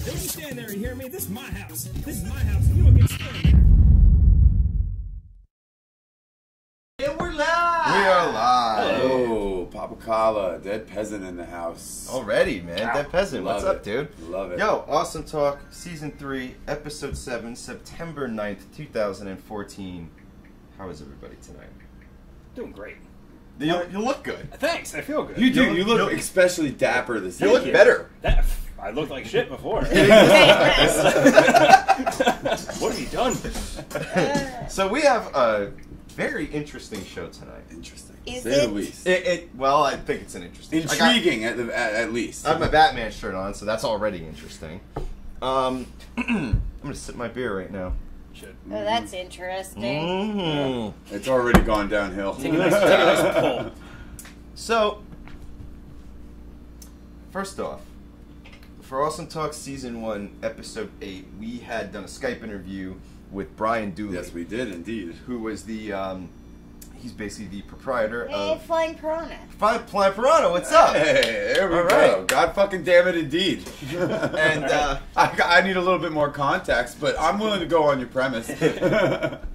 Don't you stand there, you hear me? This is my house. This is my house. You don't get scared here. And we're live! We are live! Oh, Papakala, Dead Peasant in the house. Already, man. Dead Peasant. What's up, dude? Love it. Yo, Awesome Talk, Season 3, Episode 7, September 9th, 2014. How is everybody tonight? Doing great. You look good. Thanks, I feel good. You do. You look especially dapper this You year. look better. I looked like shit before. What have you done? So we have a very interesting show tonight. Interesting. Is Say it? the least. Well, I think it's an interesting Intriguing, at least. I have my Batman shirt on, so that's already interesting. I'm going to sip my beer right now. Should. Oh, that's interesting. Mm-hmm. It's already gone downhill. Take a nice pull. So, first off, for Awesome Talk Season 1, Episode 8, we had done a Skype interview with Brian Dooley. Yes, we did indeed. Who was the, he's basically the proprietor Hey, of... Flying Piranha. Flying Piranha, what's up? Hey, there we All go. right. God fucking damn it, indeed. And, I need a little bit more context, but I'm willing to go on your premise.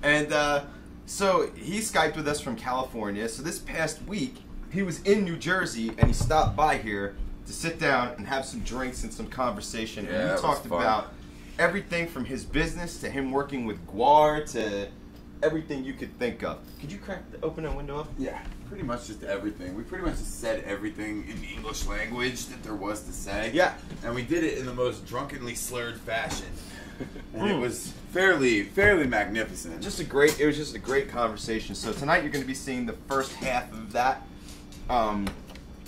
and, so he Skyped with us from California. So this past week, he was in New Jersey, and he stopped by here to sit down and have some drinks and some conversation. Yeah, and it we was talked fun. about everything from his business to him working with GWAR to everything you could think of. Could you open that window up? Yeah, pretty much just everything. We pretty much just said everything in the English language that there was to say. Yeah. And we did it in the most drunkenly slurred fashion. And it was fairly magnificent. It was just a great conversation. So tonight you're going to be seeing the first half of that,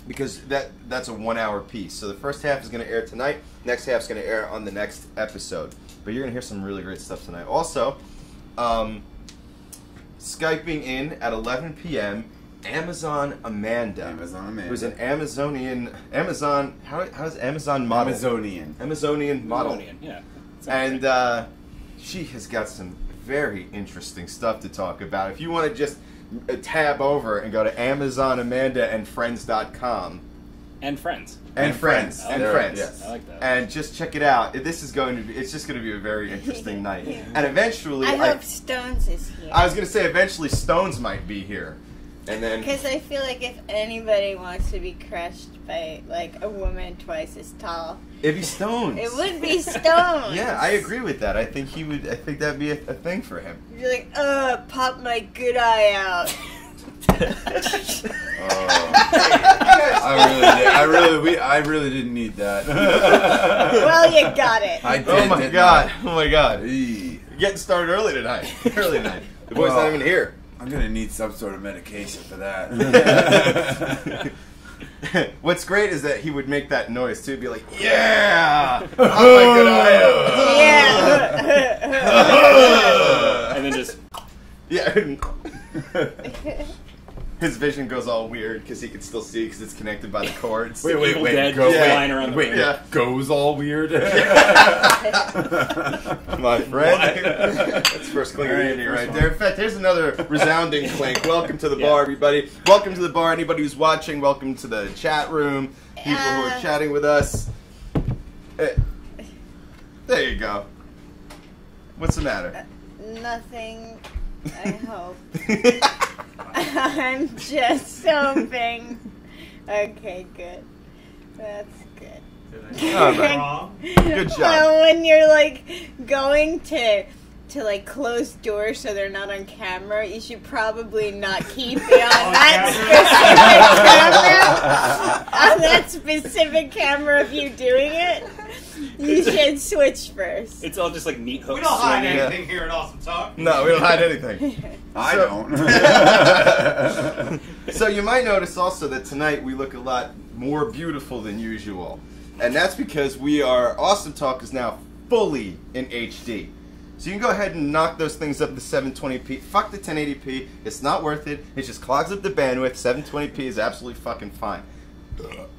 because that's a 1 hour piece. So the first half is going to air tonight. Next half is going to air on the next episode. But you're going to hear some really great stuff tonight. Also, Skyping in at 11 p.m. Amazon Amanda. Who's an Amazonian how's Amazon model? Amazonian model. Amazonian, yeah. And she has got some very interesting stuff to talk about. If you want to just tab over and go to AmazonAmandaandFriends.com. And friends. And friends. I like And that. friends. Yes. I like that. And just check it out. It's just going to be a very interesting night. And eventually, I hope Stones is here. I was going to say eventually Stones might be here. And then Because I feel like if anybody wants to be crushed by, like, a woman twice as tall, it'd be Stones. it would be Stones. Yeah, I agree with that. I think that'd be a thing for him. You're like, pop my good eye out. I really didn't need that. Well, you got it. I did. Oh my didn't god! I? Oh my god! Eee. You're getting started early tonight. Early tonight. The boy's Well, not even here. I'm gonna need some sort of medication for that. What's great is that he would make that noise too. He'd be like, "Yeah, pop my good eye out." Yeah. And then just... Yeah. His vision goes all weird because he can still see because it's connected by the cords. Wait, Evil Dead go, just flying around the room. Yeah. goes all weird. My friend. That's first clink of the evening right there. In fact, here's another resounding clink. Welcome to the bar, everybody. Welcome to the bar. Anybody who's watching, welcome to the chat room. People who are chatting with us. There you go. What's the matter? Nothing, I hope. I'm just hoping. Okay, good. That's good. All Good job. Well, when you're like going to like close doors so they're not on camera, you should probably not keep it on that specific camera. On that specific camera, if you're doing it, you should switch first. It's all just like meat hooks. We don't hide swinging. anything here at Awesome Talk. No, we don't hide anything. I don't. So you might notice also that tonight we look a lot more beautiful than usual. And that's because Awesome Talk is now fully in HD. So you can go ahead and knock those things up to 720p. Fuck the 1080p. It's not worth it. It just clogs up the bandwidth. 720p is absolutely fucking fine.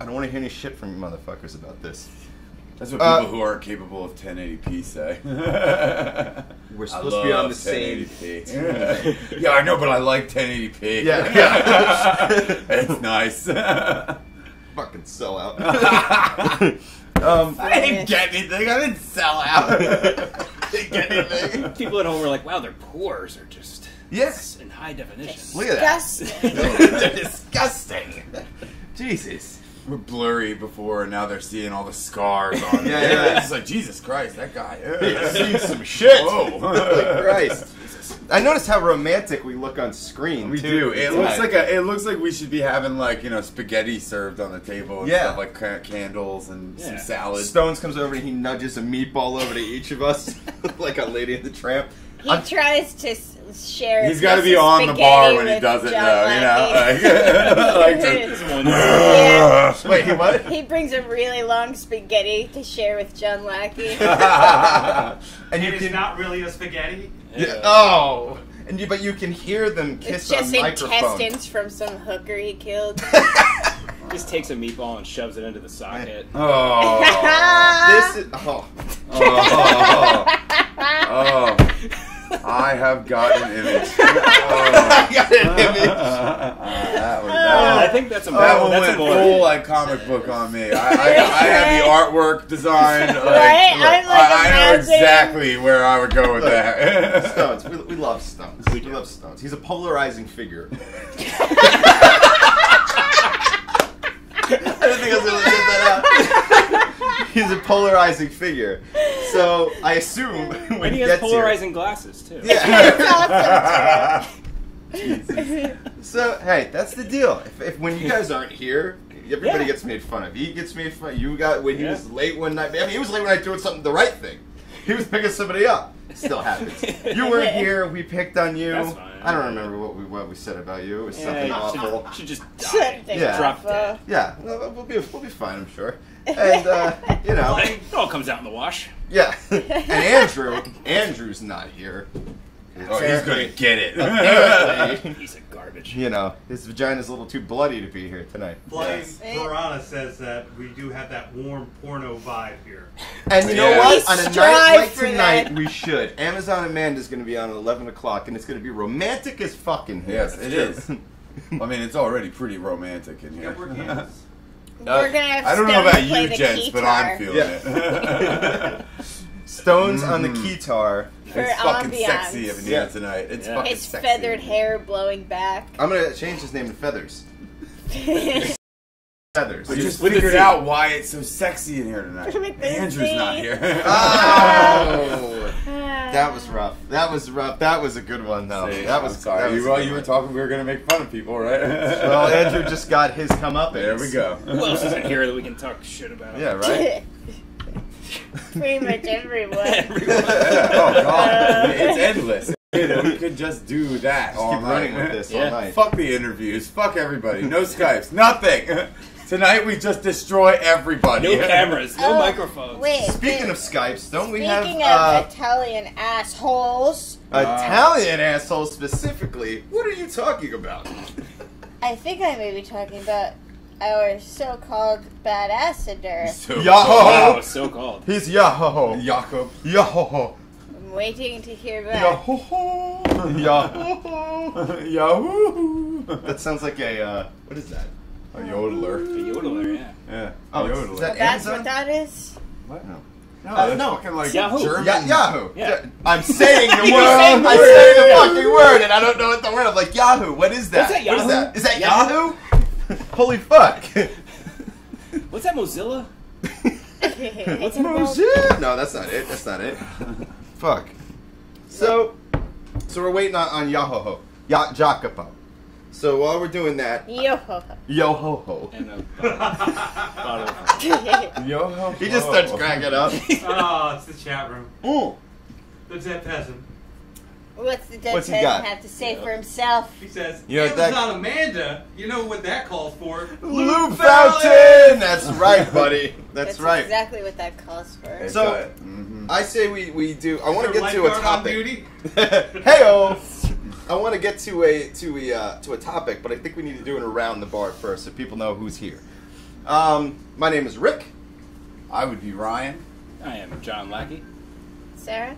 I don't want to hear any shit from you motherfuckers about this. That's what people who aren't capable of 1080p say. We're supposed to be on the same 1080p. Yeah, I know, but I like 1080p. Yeah. It's nice. Fucking sell out. I didn't get anything. I didn't sell out. Didn't get anything. People at home were like, wow, their pores are just in high definition. Look at that. Disgusting. Disgusting. Jesus. We're blurry before, and now they're seeing all the scars on it. Yeah. It's like, Jesus Christ, that guy. He's seen some shit. Whoa. Holy Christ. I noticed how romantic we look on screen. We too. do. It looks like we should be having spaghetti served on the table and stuff, like candles and some salad. Stones comes over and he nudges a meatball over to each of us, like a Lady and the Tramp. He tries to share. He's got to be on the bar when he does it, though. You know, Wait, what? He brings a really long spaghetti to share with John Lackey. And you It's can not really a spaghetti. but you can hear them kiss It's just on microphone. intestines from some hooker he killed. Just takes a meatball and shoves it into the socket. This is I have got an image. I got an image. I think that's a That one that's went a more. full like comic book on me. I had the artwork designed. Right? I'm like I know imagining- exactly where I would go with that. Stones. We love Stones. We love Stones. He's a polarizing figure. I didn't think I was going to get that out. He's a polarizing figure. So I assume when And he has gets polarizing glasses too. here, yeah. It's awesome. So hey, that's the deal. If when you guys aren't here, everybody gets made fun of. He gets made fun. You got when he was late one night. I mean, he was late one night doing something the right thing. He was picking somebody up. It still happens. You weren't here. We picked on you. That's fine. I don't remember what we said about you. It was something awful. Should just die. Something Yeah. Drop awful. dead. Yeah, we'll be fine, I'm sure. And you know, It all comes out in the wash. yeah. And Andrew's not here. Oh, he's gonna get it. Apparently, Piece of garbage. you know, his vagina's a little too bloody to be here tonight. Flying Yes. Piranha says that we do have that warm porno vibe here. And you know Yeah. what? We On a night strive like for tonight, that. we should. Amazon Amanda's going to be on at 11 o'clock, and it's going to be romantic as fucking here. Yes, it is. I mean, it's already pretty romantic in here. Yeah, we're Kansas. We're gonna have I don't know Stone about play you, the gents, but I'm guitar feeling Yeah. it. Stones on the guitar. for It's fucking ambiance. sexy in here tonight. It's Yeah. fucking His sexy. feathered hair blowing back. I'm going to change his name to Feathers. Feathers. I just With the figured Z. out why it's so sexy in here tonight. With the Andrew's Z. not here. Oh, that was rough. That was rough. That was a good one, though. See, That was I'm sorry. that was a Well, good you were one. talking. We were gonna make fun of people, right? Well, Andrew just got his comeuppance. There we go. Who else isn't here that we can talk shit about? Yeah, right? Pretty much everyone. Oh God, it's endless. We could just do that all Keep running night. with this Yeah. all night. Fuck the interviews. Fuck everybody. No Skypes. Nothing. Tonight we just destroy everybody. No cameras, no Oh, microphones. Wait. Speaking of Skypes, don't we Speaking have of Italian assholes, Italian assholes specifically? What are you talking about? I think I may be talking about our so-called badassador. So Yahoo! Wow, so called. He's Yahoo! Jacob. Yahoo! I'm waiting to hear back. Yahoo! Yahoo! Yahoo! That sounds like a what is that? A yodeler. A yodeler, yeah. Yeah. Oh, a yodeler. is that That's Amazon? what that is? No. No, that's no. fucking like Yahoo. German. Yahoo! Yeah. I'm saying the You word. saying the I'm word. saying the fucking word, and I don't know what the word. I'm like Yahoo. What is that? What's that, What is Yahoo? that? Is that Yahoo? Yahoo? Holy fuck! What's that, Mozilla? What's No, that's not it. That's not it. Fuck. So we're waiting on Yahoo. Jacopo. So while we're doing that, Yo. yo ho ho. And a bottle of Yo. He just starts cracking up. Oh, it's the chat room. Mm. There's that peasant. What's the dead What's he peasant got? have to say for himself? He says, You know that- Amazon Amanda, you know what that calls for? Lube Fountain! That's right, buddy. That's right. Exactly what that calls for. So, I say we do. I want to Your get to a lifeguard on topic. duty? Heyo! I want to get to a topic, but I think we need to do it around the bar first, so people know who's here. My name is Rick. I would be Ryan. I am John Lackey. Sarah?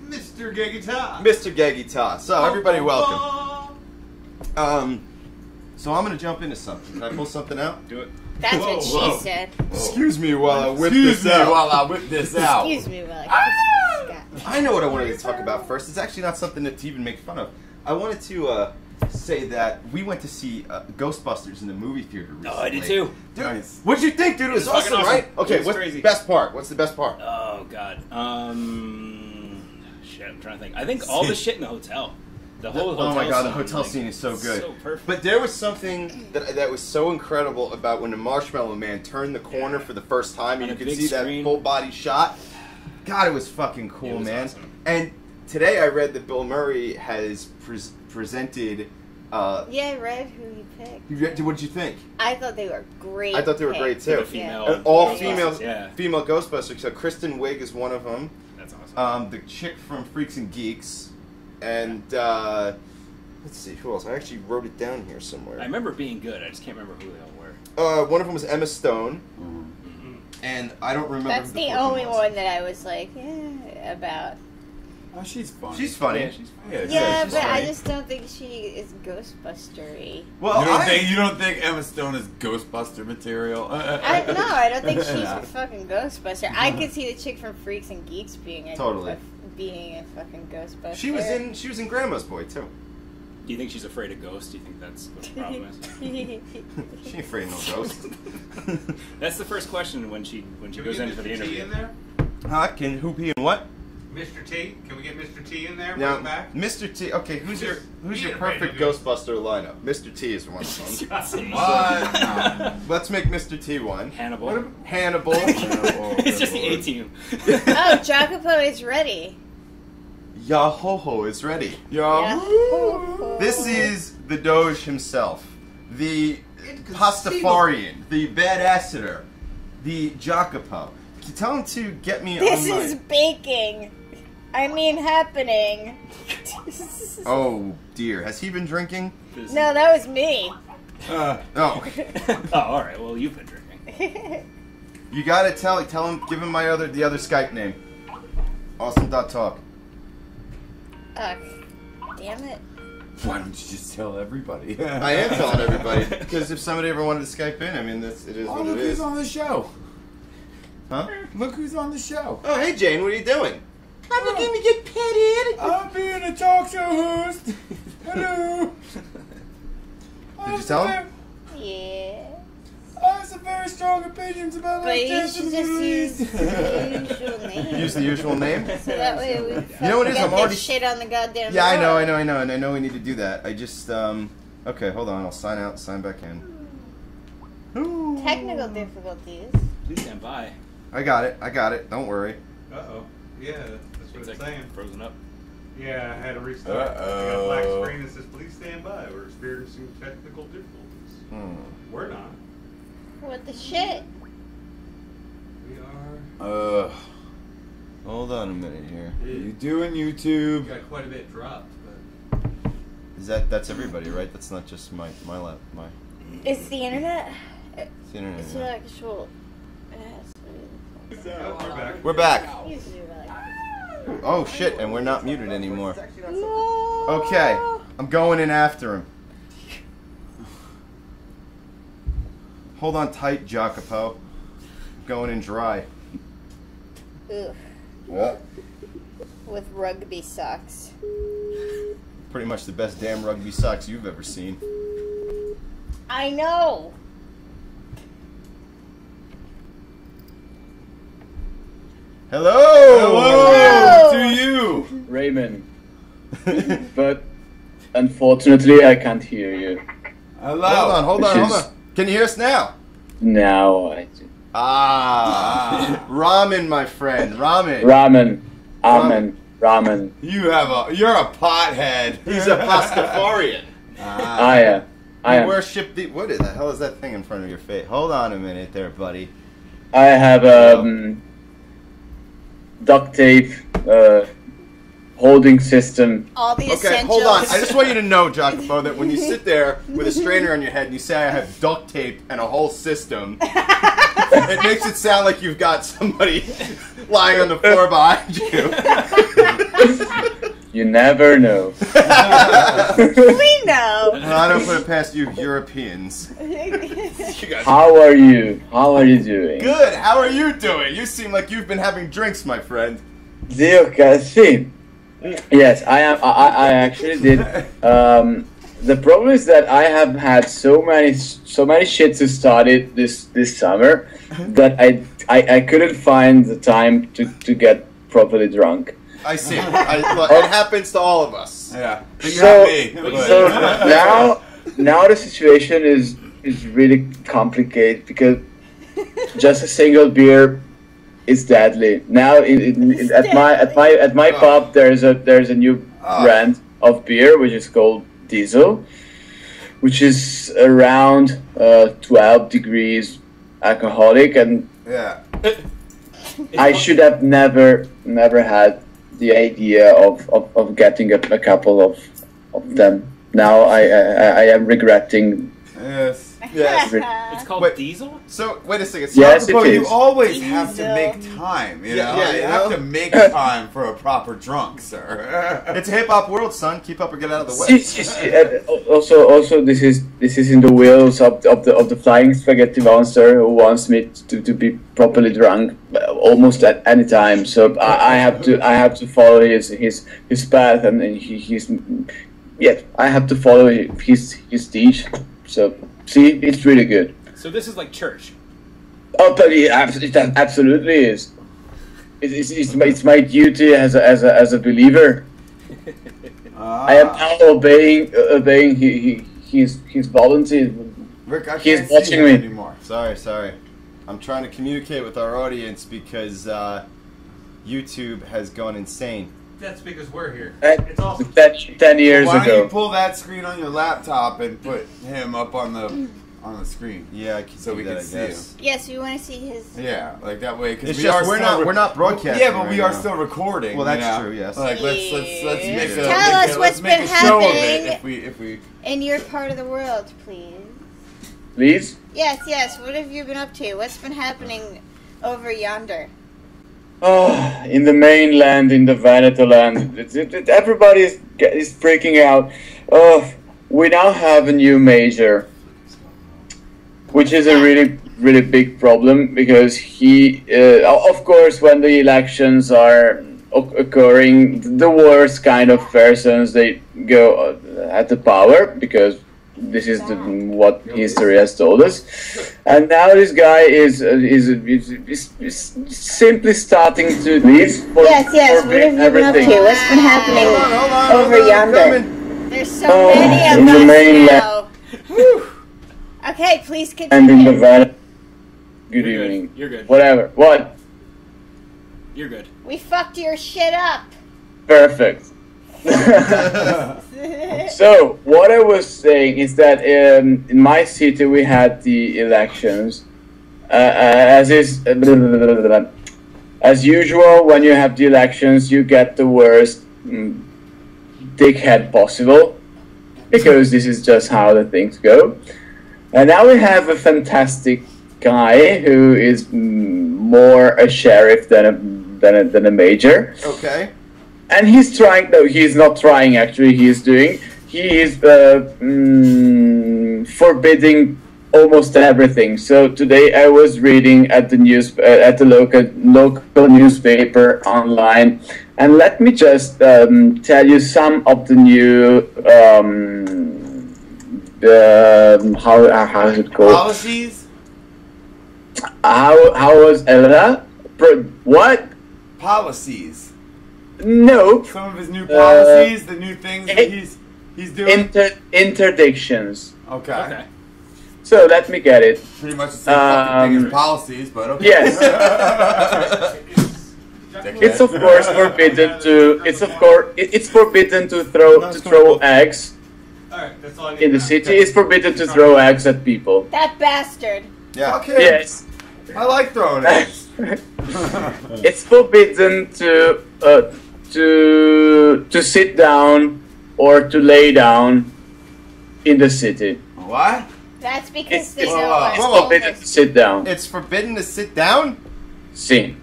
Mr. Gegita. Mr. Gegita. So everybody, welcome. So I'm gonna jump into something. Can I pull something out? Do it. That's Whoa, what she whoa. said. Excuse me while I whip Excuse this me out. while I whip this out. Excuse me while I kiss I know what I wanted to talk about first. It's actually not something to even make fun of. I wanted to say that we went to see Ghostbusters in the movie theater recently. Oh, I did too. Dude, Nice. what'd you think, dude? It was It was awesome, fucking awesome. right? Okay, It was what's crazy. the best part? What's the best part? Oh God. Shit. I'm trying to think. I think all the shit in the hotel. The whole hotel. Oh my god, the scene, hotel like, scene is so good. So perfect. But there was something that was so incredible about when the Marshmallow Man turned the corner Yeah. for the first time and On you a could big see that screen. full body shot. God, it was fucking cool, It was man. awesome. And today I read that Bill Murray has presented. Yeah, I read who you picked. What did you think? I thought they were great. I thought they were great picks. too. The female- And all Ghostbusters, female, yeah. female Ghostbusters. So Kristen Wiig is one of them. That's awesome. The chick from Freaks and Geeks, and let's see who else. I actually wrote it down here somewhere. I remember being good. I just can't remember who they all were. One of them was Emma Stone, and I don't remember. That's who the fourth only was. one that I was like, about. Oh, she's funny. She's funny. Yeah, she's funny. Yeah, she's but I funny. just don't think she is Ghostbustery. Well, You don't think Emma Stone is Ghostbuster material? I don't think she's a fucking Ghostbuster. I could see the chick from Freaks and Geeks being a Totally. being a fucking Ghostbuster. she was in Grandma's Boy too. Do you think she's afraid of ghosts? Do you think that's what the problem is? She ain't afraid of no ghost. That's the first question when she Can we goes get in for the Mr. T interview. in there? Huh? Can who pee and what? Mr. T? Can we get Mr. T in there? Now, Bring him back? Mr. T. Okay, who's your He perfect invited you. Ghostbuster lineup? Mr. T is one of them. What? Let's make Mr. T one. Hannibal. Hannibal. It's just the A team. Oh, Jacopo is ready. Yahoho is ready. Yeah. This is the Doge himself, the Pastafarian, the badasseter, the Jacopo. Tell him to get me This on my... is baking. I mean, happening. Oh dear, has he been drinking? This- No, that was me. Oh, Oh, all right. Well, you've been drinking. you gotta tell him, give him the other Skype name. Awesome.talk. Damn it. Why don't you just tell everybody? I am telling everybody because if somebody ever wanted to Skype in, I mean, it is Oh, what look it who's is. on the show. Huh? Look who's on the show. Oh, hey Jane, what are you doing? I'm looking to get petted. I'm being a talk show host. Hello. Did you tell him? Yeah. I have some very strong opinions about But you should just use the usual name. Use the usual name. So that way we You know what it is? get I'm this already- shit on the goddamn Yeah, I know, road. and I know we need to do that. I just okay, hold on. I'll sign out, sign back in. Ooh. Technical difficulties. Please stand by. I got it. Don't worry. Uh-oh. Yeah, that's what It's it's like saying. frozen up. Yeah, I had to restart. I got a Uh-oh. black screen that says, please stand by. We're experiencing technical difficulties. We're not. What the shit? We are. Hold on a minute here. You doing We YouTube? got quite a bit dropped, but Is that's everybody, right? That's not just my lap, my It's the internet. it's the internet. It's yeah. the actual. oh, we're back. We're back. Usually we're like, Oh shit, and we're not muted anymore. no. Okay, I'm going in after him. Hold on tight, Jacopo. I'm going in dry. Ugh. What? With rugby socks. Pretty much the best damn rugby socks you've ever seen. I know. Hello! Hello! To you. Raymond, but unfortunately I can't hear you. Hello. Hold Which on. is- Can you hear us now? Now I do. Ah, ramen, my friend, ramen. Ramen. Amen. ramen. You're a pothead. He's a Pastafarian. I am. Worship the. What the hell is that thing in front of your face? Hold on a minute, there, buddy. I have duct tape, holding system. All the Okay, essentials. hold on. I just want you to know, Jacopo, that when you sit there with a strainer on your head and you say I have duct tape and a whole system, it makes it sound like you've got somebody lying on the floor behind you. You never know. We know. Well, I don't put it past you Europeans. You guys How are you? How are you doing? good. How are you doing? You seem like you've been having drinks, my friend. Dio Cassi. Yes, I am. I actually did. The problem is that I have had so many shit to study this summer that I couldn't find the time to get properly drunk. I see. Look, it happens to all of us. Yeah. But you So, have me. so now the situation is really complicated because just a single beer is deadly. Now at my pub there's a new brand of beer which is called Diesel, which is around 12 degrees alcoholic, and Yeah. I should have never had the idea of getting a couple of them. Now I am regretting. Yes. Yes. It's called Wait. Diesel? So wait a second. Yes, Jacopo, it you is. always have to Diesel. make time. You Yeah, know, yeah, you you have know? to make time for a proper drunk, sir. It's a hip hop world, son. Keep up or get out of the way. Also, this is in the wheels of the flying spaghetti monster who wants me to be properly drunk almost at any time. So I have to follow his path, and I have to follow his teach. So see, it's really good. So this is like church. Oh, but it absolutely is. It's my duty as a believer. I am now obeying his volunteer. Rick, I He's can't watching see you me. anymore. Sorry. I'm trying to communicate with our audience because YouTube has gone insane. That's because we're here. It's awesome. 10 years Why don't you ago. pull that screen on your laptop and put him up on the screen? Yeah, I can So do we that, can I see guess. Yes, we want to see his. Yeah, like that way. Because It's just we're not broadcasting. Yeah, but we right are now. still recording. Well, that's you know? true, yes. Like let's make a Tell us what's been show of happening. it if we In your part of the world, please. Please? Yes. What have you been up to? What's been happening over yonder? Oh, in the mainland, in the Veneto land, everybody is freaking out. Oh, we now have a new major, which is a really big problem because he, of course, when the elections are occurring, the worst kind of persons they go at the power because this is what history has told us. And now this guy is simply starting to leave for Yes. What have you been up everything. to? What's been happening Hold on, over yonder? coming. There's so Oh, many in of the us mainland. now. Okay, please And in the continue. van. Good You're evening. Good. You're good. Whatever. What? You're good. We fucked your shit up. Perfect. So what I was saying is that in my city we had the elections, as usual. When you have the elections, you get the worst dickhead possible, because this is just how the things go. And now we have a fantastic guy who is more a sheriff than a major. Okay. And he's trying. No, he's not trying. Actually, he is forbidding almost everything. So today I was reading at the at the local newspaper online, and let me just tell you some of the new how is it called? policies. How was Elena? What? Policies. No. Some of his new policies, the new things that he's doing. Interdictions. Okay. So let me get it. Pretty much the same fucking thing as policies, but okay. Yes. It's of course forbidden to. It's forbidden to throw eggs Alright, that's all I need. in the city. It's forbidden to throw eggs at people. That bastard. Yeah. Fuck him. Yes. I like throwing eggs. It's forbidden to sit down or to lay down in the city. What? That's because It's, they it's, know it's whoa, forbidden to sit down. It's forbidden to sit down? See,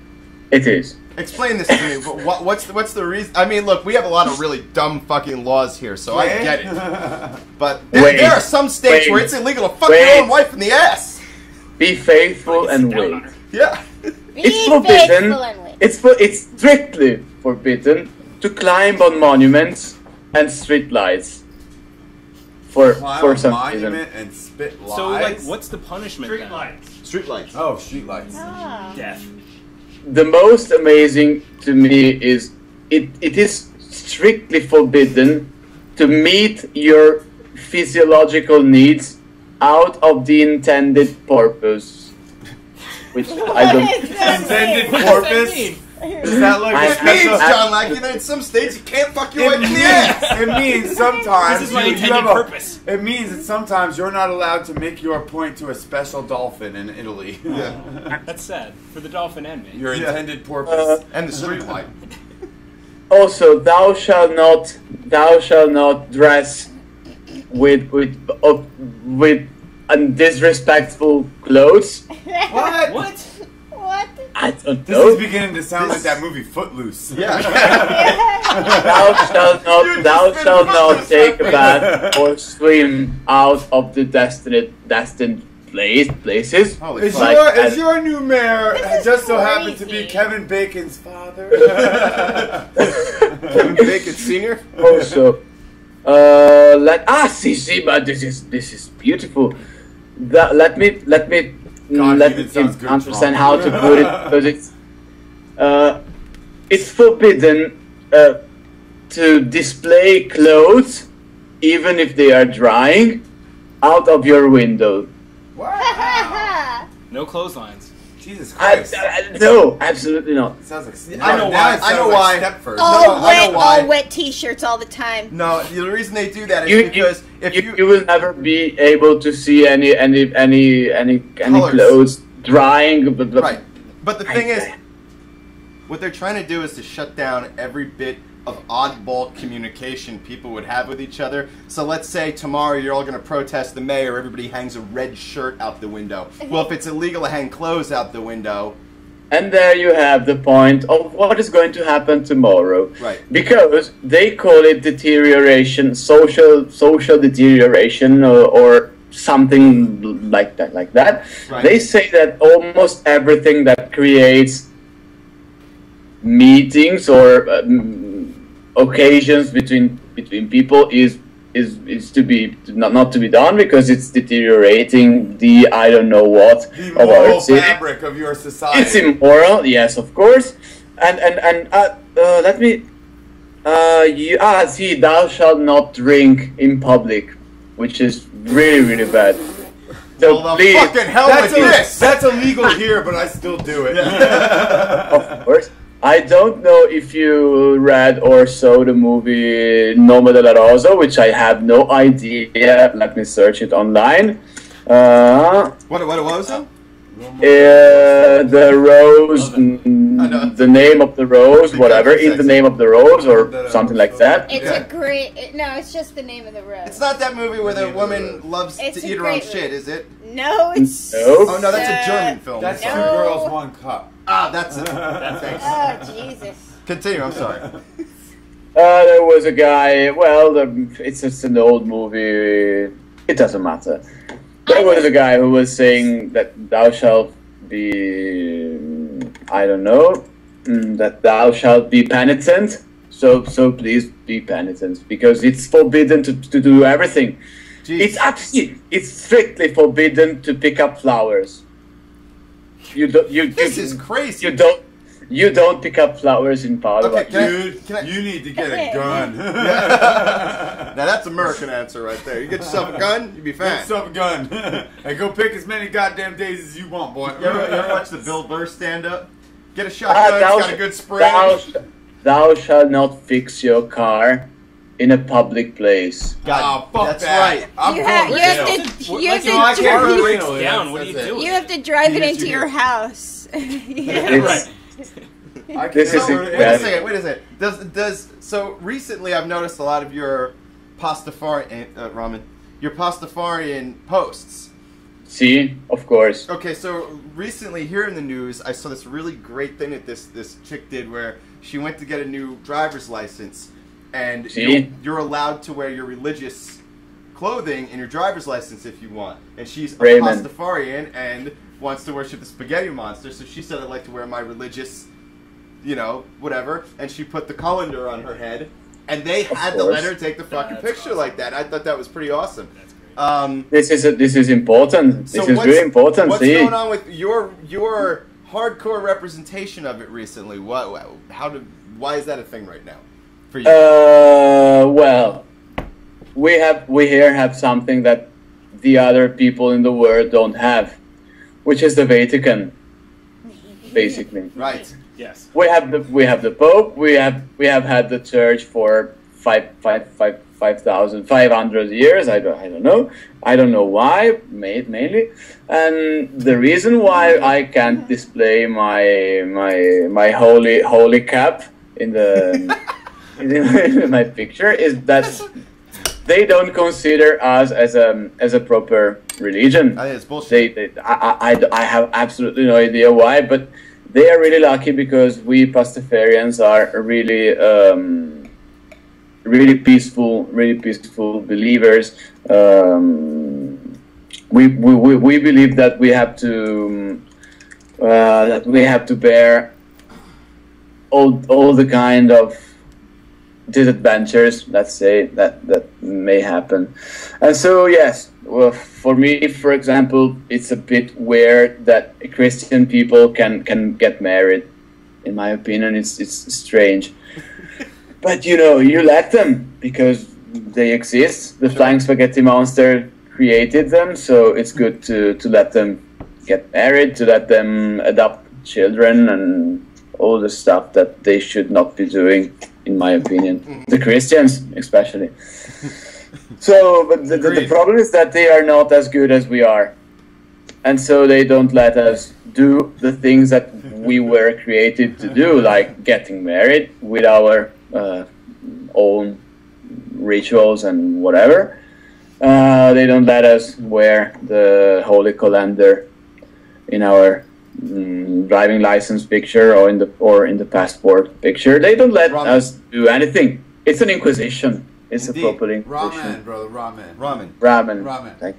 it is. Explain this to me. What's the reason? I mean, look, we have a lot of really dumb fucking laws here, so I get it. But there are some states where it's illegal to fuck your own wife in the ass. Be faithful and wait. Yeah. It's forbidden. It's strictly forbidden to climb on monuments and street lights. For some reason. Monument and spit lies. So, like, what's the punishment Street then? lights. Street lights. Oh, street lights. Oh. Death. The most amazing to me is it is strictly forbidden to meet your physiological needs out of the intended purpose. Which I don't. Intended What purpose? Is that like a It means, special? John, like, you know, in some states you can't fuck your wife in the ass. It means sometimes This is my you intended have a- purpose. It means that sometimes you're not allowed to make your point to a special dolphin in Italy. Yeah. That's sad for the dolphin and me. Your intended purpose. And the street light. Also, thou shalt not dress with disrespectful clothes. What? What? What? I don't This know. is beginning to sound like that movie Footloose. Yeah. Thou shalt not take a bath or swim out of the destined places. Holy Is fuck. your new mayor This is just so happened to be crazy. Kevin Bacon's father? Kevin Bacon Sr.? Also, see, but this is beautiful. Let me God, let even me sounds good understand drunk. how to put it, because it's forbidden to display clothes, even if they are drying, out of your window. Wow. No clotheslines. Jesus Christ. No, absolutely not. Sounds like I know why. I know why. Stepford. All I know why. all wet T-shirts all the time. No, the reason they do that is You, because if you will never be able to see any Colors. clothes drying. Right. But the thing is, what they're trying to do is to shut down every bit of oddball communication people would have with each other. So let's say tomorrow you're all going to protest the mayor, everybody hangs a red shirt out the window. Well, if it's illegal to hang clothes out the window... And there you have the point of what is going to happen tomorrow. Right. Because they call it deterioration, social deterioration, or something like that. Right. They say that almost everything that creates meetings or occasions between people is to be not to be done, because it's deteriorating the I don't know what The of our moral city. fabric of your society. It's immoral, yes, of course. And let me. See, thou shalt not drink in public, which is really bad. So Well, the please, fucking hell with this! That's illegal here, but I still do it. of course. I don't know if you read or saw the movie Nome della Rosa, which I have no idea. Let me search it online. What was it? The rose, know. the name of the rose, whatever, in the name of the rose, or something like that. It's Yeah. a great. No, it's just the name of the road. It's not that movie where the woman loves It's to a eat her own great shit, movie. is it? No, it's. No. Oh no, that's a German film. That's No. Two Girls, One Cup. Ah, that's it. Thanks. Oh Jesus! Continue, I'm sorry. There was a guy. Well, it's just an old movie. It doesn't matter. There was a guy who was saying that thou shalt be, I don't know, that thou shalt be penitent. So please be penitent, because it's forbidden to do everything. Jeez. It's strictly forbidden to pick up flowers. This is crazy. You don't pick up flowers in Parliament. Okay, Dude, can I- you need to get a gun. Now that's American answer right there. You get yourself a gun, you'd be Get fine. yourself a gun. And go pick as many goddamn days as you want, boy. You ever watch the Bill Burr stand-up? Get a shotgun. It's got a good spray. Thou shalt not fix your car in a public place. God, fuck that's that. right. You have to drive it into your house. It's- I This is So, wait a second. So recently I've noticed a lot of your Pastafarian your Pastafarian posts. See, of course. Okay, so recently here in the news, I saw this really great thing that this chick did where she went to get a new driver's license, and you're allowed to wear your religious clothing in your driver's license if you want. And she's a Pastafarian and wants to worship the spaghetti monster, so she said, I'd like to wear my religious, whatever, and she put the colander on her head, and they had to let her take the fucking picture like that. I thought that was pretty awesome. This is important. So this is really important. What's going on with your hardcore representation of it recently? Why is that a thing right now for you? Well, we here have something that the other people in the world don't have, which is the Vatican, basically. Right. Yes. We have the Pope. We have had the Church for 5,500 years. I don't know. I don't know why, mainly. And the reason why I can't display my holy cap in my picture is that they don't consider us as a proper religion. I think it's bullshit. I have absolutely no idea why, but they are really lucky because we Pastafarians are really peaceful believers. We believe that we have to bear all the kind of disadventures, let's say, that may happen. And so yes, well, for me, for example, it's a bit weird that Christian people can get married. In my opinion, it's strange. But you let them because they exist. The Flying Spaghetti Monster created them, so it's good to let them get married, to let them adopt children and all the stuff that they should not be doing, in my opinion. The Christians, especially. So, but the problem is that they are not as good as we are. And so they don't let us do the things that we were created to do, like getting married with our own rituals and whatever. They don't let us wear the holy colander in our driving license picture or in the passport picture. They don't let us do anything. It's an inquisition. It's Indeed. a proper inquisition. Ramen, brother, ramen. Ramen.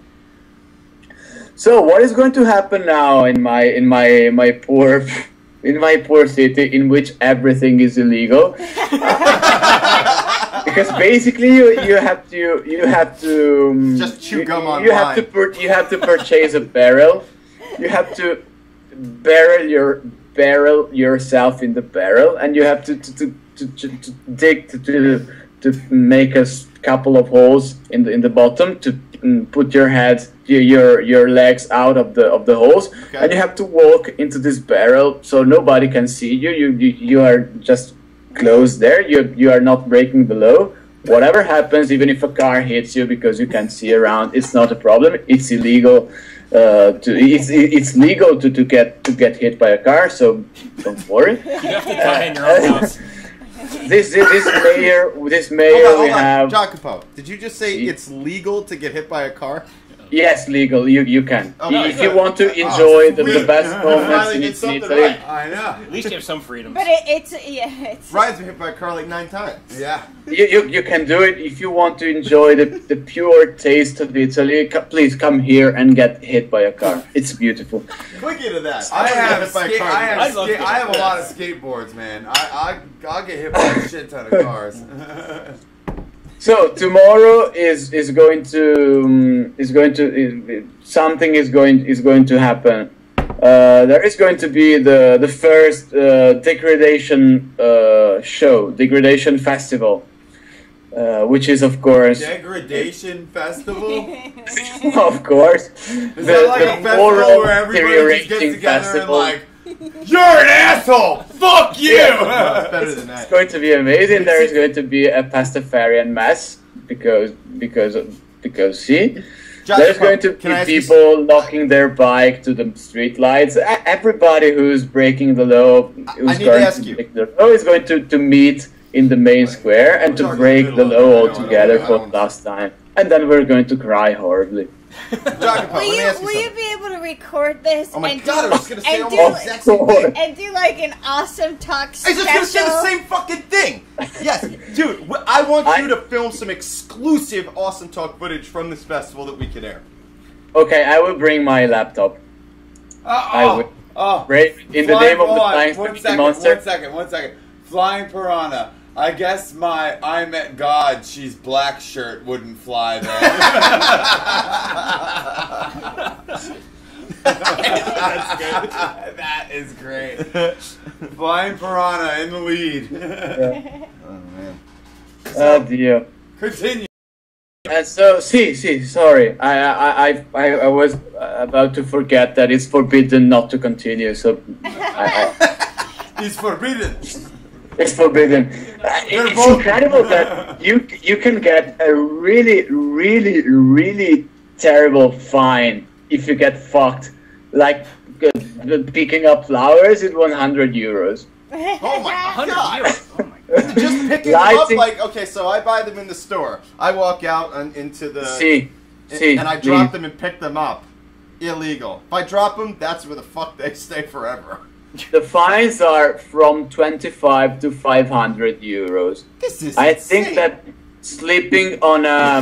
So what is going to happen now in my poor city in which everything is illegal? Because basically you have to just chew gum on you wine. have to purchase a barrel. You have to barrel yourself in the barrel, and you have to dig to make a couple of holes in the bottom to put your legs out of the holes, okay. And you have to walk into this barrel so nobody can see you. You are just close there. You are not breaking the law. Whatever happens, even if a car hits you because you can't see around, it's not a problem. It's illegal. It's legal to get hit by a car, so don't worry. You have to die in your own house. This mayor Hold we on. have. Jacopo, did you just say it's legal to get hit by a car? Yes, legal. You can. Okay. If you want to enjoy the best moments Finally in did something Italy. right. I know. At least you have some freedoms. But it's Ryan's been hit by a car like 9 times. Yeah. You can do it if you want to enjoy the pure taste of Italy. Please come here and get hit by a car. It's beautiful. Quick into that. I have hit by a car. I have a lot of skateboards, man. I'll get hit by a shit ton of cars. So tomorrow is going to something is going to happen. There is going to be the first degradation degradation festival, which is of course Degradation festival? of course Is that like a festival where everybody just gets together and like You're an asshole! Fuck you! No, it's better than It's that. going to be amazing. There is going to be a Pastafarian mass because see. There's going to Can I be ask people locking their bike to the street lights. Everybody who's breaking the law, who's need to going ask to you. break the law, is going to meet in the main square and to break the law all together for the last time. And then we're going to cry horribly. Jacopo, let me ask you Will you something. be able to record this Oh my and god, I was going to say and almost the exact same thing. and do like an awesome talk I special? was just going to say the same fucking thing. Yes, dude, I want you to film some exclusive Awesome Talk footage from this festival that we can air. Okay, I will bring my laptop. I will break in the name of the Flying Spaghetti Monster. One second. Flying Piranha. I guess my I Met God, she's black shirt wouldn't fly there. That's good. That is great. Flying Piranha in the lead. Oh, man. Oh dear. Continue. And so, sorry, I was about to forget that it's forbidden not to continue. So, He's forbidden. it's forbidden. It's incredible that you can get a really terrible fine if you get fucked. Like picking up flowers is 100 euros. Oh my 100 god! euros. Oh my god. Just picking them up, like, okay, so I buy them in the store. I walk out into the... and I drop them and pick them up. Illegal. If I drop them, that's where the fuck they stay forever. The fines are from 25 to 500 euros. This is I insane. think that sleeping on a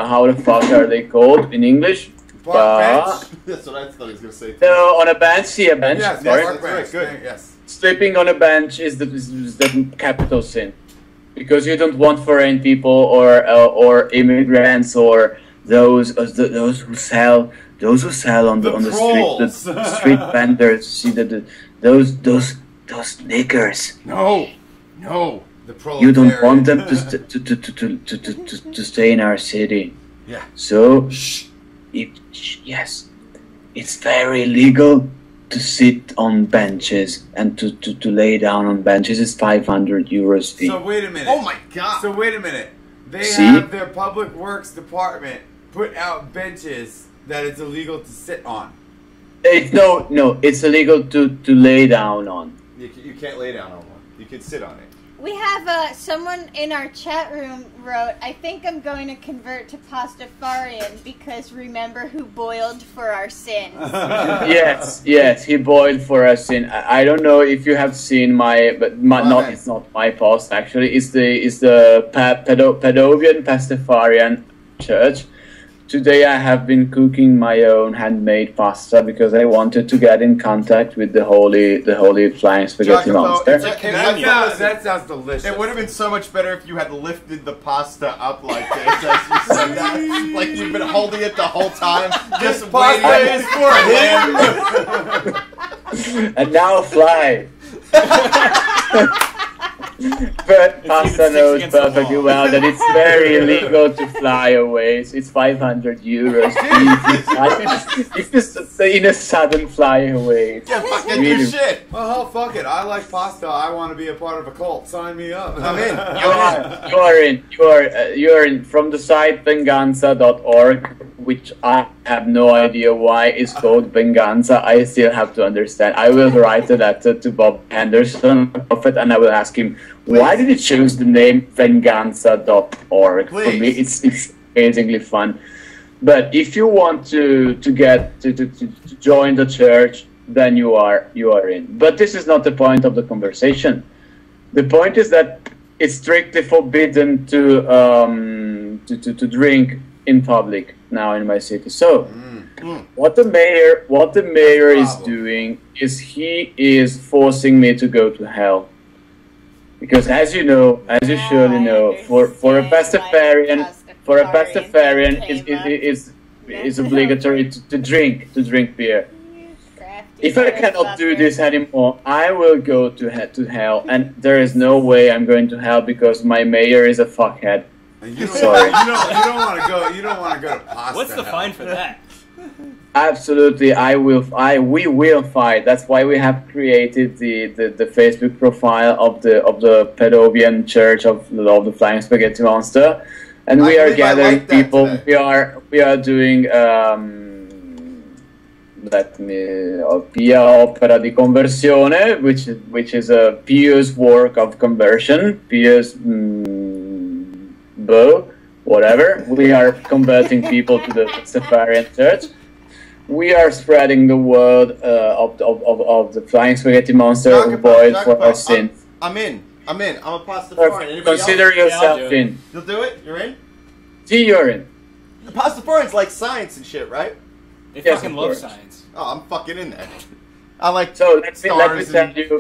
how the fuck are they called in English? Park bench. That's what I thought he was going to say. No, on a bench. See a bench. Yes, sorry. park bench. Good. Yes. Sleeping on a bench is the capital sin, because you don't want foreign people or immigrants or those who sell on the street, the street vendors. See those niggers. No. The You don't proletariat. want them to stay in our city. Yeah. So, it's very illegal to sit on benches and to lay down on benches. Is 500 euros fee. So wait a minute. Oh my god. So wait a minute. They See? have their public works department put out benches that it's illegal to sit on. No, it's illegal to lay down on. You can't lay down on one. You can sit on it. We have someone in our chat room wrote, I think I'm going to convert to Pastafarian because remember who boiled for our sins. Yes, he boiled for us in. I don't know if you have seen it's not my post actually. It's the Padovian Pastafarian church. Today I have been cooking my own handmade pasta because I wanted to get in contact with the holy Flying Spaghetti Jacopo, Monster. That sounds delicious. It would have been so much better if you had lifted the pasta up like this as you said that. Like you've been holding it the whole time. Just pasta waiting. is for him. And now fly. But Pasta knows perfectly well that it's very illegal to fly away. It's 500 euros. If it's in a sudden fly away. It's Yeah, fucking really- do shit. Well, hell, fuck it. I like pasta. I want to be a part of a cult. Sign me up. I'm in. You are in from the site venganza.org, which I have no idea why it's called Venganza. I still have to understand. I will write a letter to Bob Henderson, Prophet, and I will ask him why did he choose the name Venganza.org. For me, it's amazingly fun. But if you want to join the church, then you are in. But this is not the point of the conversation. The point is that it's strictly forbidden to drink in public now in my city. So what the mayor is doing is he is forcing me to go to hell. Because as you surely know, for a Pastafarian, it's obligatory to drink beer. If I cannot do this anymore, I will go to hell, and there is no way I'm going to hell because my mayor is a fuckhead. You don't, Sorry. You don't want to go. You don't want to go to pasta. What's the hell. fine for that? Absolutely, we will fight. That's why we have created the Facebook profile of the Pedovian Church of the Flying Spaghetti Monster, and we are gathering people. Today. We are doing Pia Opera di Conversione, which is a pious work of conversion, pious whatever. We are converting people to the Pastafarian Church. We are spreading the word of the Flying Spaghetti Monster who boiled for our sins. I'm in. I'm a Pastafarian. Consider yourself in. You'll do it? You're in? See, you're in. The Pastafarians like science and shit, right? They fucking love science. Oh, I'm fucking in there. I like so let me tell you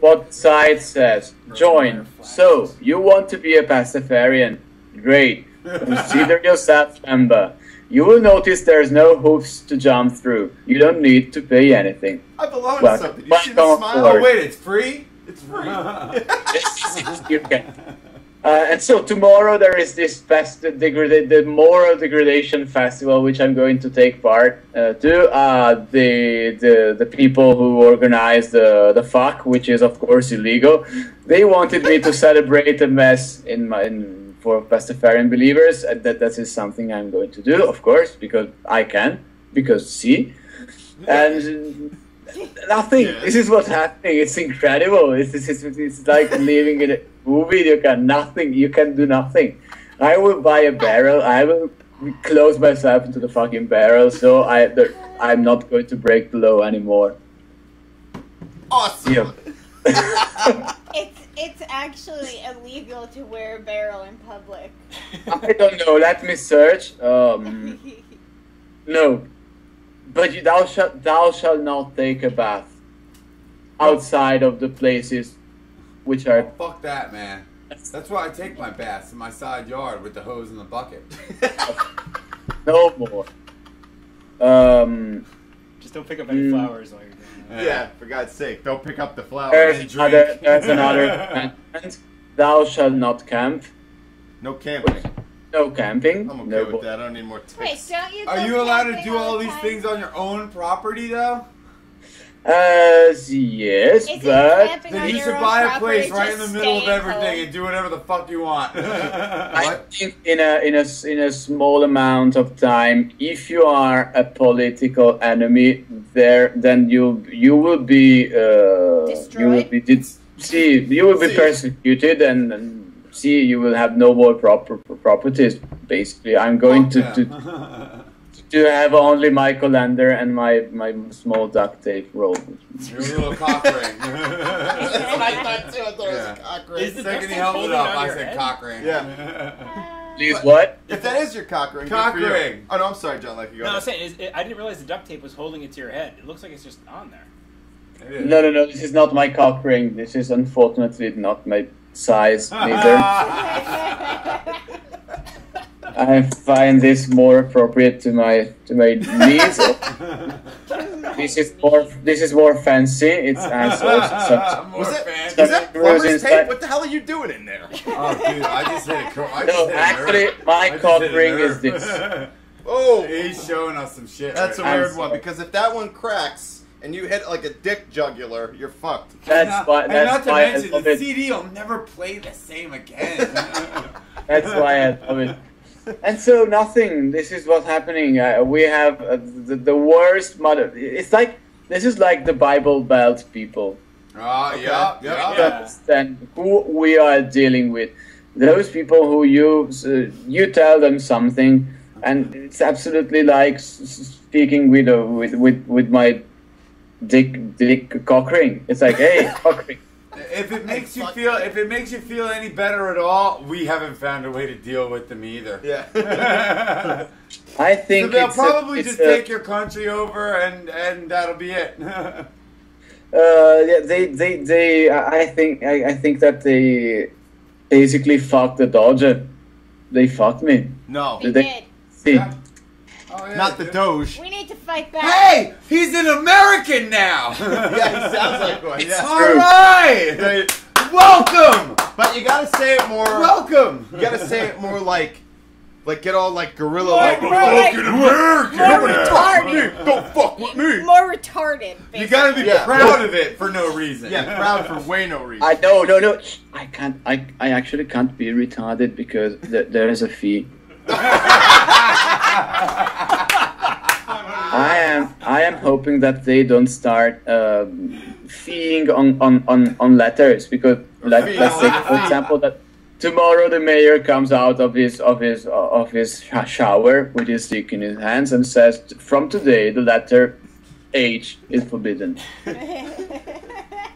what site says. Join. So, you want to be a Pastafarian. Great. Consider yourself member. You will notice there's no hoops to jump through. You don't need to pay anything. I belong to something. You see the smile? Oh wait, it's free? It's free. You can. And so tomorrow there is this the Moral Degradation Festival, which I'm going to take part to. The people who organize the fuck, which is of course illegal, they wanted me to celebrate a mess for Pastafarian believers. That is something I'm going to do, of course, because I can, because see, and nothing. Yeah. This is what's happening. It's incredible. It's like living in a movie. You can do nothing. I will buy a barrel. I will close myself into the fucking barrel. So I'm not going to break the law anymore. Awesome. Yeah. It's actually illegal to wear a barrel in public. I don't know. Let me search. No. But thou shalt not take a bath outside of the places which are... Oh, fuck that, man. That's why I take my baths in my side yard with the hose and the bucket. No more. Just don't pick up any flowers while you're doing that. Yeah, for God's sake, don't pick up the flowers. There's another commandment. Thou shalt not camp. No camping. No camping. I'm okay with that. I don't need more tips. Wait, don't you? Are you allowed to do all these things on your own property, though? Yes, but then you should buy a place right in the middle of everything and do whatever the fuck you want. I think in a small amount of time, if you are a political enemy, then you will be destroyed. You will be persecuted and you will have no more properties. Basically, I'm going to have only my colander and my small duct tape roll. Your little cock ring. That's what I thought too. I thought it was a cock ring. Second he held it up, I said cock ring. Yeah. Please, what? If that is your cock ring, cock good for ring. You. Oh no, I'm sorry, John. Like you go. No, I was saying, I didn't realize the duct tape was holding it to your head. It looks like it's just on there. No. This is not my cock ring. This is unfortunately not my size neither. I find this more appropriate to my needs. This is more fancy. It has is that plumber's tape? What the hell are you doing in there? Oh, dude, I just hit it. No, actually, my cock ring is this. Oh, he's showing us some shit. That's a weird one because if that one cracks and you hit like a dick jugular, you're fucked. That's why. Not to mention the CD will never play the same again. That's why I love it. And so nothing. This is what's happening. We have the worst mother. It's like this is like the Bible Belt people. Yeah. Understand who we are dealing with. Those people who you tell them something, and it's absolutely like speaking with my dick cock ring. It's like, hey, cock ring. If it makes you feel any better at all, we haven't found a way to deal with them either. Yeah. I think so they'll probably just take your country over, and that'll be it. Yeah, I think that they basically fucked the Dodger. They fucked me. No. They did. See. Yeah. Oh, yeah, not the Doge. We need to fight back. Hey, he's an American now. Yeah, he sounds like one. Yeah. All right. Welcome. But you gotta say it more. Welcome. You gotta say it more like get all like gorilla like. Fucking American. Nobody recorded. Basically. You gotta be Yeah. proud of it for no reason. Yeah, proud for way no reason. No. I can't. I actually can't be retarded because there is a fee. I am hoping that they don't start feeing on letters because let's say for example that tomorrow the mayor comes out of his shower with his stick in his hands and says from today the letter H is forbidden.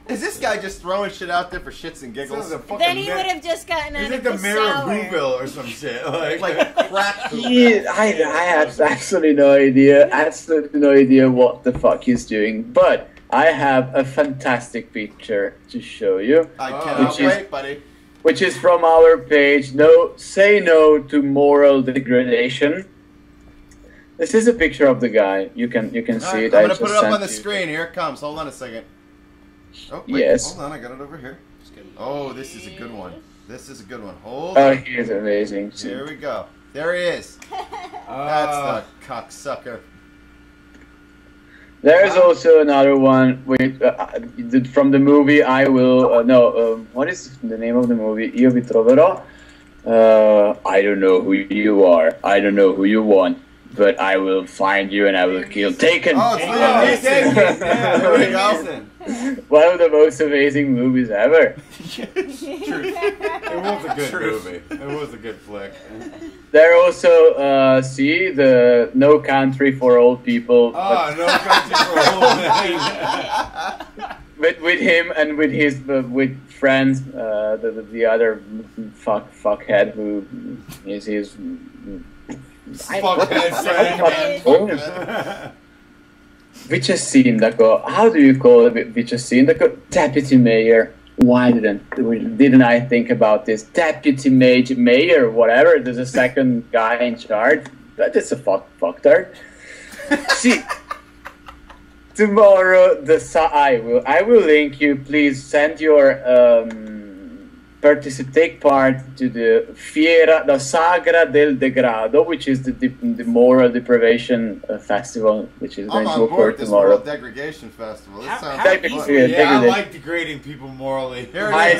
Is this guy just throwing shit out there for shits and giggles? Then he would have just gotten out He's of like the the mayor of shower. Whoville or some shit. Like crap. I have absolutely no idea what the fuck he's doing, but I have a fantastic picture to show you, I cannot Which is- wait, buddy. which is from our page. Say no to moral degradation. This is a picture of the guy. You can see Alright, it. I'm I gonna just put it up sent on the you. screen. Here it comes. Hold on a second. Oh, wait, Yes. Hold on, I got it over here. Oh, this is a good one. This is a good one. Hold Oh, on. he is amazing. Here we go. There he is. That's the cocksucker. There is also another one with from the movie. I will what is the name of the movie? Io vi troverò. I don't know who you are. I don't know who you want, but I will find you and I will kill. Taken. Oh, it's Yeah, Liam he's taking it. Yeah, There we Liam go. Neeson. One of the most amazing movies ever. It was a good movie. It was a good flick. There also see the No Country for Old People. Oh, no country for old men. With him and with his with friends, the other fuckhead who is his. Fuckhead friend. Vice-sindaco. How do you call it? Vice-sindaco? Deputy mayor. Why didn't I think about this? Deputy mayor, whatever. There's a second guy in charge. That is a fucktard. See. Tomorrow, I will link you. Please send your take part to the Fiera da Sagra del Degrado, which is the moral deprivation festival, which is I'm going to on occur board this tomorrow. World Degradation Festival. This sounds how like easy fun. it is. Yeah, I Degradation. like degrading people morally. Here it I is.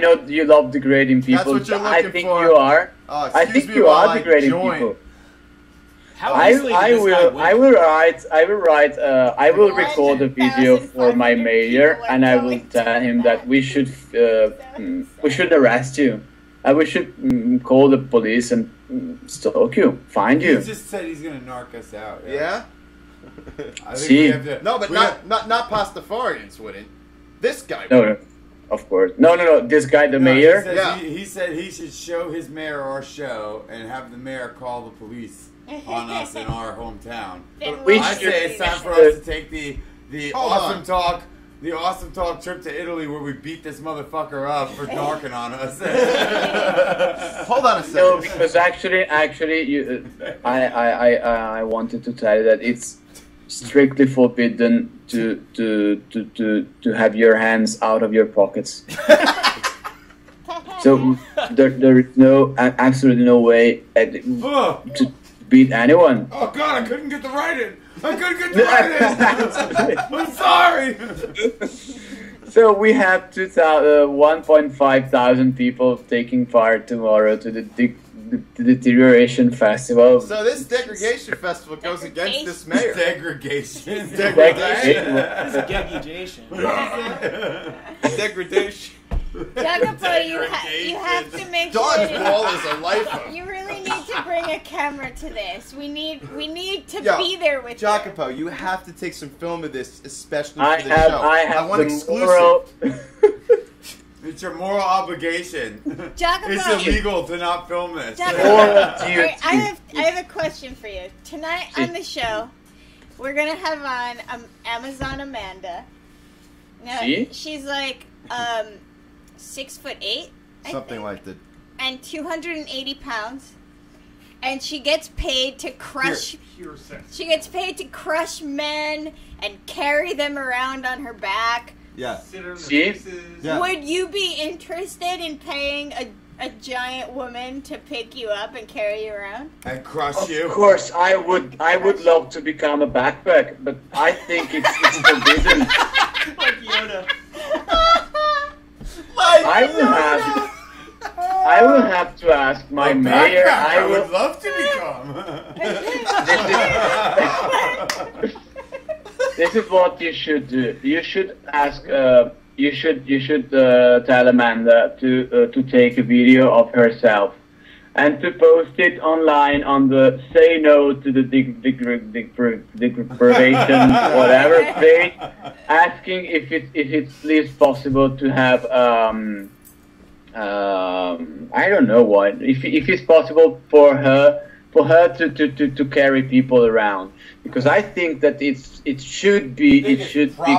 know you love degrading people. That's what you're I looking think for. you are. Oh, I excuse think me you while are I degrading join. people. How easily did this guy win? I will record a video for my 100,500 mayor, people are and I will going tell to him that. that we should arrest you. We should call the police and stalk you, find He you. just said he's gonna narc us out. Yeah? I think See? we have to. No, but we not Pastafarians wouldn't. This guy would. No, of course. No. This guy, the No, mayor. He, says Yeah. he said he should show his mayor our show and have the mayor call the police on us in our hometown. Then We I should- say it's time for us to take the Hold awesome on. talk. The awesome talk trip to Italy where we beat this motherfucker up for narking on us. Hold on a second. No, because actually, you. I wanted to tell you that it's strictly forbidden to have your hands out of your pockets. So there is absolutely no way Oh, to beat anyone. oh God, I couldn't get the right in. I couldn't get the right in. I'm sorry. So we have 1.5 thousand people taking part tomorrow to the Deterioration Festival. So this degradation festival goes against this mayor. Degradation. Degradation. This is Geggy-jation. Degradation. Jacopo, you have to make sure Dodgeball is a lifer. you really need to bring a camera to this. We need to Yo, be there with Jacopo, you have to take some film of this, especially I for the have show. I want the exclusive. moral. It's your moral obligation. you. Jacopo, It's illegal to not film this. Jacopo, Moral duty. wait, I have a question for you. Tonight on the show, we're gonna have on Amazon Amanda. Now, See? she's like 6'8", Something like that. and 280 pounds, and she gets paid to crush. Pure sex. She gets paid to crush men and carry them around on her back. Yeah. Sit on the See? faces. Yeah. Would you be interested in paying a giant woman to pick you up and carry you around? And crush Of you. course, I would love to become a backpack, but I think it's forbidden. Like Yoda. I will have to ask my mayor. I would love to become. This is what you should do. You should ask. You should tell Amanda to take a video of herself and to post it online on the Say No to the Deprivation whatever page, asking if it's please possible to have I don't know what, if it's possible for her to carry people around, because I think that it should be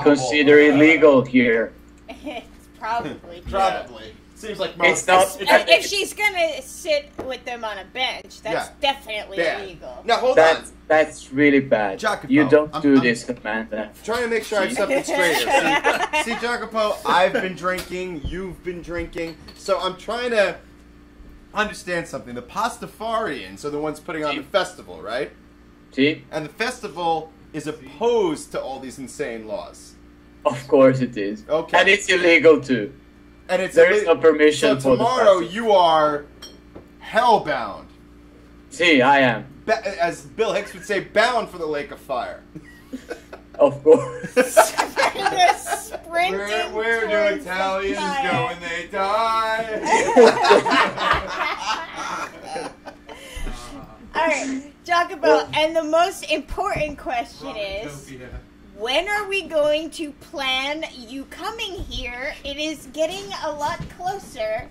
considered illegal here. It's probably true. Probably. Seems like most. It's not. If she's gonna sit with them on a bench, that's definitely illegal. Now hold on. That's really bad. Jacopo, you don't do this, Amanda. Trying to make sure I have something straight here. See, Jacopo, I've been drinking, you've been drinking, so I'm trying to understand something. The Pastafarians are the ones putting on the festival, right? See? And the festival is opposed to all these insane laws. Of course it is. Okay. And it's illegal too. And it's there is no permission so for tomorrow the festival. you are hellbound. See, I am. As Bill Hicks would say, bound for the Lake of Fire. Of course. Where do Italians go when they die? Alright, Jacopo, and the most important question is, when are we going to plan you coming here? It is getting a lot closer.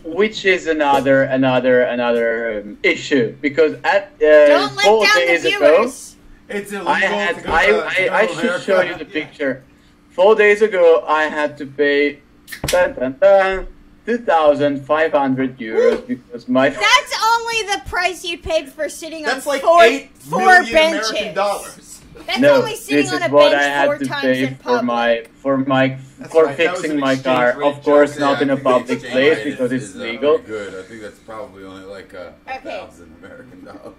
Which is another issue, because at Don't let 4 down days the ago, viewers. It's illegal I should show you the picture. 4 days ago, I had to pay 2,500 euros because my. That's only the price you paid for sitting That's on like four 8 million benches. American dollars. That's No, only sitting this on is a what I bench had 4 to times pay in public. for That was fixing an my exchange car. rate, Of course, Chuck. not in a I think the public exchange place rate because it's is legal. Good. I think that's probably only like Okay. 1,000 American dollars.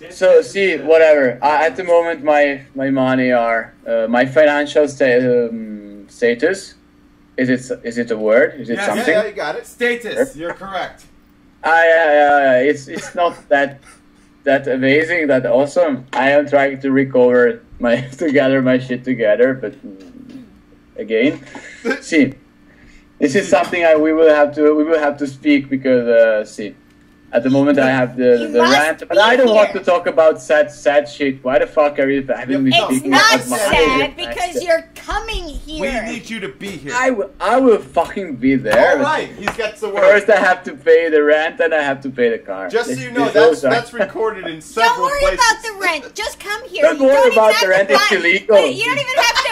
So see, whatever. At the moment, my money are my financial status. Is it a word? Is it Yes. something? Yeah, you got it. Status, you're correct. It's not that amazing, that awesome. I am trying to recover to gather my shit together, but again, see, this is something we will have to speak because see. At the moment, I have the rant, but I don't want to talk about sad shit. Why the fuck are you having me It's speaking not about my sad because you're coming We here. need you to be here. I will fucking be there. All right, he's got the word. First, I have to pay the rent, and I have to pay the car. Just so This- you know, this that's goes on. recorded in several Don't worry places. about the rent. Just come here. Don't You worry even about have the to rent, it's buy- illegal. Wait, you don't even have to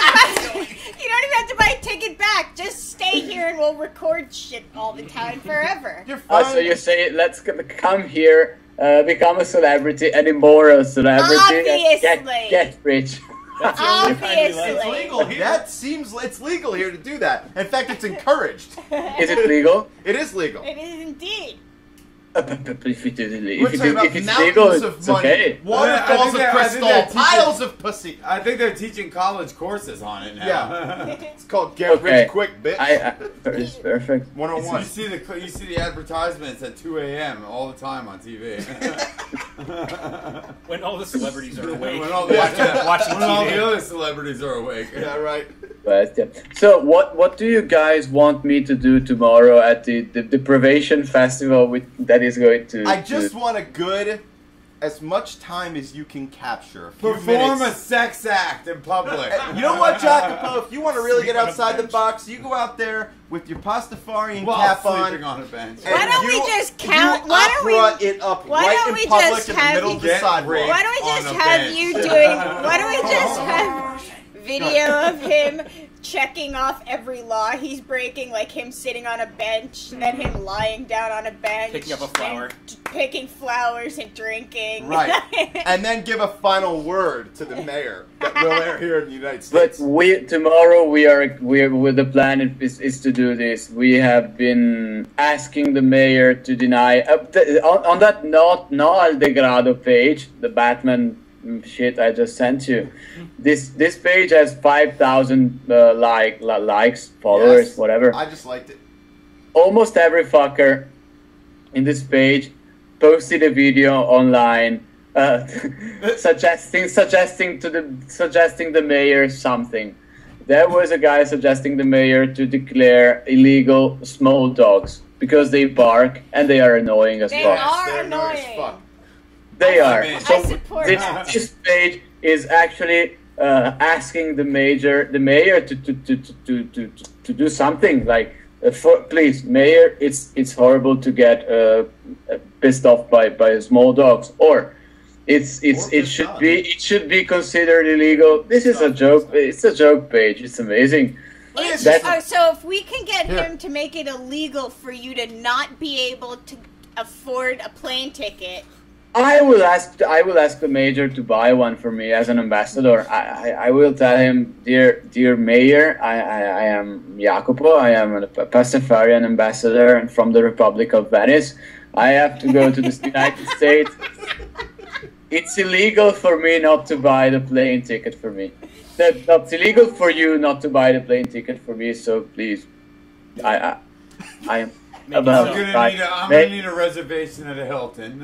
buy. You don't even have to buy a ticket back. Just stay here and we'll record shit all the time forever. You're fine. So you say, let's come here, become a celebrity, an immoral celebrity, Obviously. and get rich. That's the only kind we Obviously. like. It's legal here. That seems it's legal here to do that. In fact, it's encouraged. Is it legal? It is legal. It is indeed. If it's Mountains legal, of it's money, okay. waterfalls of I think crystal, they're teaching- piles of pussy. I think they're teaching college courses on it now. Yeah. It's called Get Okay. Rich Quick, bitch. It's perfect. You 101. see the advertisements at 2 a.m. all the time on TV. When all the celebrities are awake. when all the, watching when all TV. the other celebrities are awake. Yeah, right. But, yeah. So what do you guys want me to do tomorrow at the Deprivation Festival that is going to... I just want a good, as much time as you can capture. A few Perform a minutes. sex act in public. You know what, Jacopo? If you want to really get Sleep on a outside the bench. box, you go out there with your Pastafarian While cap sleeping on. on a bench. and Why don't we you- just count- You why don't we- opera it up why right don't in we public just in the have middle you of the get sidewalk. raped? Why don't we On just a have bench. you doing? Why don't we just have video of him checking off every law he's breaking, like him sitting on a bench, then him lying down on a bench, Picking up a flower. picking flowers and drinking. Right. And then give a final word to the mayor that will air here in the United But States. tomorrow we're with the plan is to do this. We have been asking the mayor to deny on that no al degrado page, the Batman shit I just sent you. This page has 5,000 likes, followers, Yes, whatever. I just liked it. Almost every fucker in this page posted a video online suggesting the mayor something. There was a guy suggesting the mayor to declare illegal small dogs because they bark and they are annoying as They fuck. are They're annoying as annoying. fuck. They are. I So support that. this page is actually asking the mayor to do something like, please, mayor, it's horrible to get pissed off by small dogs, or it should be considered illegal. This is a joke. It's a joke page. It's amazing. So if we can get him to make it illegal for you to not be able to afford a plane ticket. I will ask the mayor to buy one for me as an ambassador. I will tell him, dear mayor, I am Jacopo. I am a Pastafarian ambassador from the Republic of Venice. I have to go to the United States. It's illegal for me not to buy the plane ticket for me. That's illegal for you not to buy the plane ticket for me. So please, I am. I'm gonna need a reservation at a Hilton.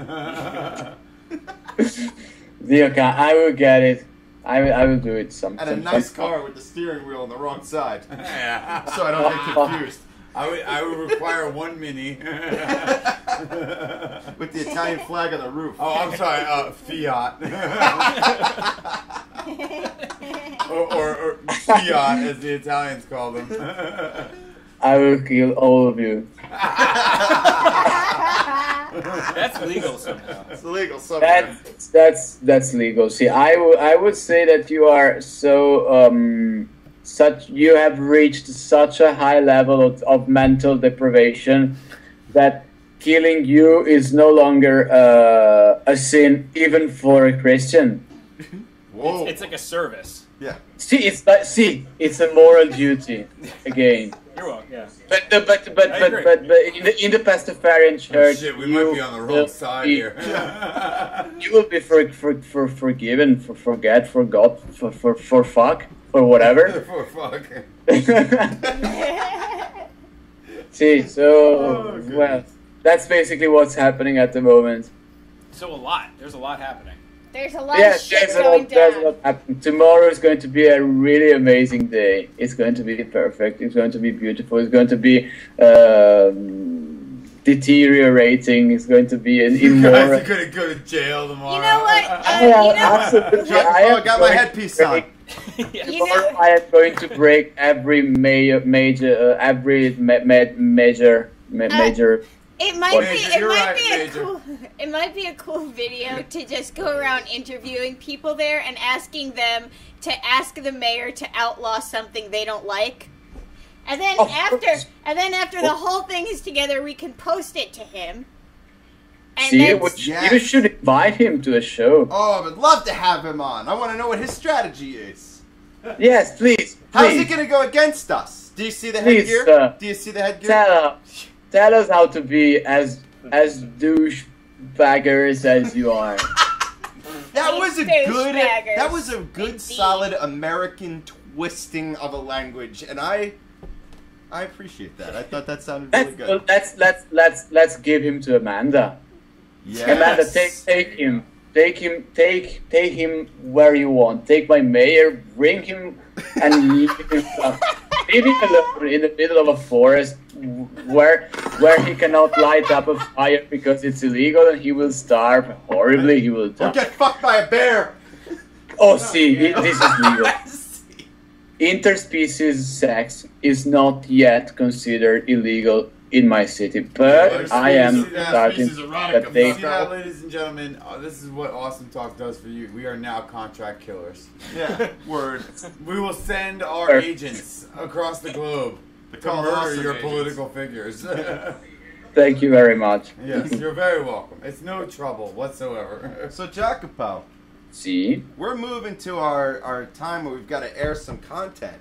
Dear God, I will get it. I will do it sometime. And a nice car with the steering wheel on the wrong side. Yeah. So I don't get confused. I would require one Mini. With the Italian flag on the roof. Oh, I'm sorry, Fiat. or Fiat, as the Italians call them. I will kill all of you. That's legal somehow. It's illegal somehow. That's legal. See, I would say that you are so you have reached such a high level of mental deprivation that killing you is no longer a sin even for a Christian. Whoa. It's like a service. Yeah. It's a moral duty again. You're welcome. Yeah. But in the Pastafarian church, Oh, shit, we might be on the wrong side here. You will be forgiven, forget, forgot, for fuck, for whatever. For fuck. See, so well, that's basically what's happening at the moment. So there's a lot happening. There's a lot of shit going there's a down. lot happening. Tomorrow is going to be a really amazing day. It's going to be perfect. It's going to be beautiful. It's going to be deteriorating. It's going to be an immoral. You guys are gonna go to jail tomorrow. You know what? Absolutely. I got my headpiece on. Tomorrow I am going to break every major. It might be a cool video to just go around interviewing people there and asking them to ask the mayor to outlaw something they don't like. And then after the whole thing is together, we can post it to him. And you should invite him to a show. Oh, I would love to have him on. I want to know what his strategy is. Yes, please. How's he going to go against us? Do you see the headgear? Do you see the headgear? Tell us how to be as douchebaggers as you are. That was a good solid American twisting of a language, and I appreciate that. I thought that sounded really good. Let's give him to Amanda. Yes. Amanda, take him where you want. Take my mayor, bring him, and leave him alone in the middle of a forest where he cannot light up a fire because it's illegal, and he will starve horribly. He will die. Or get fucked by a bear. Oh, see, this is legal. Interspecies sex is not yet considered illegal in my city, but I am starting that they See that, ladies and gentlemen, this is what Awesome Talk does for you. We are now contract killers. Yeah, word. We will send our agents across the globe to murder your political figures. Thank you very much. Yes, you're very welcome. It's no trouble whatsoever. So Jacopo, See? we're moving to our time where we've got to air some content.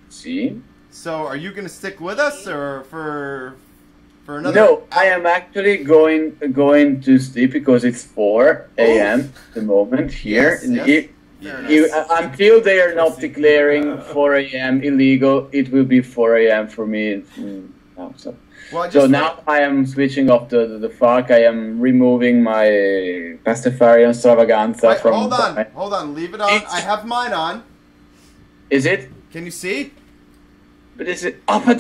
See? So are you going to stick with us or for another? No, I am actually going to sleep because it's 4 a.m. at the moment here. Yes. Until they are not declaring 4 a.m. illegal, it will be 4 a.m. for me now. So now I am switching off the fuck. I am removing my Pastafarian extravaganza from. Hold on, leave it on. I have mine on. Is it? Can you see? But is it? Oh, but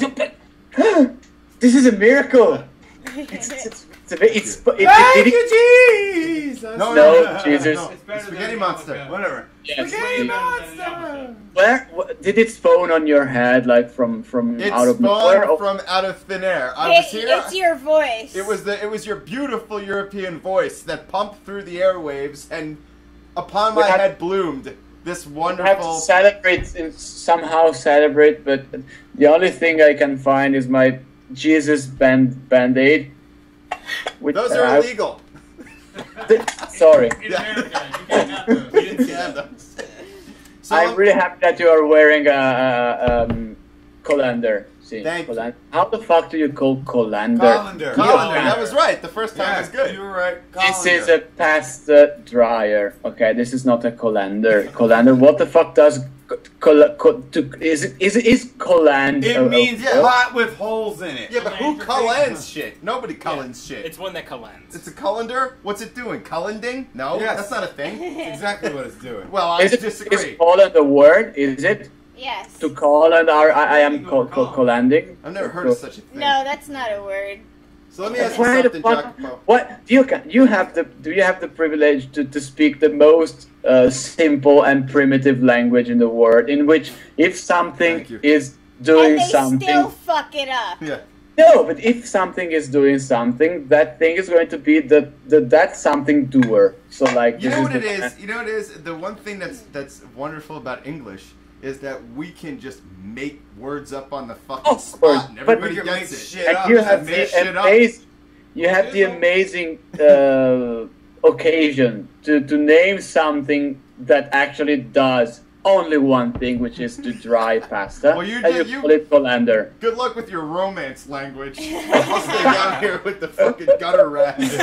this is a miracle. Thank you, Jesus! No, Jesus. No. Spaghetti monster. Whatever. Yes, Spaghetti monster! Where did it spawn on your head, like from out of nowhere? It spawned from out of thin air. I was here. It's your voice. It was your beautiful European voice that pumped through the airwaves, and upon my head bloomed this wonderful. I have to somehow celebrate, but the only thing I can find is my Jesus band-aid. Those are illegal. Sorry. In America, you can't have those. You didn't see them. So I'm really happy that you are wearing a colander. See, Thank you. How the fuck do you call colander? Colander. That was right. The first time was good. You were right. This is a pasta dryer. Okay, this is not a colander. Colander. What the fuck does is coland? It means hot with holes in it. Yeah, but who collends shit? Nobody collends shit. It's one that collends. It's a colander? What's it doing? Collanding? No, Yes. that's not a thing. That's exactly what it's doing. Well, I Is disagree. coland a word? Is it? Yes. To call and I am colanding. I've never heard of such a thing. No, that's not a word. So let me ask you Why the something, fuck? Jacopo. What do you have the privilege to speak the most simple and primitive language in the world, in which if something is doing And they something, still fuck it up. Yeah. no, but if something is doing something, that thing is going to be that something doer. So like You this know what is it is? You know what it is? The one thing that's wonderful about English is that we can just make words up on the fucking Of spot course, and but everybody we can gets make it. shit And up. you Just have make shit up. the amazing occasion to name something that actually does only one thing, which is to dry pasta. Well, you and did- you you- call it colander. Good luck with your romance language. I'll stay down here with the fucking gutter rats.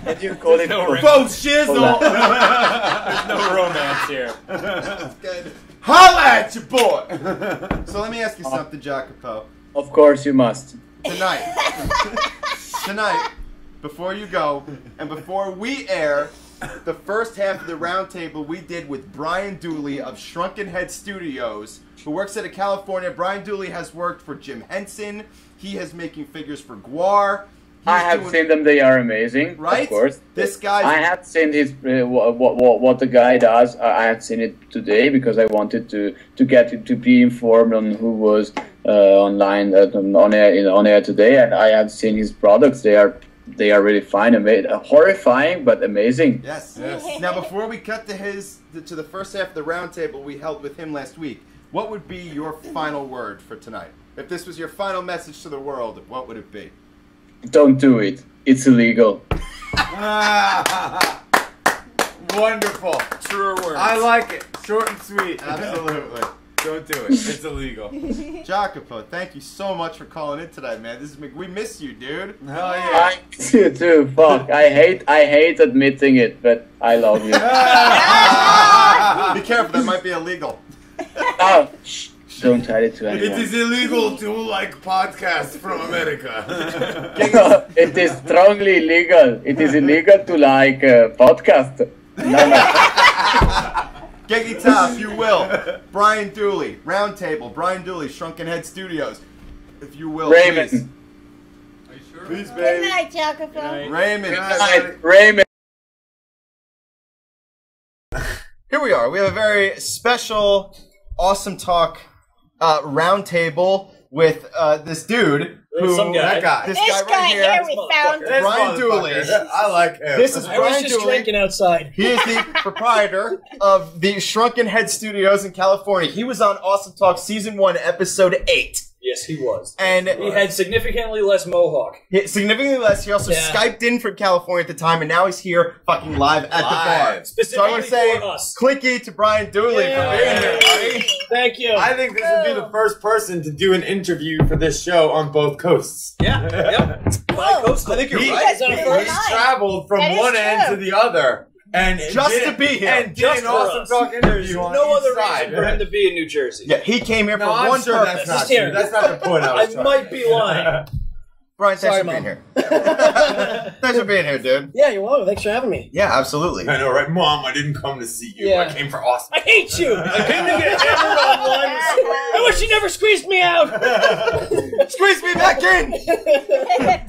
And you call it Bo shizzle! There's no romance here. Good. Holla at your boy! So let me ask you something, Jacopo. Of course you must. Tonight, before you go, and before we air the first half of the roundtable we did with Brian Dooley of Shrunken Head Studios, who works out of California. Brian Dooley has worked for Jim Henson. He is making figures for GWAR. I have seen them; they are amazing. Right? Of course. This guy. I have seen his what the guy does. I have seen it today because I wanted to get to be informed on who was online on air today, and I have seen his products. They are really fine, horrifying but amazing. Yes. Now, before we cut to the first half of the roundtable we held with him last week, what would be your final word for tonight? If this was your final message to the world, what would it be? Don't do it. It's illegal. Wonderful. Truer words. I like it. Short and sweet. Absolutely. Don't do it. It's illegal. Jacopo, thank you so much for calling in tonight, man. We miss you, dude. Hell yeah. I miss you too. Fuck. I hate admitting it, but I love you. Be careful, that might be illegal. Oh, shh. Don't tell it to It anyone. is illegal to like podcasts from America. It is strongly illegal. It is illegal to like podcast. No. Geggy Top, if you will. Brian Dooley, Roundtable. Brian Dooley, Shrunken Head Studios. If you will, Raymond. please. Are you sure? Please, Good baby. night, Jacopo. Raymond. Raymond. Here we are. We have a very special, awesome talk roundtable with this dude. Some guy. That guy. This guy guy right here we found. This Brian Dooley. motherfucker. I like him. This is I was Brian just Dooley. drinking outside. He is the proprietor of the Shrunken Head Studios in California. He was on Awesome Talk Season 1, Episode 8. Yes, he was. And he had significantly less mohawk. Significantly less. He also Skyped in from California at the time, and now he's here fucking live at the bar. So I want to say, clicky to Brian Dooley for being here, buddy. Thank you. I think this would be the first person to do an interview for this show on both coasts. Yeah, yep. I think you're right. He's traveled from one end to the other. And just to be here. And did an Awesome Talk interview on no other each side. reason for him to be in New Jersey. Yeah, he came here for I'm one sure purpose. That's not true. That's not the point I was I might be lying. Brian, thanks Sorry, for being Mom. here. Thanks for being here, dude. Yeah, you're welcome. Thanks for having me. Yeah, absolutely. I know, right? Mom, I didn't come to see you. Yeah. I came for Awesome. I hate you. I came to get hammered on once. I wish you never squeezed me out. Squeeze me back in.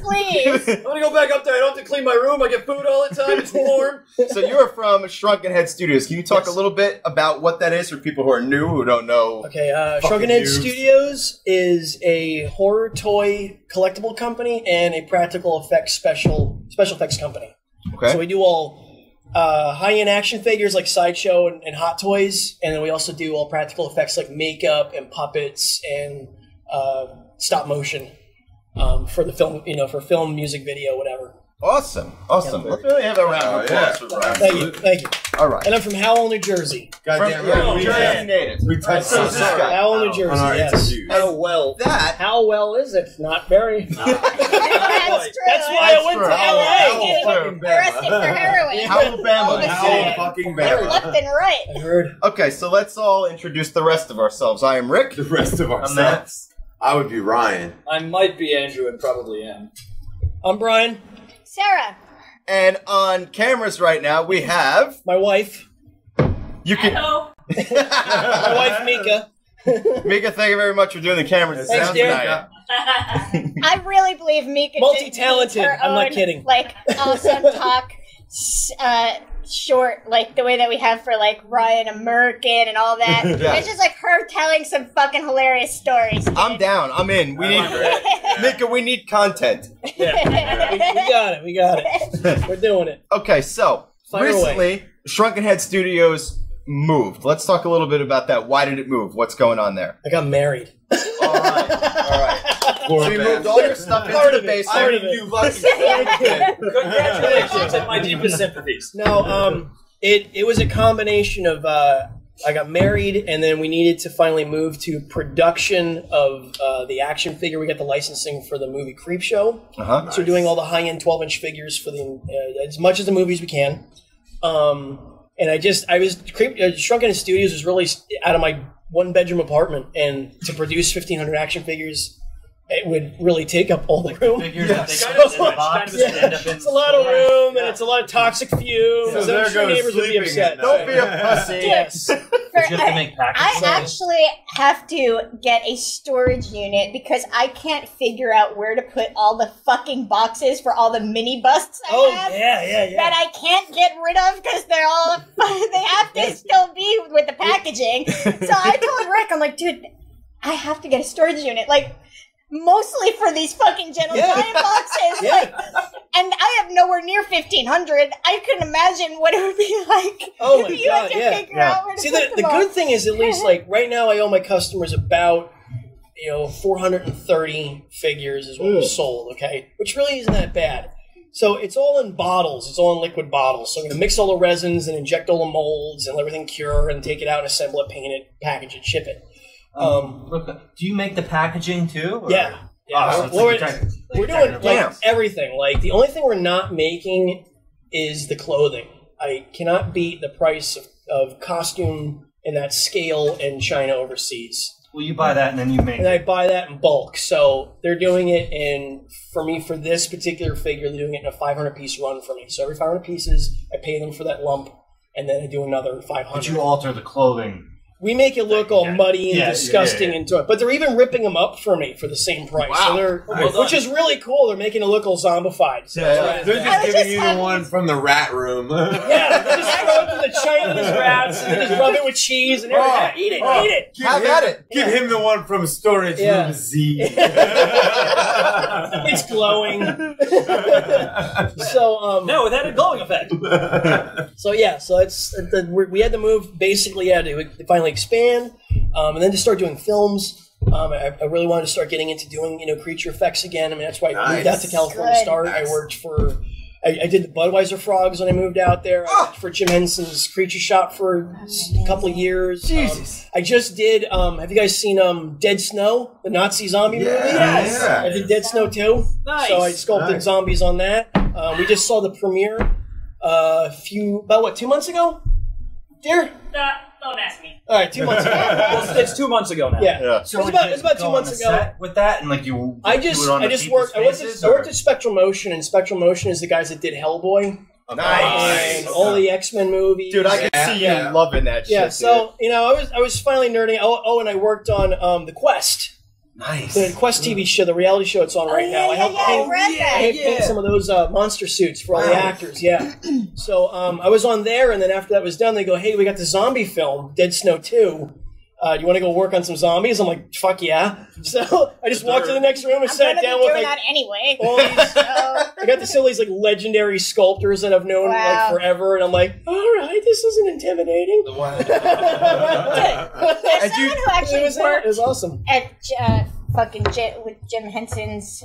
Please. I'm gonna go back up there. I don't have to clean my room. I get food all the time. It's warm. So you are from Shrunken Head Studios. Can you talk a little bit about what that is for people who are new, who don't know? Okay, Shrunken Head Studios is a horror toy collectible company and a practical effects special effects company. Okay. So we do all high-end action figures like Sideshow and Hot Toys, and then we also do all practical effects like makeup and puppets and stop motion for the film, for film, music, video, whatever. Awesome. Awesome. Let's really have a round of applause for Brian. Thank you. Thank you. All right. And I'm from Howell, New Jersey. Goddamn From right. New Jersey native. We touched So on sorry. that. Howell, New Jersey, on our yes. interviews. How well? How well is it? Not very. That's true. That's why I went to L.A. Arrested for heroin. Alabama. Howell fucking Left Bama. and right. I heard. Okay, so let's all introduce the rest of ourselves. I am Rick. The rest of ourselves. I would be Ryan. I might be Andrew and probably am. I'm Brian. Sarah. And on cameras right now, we have... My wife. You can... My wife, Mika. Mika, thank you very much for doing the cameras. Thanks, dear. I really believe Mika Multi-talented. did her I'm not own, kidding. Like, Awesome Talk short, like the way that we have for like Ryan American and all that. Yeah. It's just like her telling some fucking hilarious stories. Dude. I'm down. I'm in. We need... Mika, we need content. Yeah. We got it. We're doing it. Okay, so Fire recently, away. Shrunken Head Studios moved. Let's talk a little bit about that. Why did it move? What's going on there? I got married. All right. So you moved all your stuff Part into of the it. basement. Part of it. You lucky. Congratulations and my deepest sympathies. No, it was a combination of I got married and then we needed to finally move to production of the action figure. We got the licensing for the movie Creepshow. Uh-huh. So we're doing all the high-end 12-inch figures for the as much as the movies we can. And Shrunken Head Studios was really out of my one-bedroom apartment, and to produce 1,500 action figures, it would really take up all the room. It's a lot of room, and it's a lot of toxic fumes. So So there I'm sure goes neighbors would be sleeping upset. at night. Don't be a pussy. Yes. I actually have to get a storage unit because I can't figure out where to put all the fucking boxes for all the mini busts I have. Yeah. That I can't get rid of because they're all they have to still be with the packaging. So I told Rick, I'm like, dude, I have to get a storage unit, like mostly for these fucking Gentle Giant boxes. Like, and I have nowhere near 1,500. I couldn't imagine what it would be like if you had to figure out where to See, put the them all. good thing is, at least, like right now, I owe my customers about 430 figures is what was sold. Okay, which really isn't that bad. So it's all in bottles. It's all in liquid bottles. So I'm gonna mix all the resins and inject all the molds and let everything cure and take it out and assemble it, paint it, package it, ship it. Do you make the packaging too? Or? Yeah. Oh, so We're doing like everything. Like the only thing we're not making is the clothing. I cannot beat the price of costume in that scale in China overseas. Well, you buy that and then you make And it. I buy that in bulk. So they're doing it for this particular figure, they're doing it in a 500-piece run for me. So every 500 pieces, I pay them for that lump, and then I do another 500. But you alter the clothing. We make it look all muddy and disgusting into it, but they're even ripping them up for me for the same price. Wow. So they're, which is really cool. They're making it look all zombified. So they're just giving you the one from the rat room. yeah, they just throw it to the Chinese rats and they just rub it with cheese and everything. Eat it. Have at it. Give him the one from storage room Z. It's glowing. So no, it had a glowing effect. So it's we had to move. Basically, to finally expand, and then to start doing films. I really wanted to start getting into doing creature effects again. I mean, that's why I moved out to California to start. I worked for. I did the Budweiser Frogs when I moved out there. I worked for Jim Henson's Creature Shop for a couple of years. Jesus. I just did. Have you guys seen Dead Snow, the Nazi zombie movie? Yes. I did Dead Snow too. Nice. So I sculpted zombies on that. We just saw the premiere about 2 months ago? Dear? Don't ask me. All right, 2 months ago. It's 2 months ago now. Yeah. So it was about 2 months ago. With that, and I worked at Spectral Motion, and Spectral Motion is the guys that did Hellboy. Nice. And all the X-Men movies. Dude, I can see you loving that shit. Yeah, so I was finally nerding. Oh, and I worked on The Quest. Nice. The Quest TV show, the reality show it's on right now. I helped paint some of those monster suits for all the actors. Yeah. So I was on there, and then after that was done, they go, "Hey, we got the zombie film, Dead Snow 2. You want to go work on some zombies?" I'm like, "Fuck yeah!" So I just walked to the next room and sat down with that anyway. all these. I got to see all these legendary sculptors that I've known forever, and I'm like, "All right, this isn't intimidating." There's someone who actually worked. It was awesome. At with Jim Henson's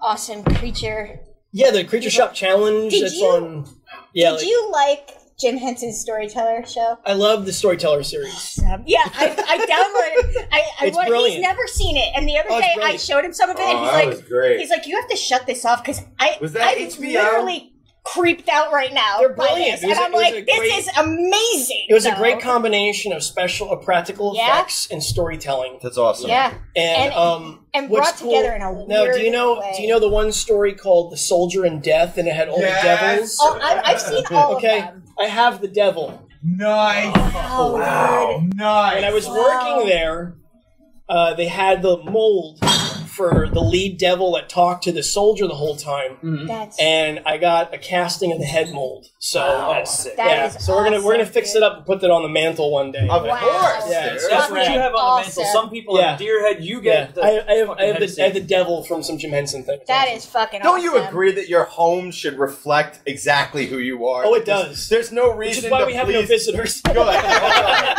awesome creature. Yeah, the Creature Shop Challenge. Did you like Jim Henson's Storyteller show? I love the Storyteller series. Awesome. Yeah, I downloaded. Brilliant. He's never seen it, and the other day I showed him some of it, and he's like, "You have to shut this off because I'm literally creeped out right now." They're by brilliant. this. And I'm like, this is amazing. It was a great combination of practical effects and storytelling. That's awesome. Yeah, and brought together in a weird do you know the one story called The Soldier in Death, and it had all the devils? Oh, I've seen all of them. I have the devil. Nice. Oh, wow. Nice. When I was working there, they had the mold for the lead devil that talked to the soldier the whole time. And I got a casting of the head mold. So that's sick. So we're gonna fix it up and put that on the mantle one day. Of course. Yeah, that's what you have on the mantle. Some people have deer head. You get. I have the devil from some Jim Henson thing. That is fucking. Don't you agree that your home should reflect exactly who you are? Oh, it does. There's no reason. Which is why we have no visitors. Go ahead.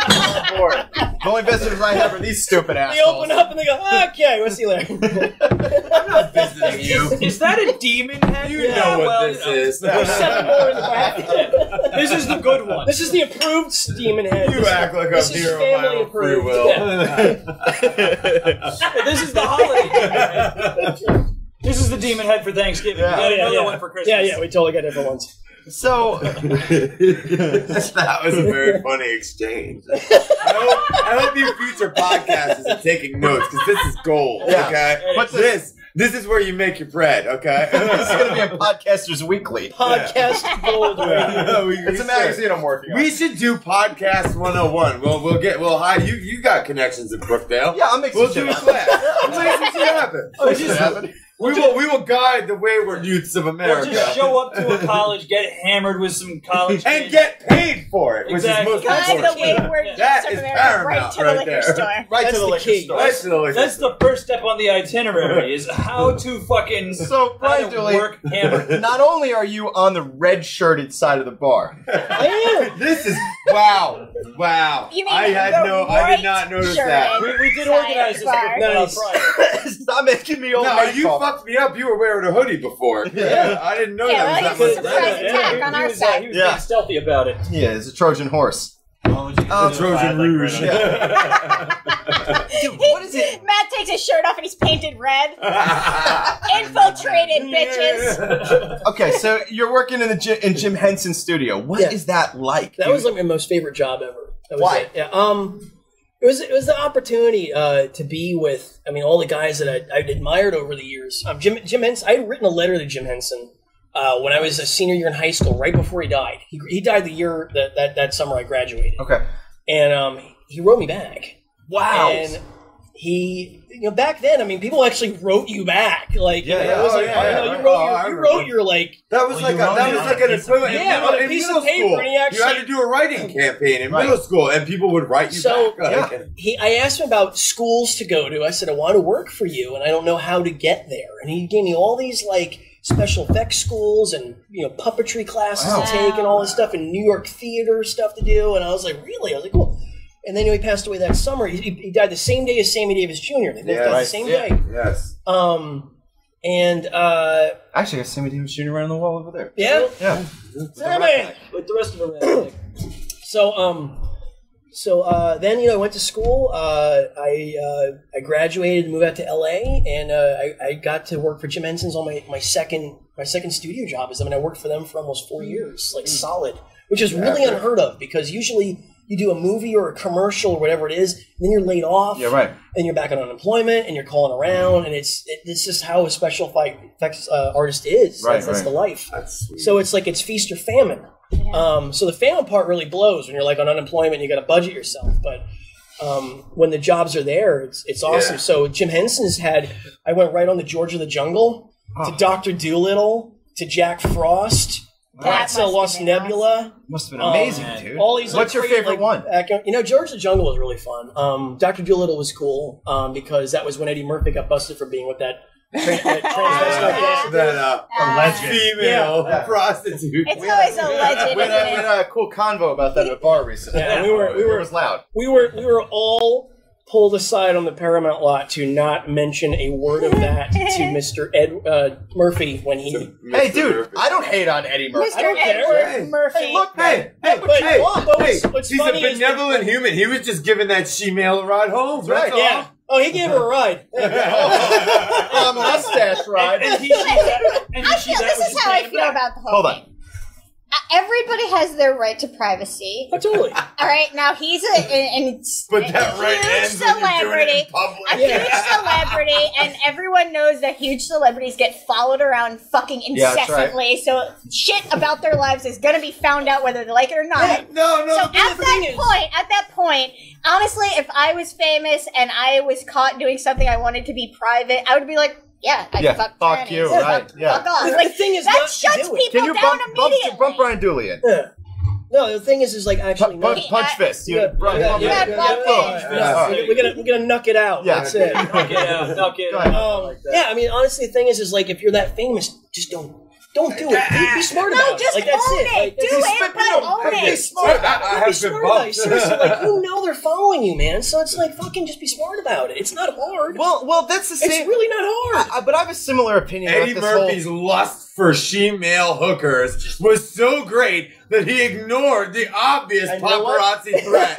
The only visitors I have are these stupid assholes. They open up and they go, "Okay, we'll see you later." I'm not visiting you. Is that a demon head? You know what this is. There's 7 more in the back. This is the good one. This is the approved demon head. You act like I'm here on my own free will. This is the holiday. This is the demon head for Thanksgiving. Yeah. We got another one for Christmas. Yeah, we totally got different ones. So that was a very funny exchange. I hope you future podcasters are taking notes because this is gold. Yeah. Okay, but this is where you make your bread. Okay, this is going to be a Podcasters Weekly. Podcast gold. It's a magazine I'm working on. We should do Podcast 101. We'll hide you. You got connections in Brookdale. Yeah, I'll make some We'll do a class. We'll make some shit happen. We will guide the wayward youths of America. We'll just show up to a college, get hammered with some college and kids. get paid for it, which Exactly. is most important. The wayward youths That of is America, paramount right to the right liquor there. store. Right to the liquor key. store. Right to the liquor That's the first step on the itinerary, is how to fucking So, Brian Dooley, work hammered. not only are you on the red-shirted side of the bar, This is wow. You mean I did not notice that. We did organize this Friday. stop making me old. No, man you talk. fucked me up. You were wearing a hoodie before. Yeah, I didn't know Yeah, that well, was he's that a much. surprise attack on our side. He was being stealthy about it. Yeah, it's a Trojan horse. Trojan Rouge. Dude, what is it? Matt takes his shirt off and he's painted red. Infiltrated, bitches. Okay, so you're working in Jim Henson's studio. What is that like? That dude? was like my most favorite job ever. That was Why? It. Yeah. It was the opportunity to be with, all the guys that I'd admired over the years. Jim Henson. I had written a letter to Jim Henson when I was a senior year in high school, right before he died. He died the year that summer I graduated. Okay. And he wrote me back. Wow. And he, back then, I mean, people actually wrote you back. Like, it was like, you wrote your like. That was like an equivalent. Yeah, on a piece of paper, and he actually. You had to do a writing campaign in middle school, and people would write you back. I asked him about schools to go to. I said, I want to work for you, and I don't know how to get there. And he gave me all these like special effects schools and puppetry classes to take and all this stuff, and New York theater stuff to do. And I was like, really? I was like, cool. And then he passed away that summer. He died the same day as Sammy Davis Jr. They both died the same day. Yes. And actually, I got Sammy Davis Jr. right on the wall over there. Yeah. Yeah. Sammy with the rest of them. So then I went to school. I graduated and moved out to LA, and I got to work for Jim Henson's on my second studio job. I worked for them for almost 4 years, like solid, which is really unheard of because usually you do a movie or a commercial or whatever it is, and then you're laid off. Yeah, right. And you're back on unemployment, and you're calling around, and it's just how a special effects artist is. Right, that's the life. That's sweet. So it's like it's feast or famine. So the famine part really blows when you're like on unemployment and you got to budget yourself. But when the jobs are there, it's awesome. Yeah. So Jim Henson's I went right on to George of the Jungle, to Dr. Dolittle, to Jack Frost. That's a Lost Nebula. Must have been amazing, dude. All these. What's your favorite one? George of the Jungle was really fun. Dr. Dolittle was cool because that was when Eddie Murphy got busted for being with that female prostitute. It's always a legend. We had a cool convo about that at a bar recently. Yeah, it was loud. We were all pulled aside on the Paramount lot to not mention a word of that to Mr. Ed Murphy when he. Hey, dude, I don't hate on Eddie Murphy. Mr. Edward Murphy. Hey, look, what's he's funny a benevolent human. He was just giving that she-male a ride home. Right? Yeah. Oh, he gave her a ride. A mustache ride. This is how I feel about the whole thing. Everybody has their right to privacy. Oh, totally. All right, now he's a huge celebrity, and everyone knows that huge celebrities get followed around fucking incessantly. Yeah, right. So shit about their lives is going to be found out whether they like it or not. Yeah, no. So at that point, honestly, if I was famous and I was caught doing something I wanted to be private, I would be like, fuck you, right? Fuck off. Like, the thing is, that shuts people down immediately. Bump Brian Dooley in. Yeah. No, the thing is like actually punch fist. We're gonna knock it out. Yeah. That's it. Knock it out. Yeah, I mean, honestly, the thing is like if you're that famous, just don't do it. Be smart about it. Just like, that's own it. Do it, but own it. Be smart about it. Seriously, like you know they're following you, man. So it's like fucking just be smart about it. It's not hard. Well, that's the same. It's really not hard. But I have a similar opinion. Eddie Murphy's lust for she-male hookers was so great that he ignored the obvious paparazzi threat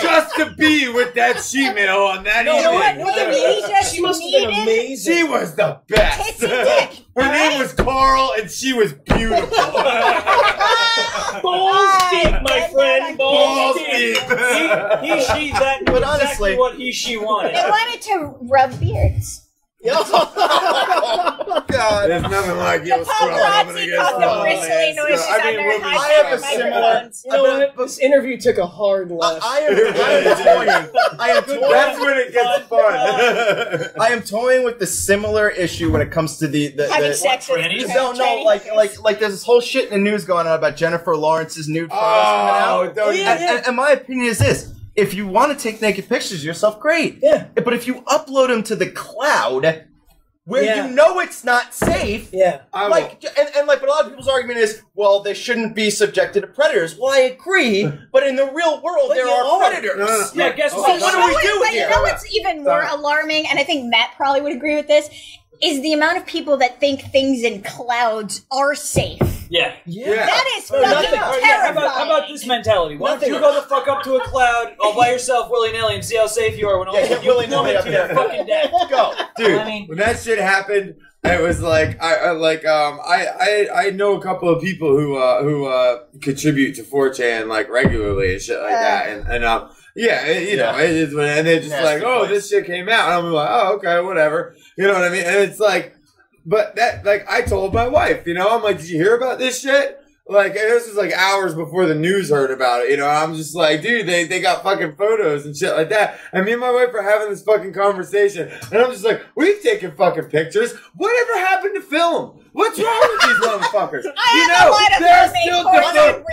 just to be with that she-male on that evening. She must have been amazing. She was the best. Her name was Carl, and she was beautiful. Balls deep, my friend. Balls deep. She, that but exactly honestly, what she wanted. They wanted to rub beards. Oh, God. There's nothing like you. The paparazzi caught the bristly noises on their high microphones. You know what? This interview took a hard left. I am toying. That's when it gets fun. I am toying with the similar issue when it comes to the having sex with like there's this whole shit in the news going on about Jennifer Lawrence's nude photos coming out. And my opinion is this. If you want to take naked pictures of yourself, great. Yeah. But if you upload them to the cloud, where you know it's not safe, but a lot of people's argument is, well, they shouldn't be subjected to predators. Well, I agree, but in the real world, there are predators. Yeah, guess what? So what do we do here? You know what's even more alarming, and I think Matt probably would agree with this, is the amount of people that think things in clouds are safe. Yeah. That is fucking terrifying. How about this mentality? Why don't you go the fuck up to a cloud all by yourself, willy-nilly, and see how safe you are when all you willy-nilly up there. Fucking dead. Go, dude. I mean, when that shit happened, it was like I know a couple of people who contribute to 4chan like regularly and shit like that, and it is when and they're just like, oh, this shit came out, and I'm like, oh, okay, whatever, you know what I mean? And it's like, but that, like, I told my wife, I'm like, did you hear about this shit? Like, and this was like hours before the news heard about it, you know. I'm just like, dude, they got fucking photos and shit like that. And me and my wife are having this fucking conversation, and I'm just like, we've taken fucking pictures. Whatever happened to film? What's wrong with these motherfuckers?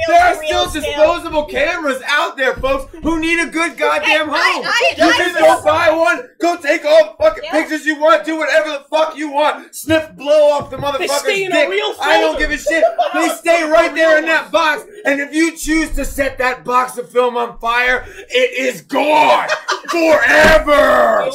There are still disposable cameras out there, folks, who need a good goddamn home. You can go buy one, go take all the fucking pictures you want, do whatever the fuck you want, sniff blow off the motherfucker's dick. I don't give a shit. They stay right there in that box, and if you choose to set that box of film on fire, it is gone forever.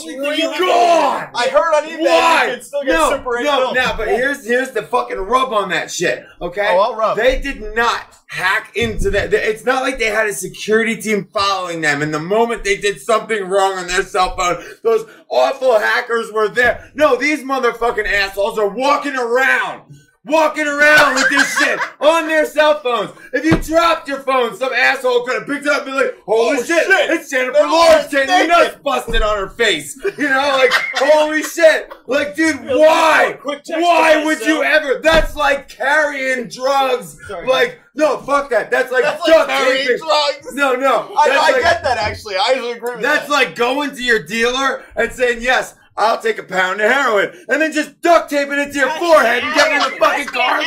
Gone. I heard on eBay Why? you can still get Super 8 film. No, but here's the fucking rub on that shit, okay? Oh, I'll rub. They did not hack into that. It's not like they had a security team following them, and the moment they did something wrong on their cell phone, those awful hackers were there. No, these motherfucking assholes are walking around with this shit on their cell phones. If you dropped your phone, some asshole could have picked it up and be like, holy shit, it's Jennifer Lawrence getting her nuts busted on her face. You know, like, holy shit. Like, dude, why? Why would you ever? That's like carrying drugs. Like, no, fuck that. That's like duct carrying taping. drugs. No. I get that, actually. I usually agree with that. That's like going to your dealer and saying, yes, I'll take a pound of heroin, and then just duct tape it into your forehead and get in the fucking car.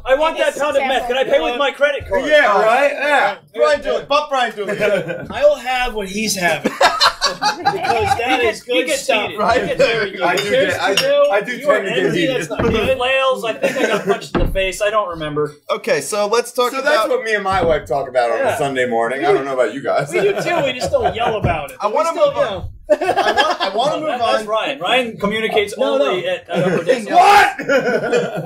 I want that pound of meth. Can I pay with my credit card? Yeah, right? Yeah. Brian Dooley. Bump Brian Dooley. I will have what he's having. Because that is good stuff. Right? I do tend to get heated. Flails, I think I got punched in the face. I don't remember. Okay, so let's talk about... So that's what me and my wife talk about on a Sunday morning. I don't know about you guys. We do too. We just don't yell about it. I want to move on. I want to move on. That's Ryan. Ryan communicates only at Upper Dixon. What?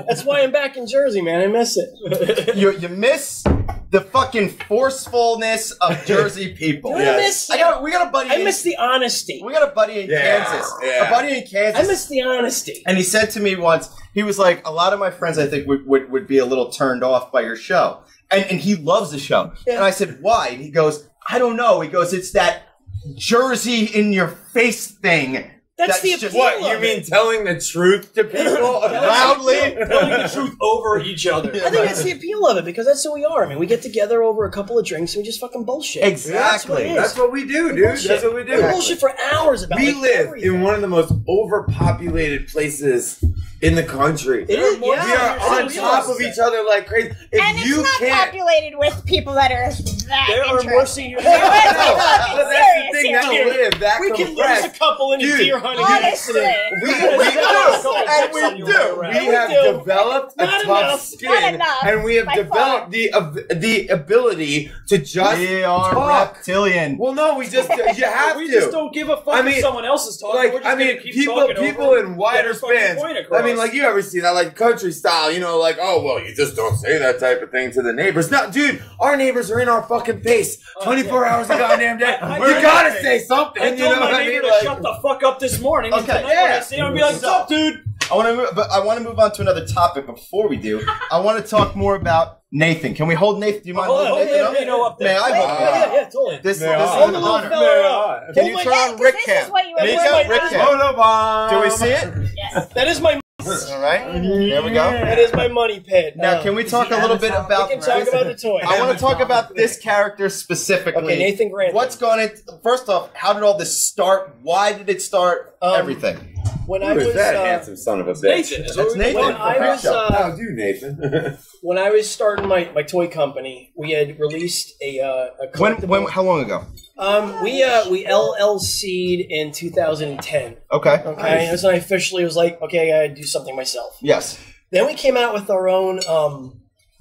That's why I'm back in Jersey, man. I miss it. You miss the fucking forcefulness of Jersey people. We got a buddy. I miss the honesty. We got a buddy in Kansas. Yeah. A buddy in Kansas. I miss the honesty. And he said to me once, he was like, a lot of my friends, I think, would be a little turned off by your show. And he loves the show. Yeah. And I said, why? And he goes, I don't know. He goes, it's that Jersey in your face thing. That's the appeal. What, you mean telling the truth to people? Loudly? Telling the truth over each other. I think that's the appeal of it, because that's who we are. I mean, we get together over a couple of drinks and we just fucking bullshit. Exactly. That's what we do, dude. That's what we do. We bullshit for hours about We live everything. in one of the most overpopulated places in the country. It is, we are on top of each other like crazy. If And you it's not can't, populated with people that are that There are interesting. more seniors. but that's the thing that Serious live that We can lose compressed. a couple in a Dude, deer hunting Honestly. accident. We We have do. developed a Not tough enough. skin, Not enough, and we have by developed the ability to just We are talk. reptilian. Well, no, we just you have We to. just don't give a fuck I mean, if someone else is talking. Like, We're just I mean, gonna keep people talking over in wider get our fucking spans. point I across. mean, like, you ever see that, like, country style, you know, like, oh, well, you just don't say that type of thing to the neighbors. No, dude, our neighbors are in our fucking face 24 hours a goddamn day. You gotta say something, I you told know my what I neighbor mean? to shut the fuck up this morning. Okay, And tonight when I see him, I'll be like, what's up, dude? I want to move on to another topic. Before we do, I want to talk more about Nathan. Can we hold Nathan? Do you mind Hold holding Nathan up? May I hold him up? Yeah, totally. This is May I? an Hold the little honor. fella up. Can you turn on Rick This is Cam? what you were Mika, working Rick on. Cam. Do we see it? Yes. That is my. All right. There we go. That is my money pit. Now, can we talk a little bit about? We can talk about the toy. I want to talk about this character specifically. Okay, Nathan Grant. What's going to? First off, how did all this start? Why did it start? Everything. When Who I was is that handsome son of a bitch? Nathan. That's Nathan. When I was How do, Nathan? when I was starting my toy company, we had released a collectible. When? How long ago? We LLC'd in 2010. Okay. Okay, that's when I officially was like, okay, I gotta do something myself. Yes. Then we came out with our own.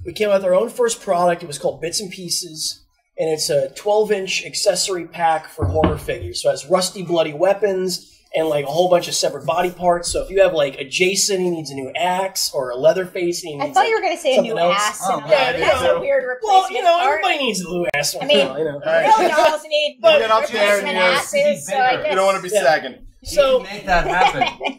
We came out with our own first product. It was called Bits and Pieces, and it's a 12-inch accessory pack for horror figures. So it has rusty, bloody weapons and like a whole bunch of separate body parts. So if you have like a Jason, he needs a new axe, or a Leatherface, he needs. I thought you were going to say a new something else. ass. Oh, and yeah, that's a weird replacement. Well, you know, art. everybody needs a new ass. I mean, you know. real dolls need Get up there replacement and asses, so I guess. you don't want to be sagging. So Make that happen.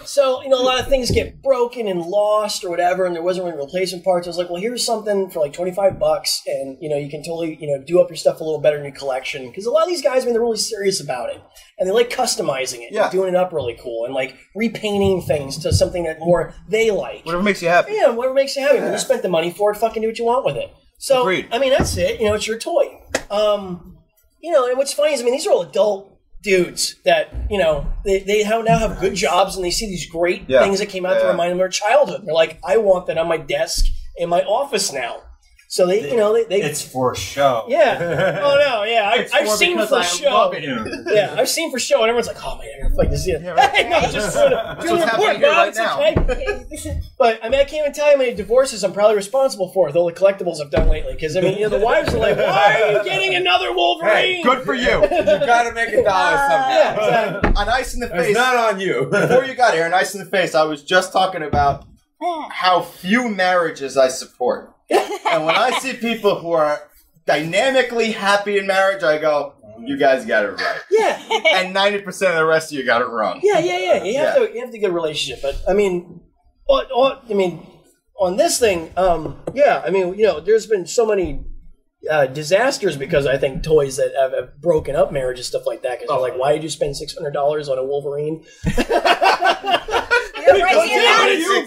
So, a lot of things get broken and lost or whatever, and there wasn't any replacement parts. I was like, well, here's something for like $25, and, you can totally, do up your stuff a little better in your collection. Because a lot of these guys, they're really serious about it. And they like customizing it, and doing it up really cool, and like repainting things to something that more they like. Whatever makes you happy. Yeah, whatever makes you happy. When you spent the money for it, fucking do what you want with it. So, Agreed. I mean, that's it. It's your toy. And what's funny is, these are all adult dudes that, they now have good jobs, and they see these great things that came out to remind them of their childhood. They're like, I want that on my desk in my office now. So they It's for show. Yeah. Oh no. Yeah. I've seen for show. Yeah. I've seen for show, and everyone's like, "Oh man, I gotta fucking see it." Yeah, right. No, just doing the report, Bob. Okay. But I can't even tell you how many divorces I'm probably responsible for with all the collectibles I've done lately. Because the wives are like, "Why are you getting another Wolverine?" Hey, good for you. You gotta make $1 somehow. Yeah. Exactly. On Ice in the Face. It's not on you. Before you got here, on Ice in the Face, I was just talking about how few marriages I support. And when I see people who are dynamically happy in marriage, I go, you guys got it right. Yeah. And 90% of the rest of you got it wrong. Yeah. You have to get a relationship. But on this thing, there's been so many disasters because I think toys that have broken up marriages, stuff like that. Because they're like, why did you spend $600 on a Wolverine? You're right.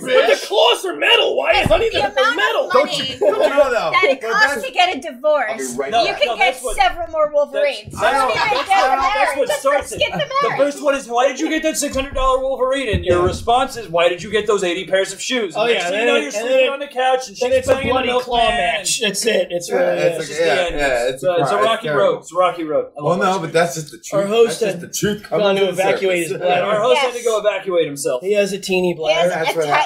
But the claws are metal. Why is honey the metal? Don't know that it costs to get a divorce. You can get several more Wolverines. That's what starts it. Get the The first one is, why did you get that $600 Wolverine? And your response is, why did you get those 80 pairs of shoes? Oh, Next thing you know, you're sleeping on the couch and she's it's a banging bloody the claw match. That's it. It's really it's a rocky road. It's a rocky road. Well, no, but that's just the truth. Our host that's just the truth. gone to evacuate his bladder. Our host had to go evacuate himself. He has a teeny bladder.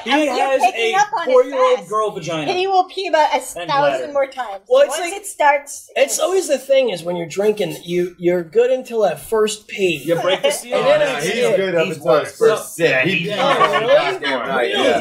He has a 4-year-old girl vagina. He will pee about 1,000 more times. Well, it's Once it starts, it's always the thing is when you're drinking, you're good until that first pee. You break the seal. He's good up until his first sip. He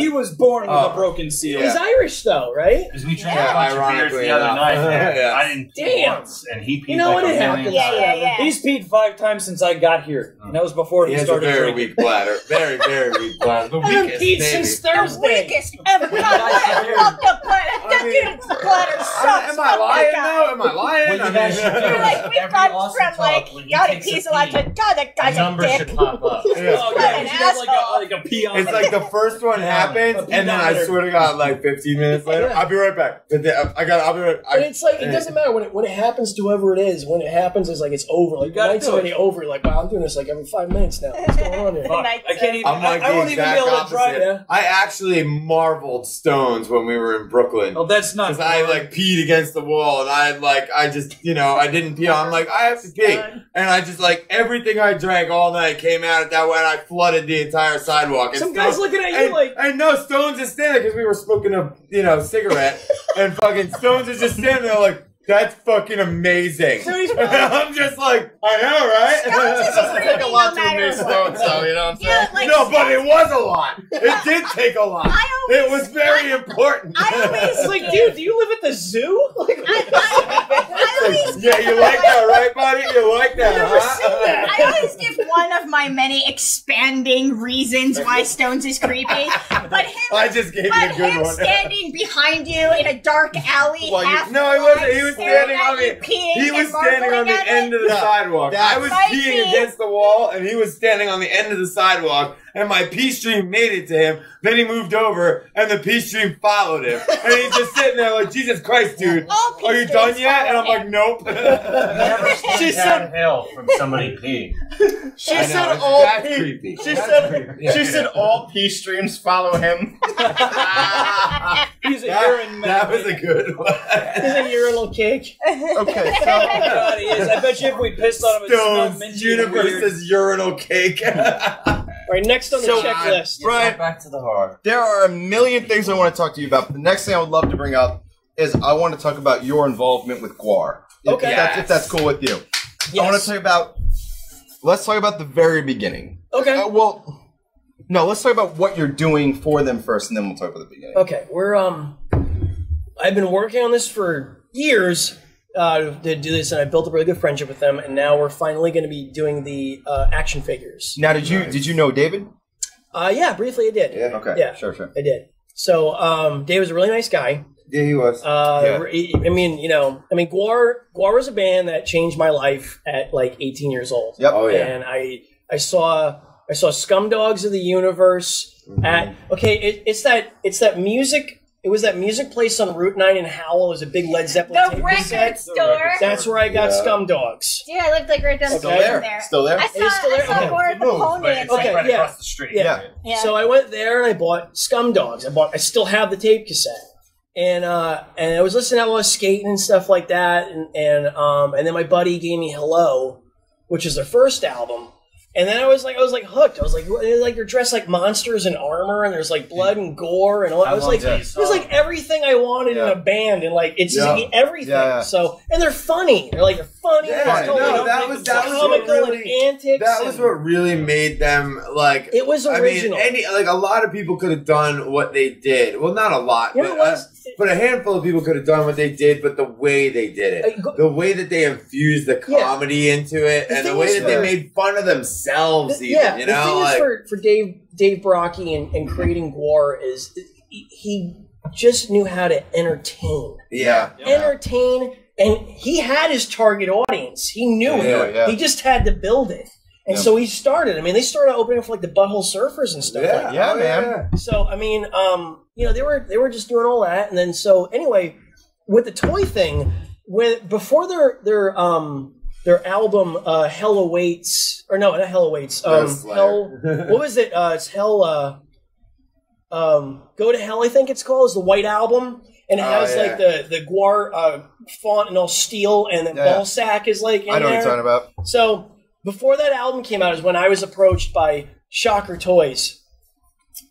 was born with a broken seal. He's Irish though, right? Because we drank a bunch of beers the other night. I didn't pee once, and he peed like a million times. He's peed 5 times since I got here. And that was before he started drinking. drinking. Weak bladder. Very, very weak bladder. The I haven't weakest, peed maybe. since Thursday. weakest ever. God, fuck the bladder. The bladder sucks. Am I lying though? Am I lying? You're like, we've gone from like, God, he pees a lot to, God, that guy's a dick. Pop up. Oh, yeah, you have like a pee on It's like the first one happens, and then I swear to God, like 15 minutes later, I'll be right back. I'll be right. But it's like it doesn't matter when it happens to whoever it is. When it happens, it's like it's over. Like the night's already over. Like, wow, I'm doing this like every 5 minutes now. What's going on here? I can't even. I'm like I won't the even be exact able to drive. opposite. I actually marveled Stones when we were in Brooklyn. Oh, that's not. Because I like peed against the wall, and I just I didn't pee. I'm like, I have to pee, and I just like everything I drank all night came out at that way, and I flooded the entire sidewalk. And Some guy's looking at you like, I know Stones is standing because we were smoking a cigarette, and fucking Stones is just standing there like. That's fucking amazing. I'm just like, I know, right? Stones is It doesn't take a lot to miss Stones, so you know what I'm saying? Like no, but it was a lot. It did take a lot. It was very important. I always like, dude, do you live at the zoo? Like, yeah, you like that, right, buddy? You like that, huh? I always give one of my many expanding reasons why Stones is creepy, but him. I just gave you a good him one. standing behind you in a dark alley. Well, half no, he wasn't. He was staring standing on at you, the. peeing He was and standing on marveling the at end of the sidewalk. I was might peeing be. against the wall, and he was standing on the end of the sidewalk. And my pee stream made it to him. Then he moved over, and the pee stream followed him. And he's just sitting there like, Jesus Christ, dude, are you done yet? And I'm like, nope. Never stand downhill from somebody peeing. She I know, said it's- all that's pee. creepy. She That's said creepy. Yeah. she said all pee streams follow him. He's a urine man. That was a good one. He's a urinal cake. Okay, so God, he is. I bet you if we pissed on him, it smelled Stones, minty and universe weird. is urinal cake. All right, next on the checklist. Brian, Back to the heart. there are a million things I want to talk to you about. But the next thing I would love to bring up is I want to talk about your involvement with GWAR. Okay. If that's cool with you. Yes. I want to talk about. Let's talk about the very beginning. Okay. No, let's talk about what you're doing for them first, and then we'll talk about the beginning. Okay, we're I've been working on this for years to do this, and I built a really good friendship with them, and now we're finally going to be doing the action figures. Now, did you know David? Yeah, briefly I did. Yeah. Okay. Yeah, Sure. I did. So Dave was a really nice guy. Yeah, he was. I mean, GWAR was a band that changed my life at like 18 years old. Yep. Oh yeah. And I saw Scum Dogs of the Universe at it's that music. It was that music place on Route 9 in Howell. It was a big Led Zeppelin The tape record cassette. store. That's where I got Scum Dogs. Yeah, I lived like right down the Still street there? from there. Still there? I It is still there? saw Okay. Gore at the Pony. And Okay, right yeah. across the street. Yeah. Yeah. So I went there and I bought Scum Dogs. I still have the tape cassette. And I was listening to all this skating and stuff like that. And then my buddy gave me Hello, which is their first album. And then I was like hooked. I was like they're dressed like monsters in armor, and there's like blood and gore and all. It was like everything I wanted in a band, and like it's everything. Yeah. So and they're funny. They're funny. Yeah, that was comical what really, and antics. That was what really made them like. It was original. I mean, a lot of people could have done what they did. Well, not a lot, but a handful of people could have done what they did. But the way they did it, the way that they infused the comedy into it, and the way that they made fun of themselves. Even, you know, the thing is for Dave Brockie and creating GWAR is he just knew how to entertain. Entertain, and he had his target audience. He knew it. Yeah. He just had to build it. And so he started. I mean, they started opening for like the Butthole Surfers and stuff like that. Yeah, man. So I mean, they were just doing all that, and then so anyway, with the toy thing, before their album Hell Awaits, or no, not Hell Awaits. Hell, what was it? It's Hell. Go to Hell, I think it's called. It's the white album, and it has like the GWAR font and all steel, and then Ballsack is like in I know there. what you're talking about. So before that album came out is when I was approached by Shocker Toys,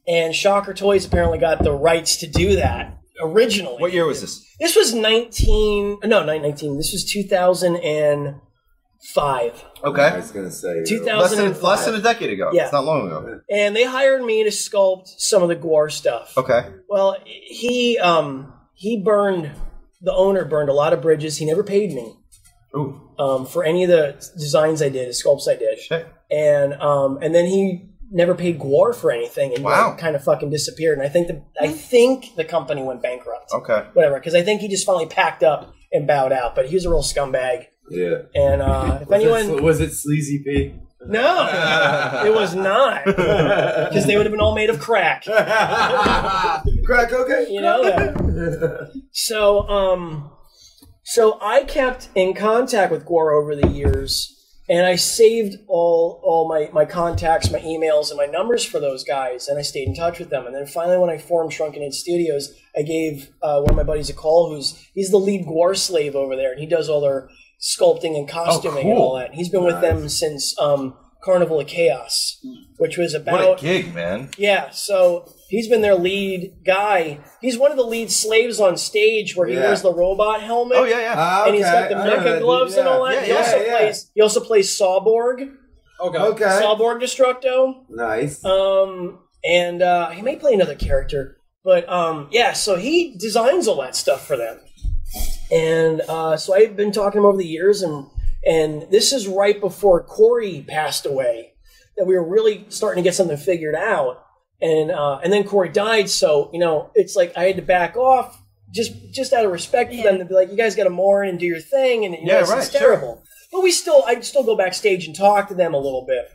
and Shocker Toys apparently got the rights to do that originally. What year was this? This was 19. This was 2005. Okay. I was gonna say 2005. Less than a decade ago. Yeah. It's not long ago. And they hired me to sculpt some of the GWAR stuff. Okay. Well, the owner burned a lot of bridges. He never paid me. Ooh. For any of the designs I did, the sculpts I did. Shit. And then he never paid GWAR for anything, and kind of fucking disappeared. And I think the company went bankrupt. Okay. Whatever, because I think he just finally packed up and bowed out. But he was a real scumbag. Yeah. And if anyone was it Sleazy P? No, it was not, because they would have been all made of crack. Crack, okay. You know that. So I kept in contact with GWAR over the years, and I saved all my contacts, my emails, and my numbers for those guys, and I stayed in touch with them. And then finally, when I formed Shrunken Head Studios, I gave one of my buddies a call. He's the lead GWAR slave over there, and he does all their sculpting and costuming and all that. And he's been with them since Carnival of Chaos, which was about... What a gig, man. Yeah, so he's been their lead guy. He's one of the lead slaves on stage where he wears the robot helmet. Oh, yeah. And he's got the mecha gloves and all that. He also plays Sawborg. Okay. Sawborg Destructo. Nice. And he may play another character. But, so he designs all that stuff for them. And so I've been talking to him over the years, and this is right before Corey passed away, that we were really starting to get something figured out. And then Corey died, so it's like I had to back off just out of respect for them, to be like, you guys got to mourn and do your thing, and it's terrible. But I'd still go backstage and talk to them a little bit.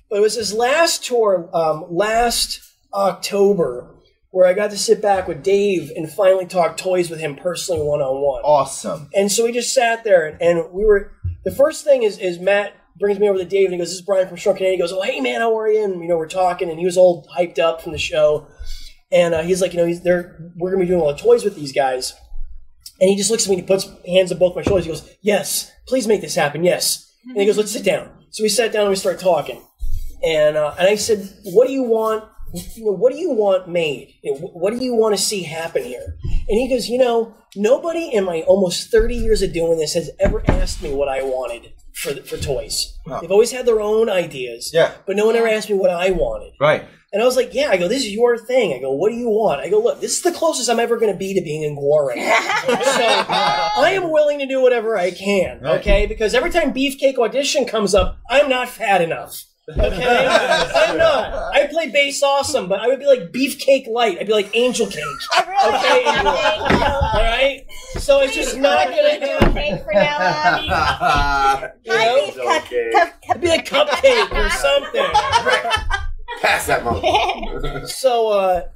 But it was his last tour last October, where I got to sit back with Dave and finally talk toys with him personally one-on-one. Awesome. And so we just sat there, and the first thing is Matt brings me over to Dave, and he goes, this is Brian from Shrunken Head. He goes, oh, hey, man, how are you? And, we're talking, and he was all hyped up from the show. And he's like, we're going to be doing all the toys with these guys. And he just looks at me, and he puts hands on both my shoulders. He goes, yes, please make this happen, yes. And he goes, let's sit down. So we sat down, and we started talking. And I said, what do you want? What do you want made? What do you want to see happen here? And he goes, nobody in my almost 30 years of doing this has ever asked me what I wanted for toys. Wow. They've always had their own ideas, but no one ever asked me what I wanted. Right. And I was like, I go, this is your thing. I go, what do you want? I go, look, this is the closest I'm ever going to be to being in GWAR right now. So I am willing to do whatever I can, okay? Because every time Beefcake Audition comes up, I'm not fat enough. Okay? I'm not. I play bass awesome, but I would be like beefcake light. I'd be like angel cake. Okay? Alright? So it's just not gonna happen. Cake from now on. You know? I'd be like cupcake or something. Pass that moment. So,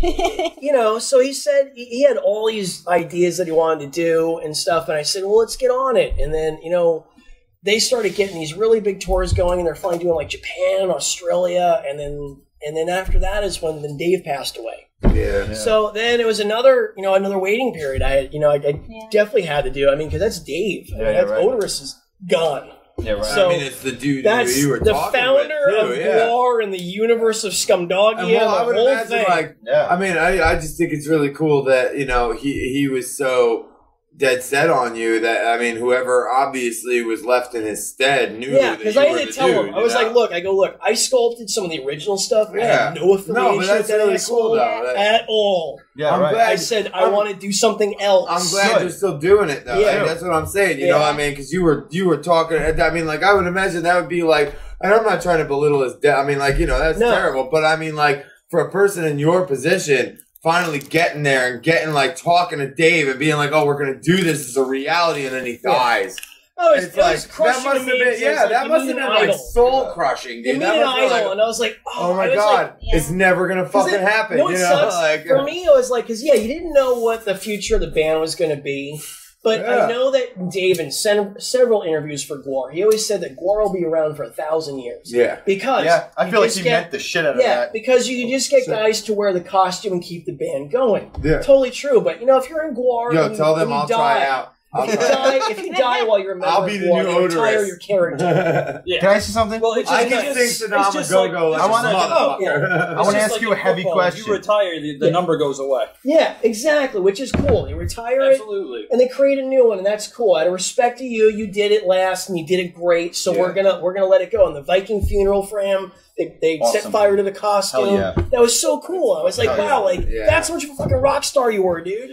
you know, so he said he had all these ideas that he wanted to do and stuff, and I said, well, let's get on it. And then, you know, they started getting these really big tours going, and they're finally doing like Japan, Australia, and then after that is when then Dave passed away. Yeah. So then it was another waiting period. I definitely had to do. I mean, because that's Dave. I mean, that's Odorous is gone. Yeah, right. So I mean, it's the dude that's who you were the talking founder with, of too, yeah. GWAR and the universe of Scumdogia. Well, I would the whole imagine, thing. like, I mean, I just think it's really cool that, you know, he was so dead set on you that, I mean, whoever obviously was left in his stead knew Yeah, that because you I were had the to tell dude, him. I was like, look, I sculpted some of the original stuff. I had no affiliation but that's with that really asshole cool, though. at all. Yeah, I'm glad. I said I want to do something else. I'm glad you're still doing it, though. Yeah. Like, that's what I'm saying. You know what I mean? Because you were talking. I mean, like, I would imagine that would be like, and I'm not trying to belittle his death. I mean, like, you know, that's terrible. But I mean, like, for a person in your position, finally getting there and getting, like, talking to Dave and being like, oh, we're going to do this as a reality, and then he dies. Oh, it's like, that must have been, that must have been, like, soul-crushing, dude. You meet That an must have been idol, like, and I was like, oh my God, it's never going to fucking happen. No, You it know? sucks. Like, For me, it was like, because, you didn't know what the future of the band was going to be. But I know that Dave, in several interviews for GWAR, he always said that GWAR will be around for 1,000 years. Yeah. Because I feel like he meant the shit out of that. Yeah, because you can just get guys to wear the costume and keep the band going. Yeah. Totally true. But, you know, if you're in GWAR... Yo, and tell them and you I'll die, try out. If you die while you're a member I'll be of the GWAR, new you retire Odorous. your character. Can I say something? Well, it's I just, can it's sing just Sonoma Go-Go like I a motherfucker. I want to ask you a heavy question. If you retire, the number goes away. Yeah, exactly, which is cool. You retire Absolutely. it, and they create a new one, and that's cool. Out of respect to you, you did it last, and you did it great, so we're gonna let it go. And the Viking funeral for him, they set fire to the costume. Hell yeah. That was so cool. I was like, Hell wow, yeah. like Yeah. that's how much of a fucking rock star you were, dude.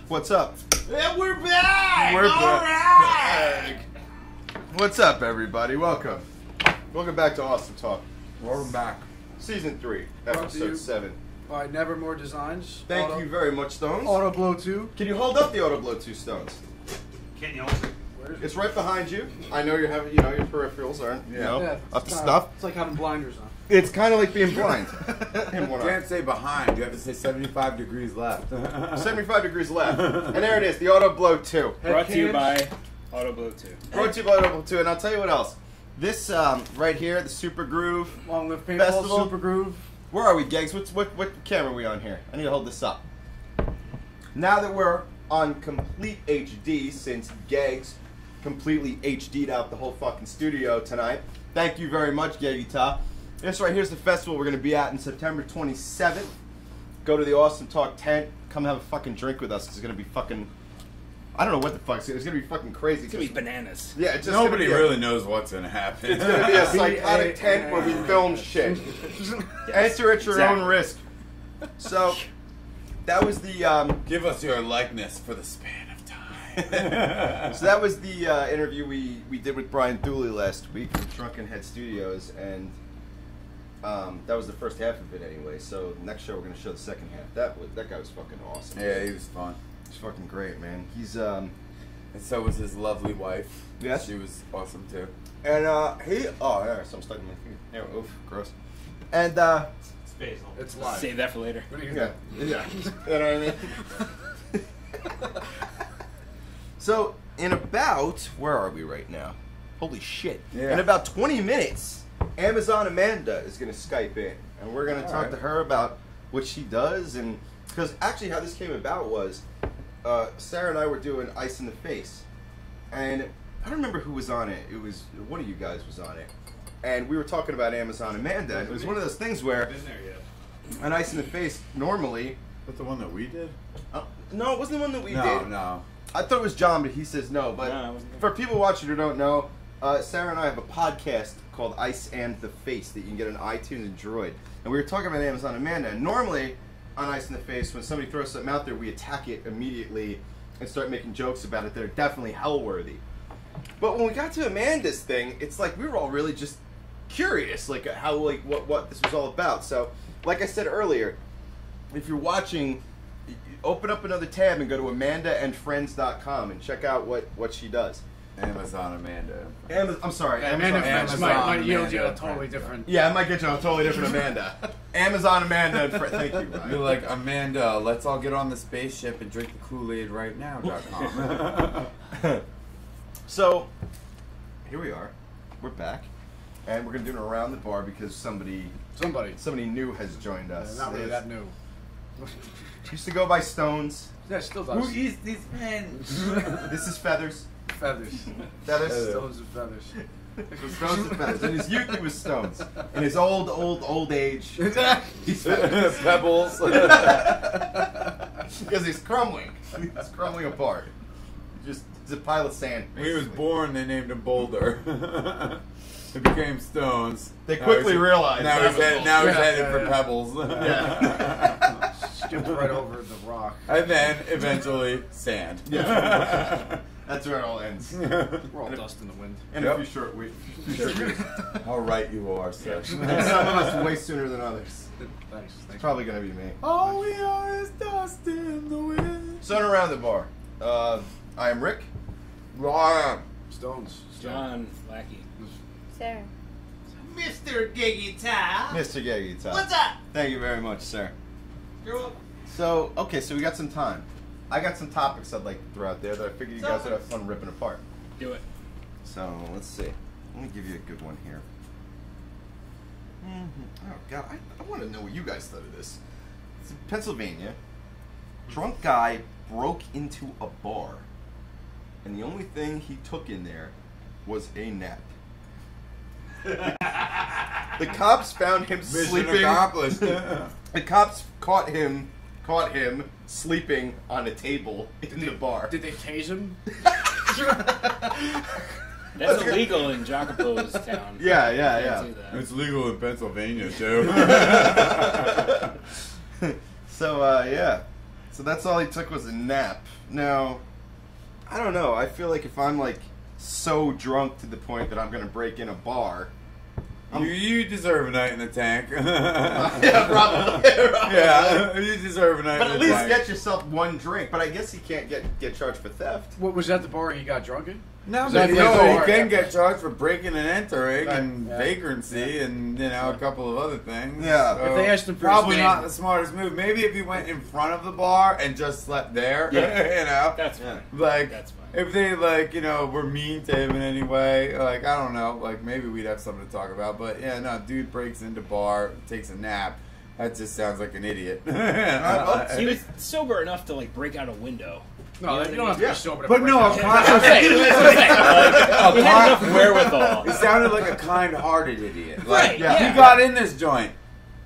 What's up? And we're back! We're All back. What's up, everybody? Welcome. Welcome back to Awesome Talk. Welcome back. Season 3, Brought to episode you 7. by Nevermore Designs. Thank you very much, Stones. Auto Blow 2. Can you hold up the Auto Blow 2, Stones? Can you hold it? It's right behind you. I know you're having, your peripherals aren't, up to snuff. It's like having blinders on. It's kind of like being blind. In one You eye. can't say behind. You have to say 75 degrees left. 75 degrees left. And there it is, the Auto Blow 2. Brought to you by Auto Blow 2. Brought to you by Auto Blow 2. And I'll tell you what else. This right here, the Super Groove Long Live Paintball, Festival. Super Groove. Where are we, Geggs? What camera are we on here? I need to hold this up. Now that we're on complete HD, since Geggs completely HD'd out the whole fucking studio tonight, thank you very much, Geggy. This right here's the festival we're going to be at in September 27th. Go to the Awesome Talk tent. Come have a fucking drink with us. It's going to be fucking... I don't know what the fuck. It's going to be fucking crazy. It's going to be bananas. Yeah, it's just Nobody gonna be really knows what's going to happen. It's going to be a psychotic tent where we film shit. Enter at your own risk. So, that was the... Give us your likeness for the span of time. So that was the interview we did with Brian Dooley last week from Drunken Head Studios, and that was the first half of it anyway. So next show we're gonna show the second half. That guy was fucking awesome. Yeah, he was fun. He's fucking great, man. He's And so was his lovely wife. Yes. She was awesome too. and he there, so I'm stuck in my finger. Yeah, oof, gross. And basil. It's live. Save that for later. What do you Yeah, think? yeah. You know what I mean? So, in about, where are we right now? Holy shit. Yeah. In about 20 minutes, Amazon Amanda is going to Skype in. And we're going to talk to her about what she does. And because actually how this came about was Sarah and I were doing Ice in the Face. And I don't remember who was on it. It was, one of you guys was on it. And we were talking about Amazon Amanda. And it was one of those things where an Ice in the Face normally... That's the one that we did? No, it wasn't the one that we did. No. I thought it was John, but he says no. But for people watching who don't know, Sarah and I have a podcast called Ice and the Face that you can get on iTunes and Droid. And we were talking about Amazon Amanda. And normally on Ice in the Face, when somebody throws something out there, we attack it immediately and start making jokes about it that are definitely hell-worthy. But when we got to Amanda's thing, it's like we were all really just curious, like how, like what this was all about. So, like I said earlier, if you're watching, open up another tab and go to amandaandfriends.com and check out what she does. Amazon Amanda. I'm sorry. Amanda Amazon might yield you a Amanda. totally different. Yeah, I might get you a totally different Amanda. Amazon Amanda and thank you, Ryan. You're like, Amanda, let's all get on the spaceship and drink the Kool-Aid right now.com. So, here we are. We're back. And we're going to do it around the bar because somebody new has joined us. Not really that new. Used to go by Stones. Yeah, still does. Who is this man? This is Feathers. Feathers. Feathers. Stones and feathers. Stones and Feathers. In his youth, he was Stones. In his old age, he's Feathers. Pebbles. Because he's crumbling. He's crumbling apart. Just it's a pile of sand. When he was born, they named him Boulder. It became Stones. They quickly realized. Now he's headed for Pebbles. Yeah. Skipped right over the rock. And then eventually sand. Yeah. That's where it all ends. We're all dust in the wind. And a few short weeks. How right you are, sir. And some of us way sooner than others. Thanks. It's probably going to be me. All we are is dust in the wind. So around the bar. I am Rick. Ryan. Stones. John Lackey. Sarah. Mr. Giggy Top. Mr. Gaggy Top. What's up? Thank you very much, sir. You're welcome. So, okay, so we got some time. I got some topics I'd like to throw out there that I figured you guys would have fun ripping apart. Do it. So, let's see. Let me give you a good one here. Oh, God, I want to know what you guys thought of this. It's in Pennsylvania. Drunk guy broke into a bar, and the only thing he took in there was a nap. The cops found him Mission sleeping. accomplished. The cops caught him sleeping on a table in the bar. Did they tase him? That's illegal in Jacopo's town. Yeah. Can't do that. It's legal in Pennsylvania, too. So, yeah. So that's all he took was a nap. Now, I don't know. I feel like if I'm, like, so drunk to the point that I'm going to break in a bar... You deserve a night in the tank. Yeah, probably. Yeah, you deserve a night But in at the least tank. get yourself one drink. But I guess he can't get charged for theft. What was that the bar he got drunk in? No, Is but that you the know, bar? he can get charged for breaking and entering and Yeah. vagrancy and, you know, a couple of other things. Yeah. So If they asked him for probably his not name. the smartest move. Maybe if he went in front of the bar and just slept there, Yeah. you know? That's fine. Like, That's fine. if they, like, you know, were mean to him in any way, like, I don't know, like, maybe we'd have something to talk about. But, yeah, no, dude breaks into bar, takes a nap. That just sounds like an idiot. He was sober enough to like break out a window. No, you don't have to be sober. To But break no, out. He had enough wherewithal. He sounded like a kind-hearted idiot. Right, Like, yeah. he got in this joint.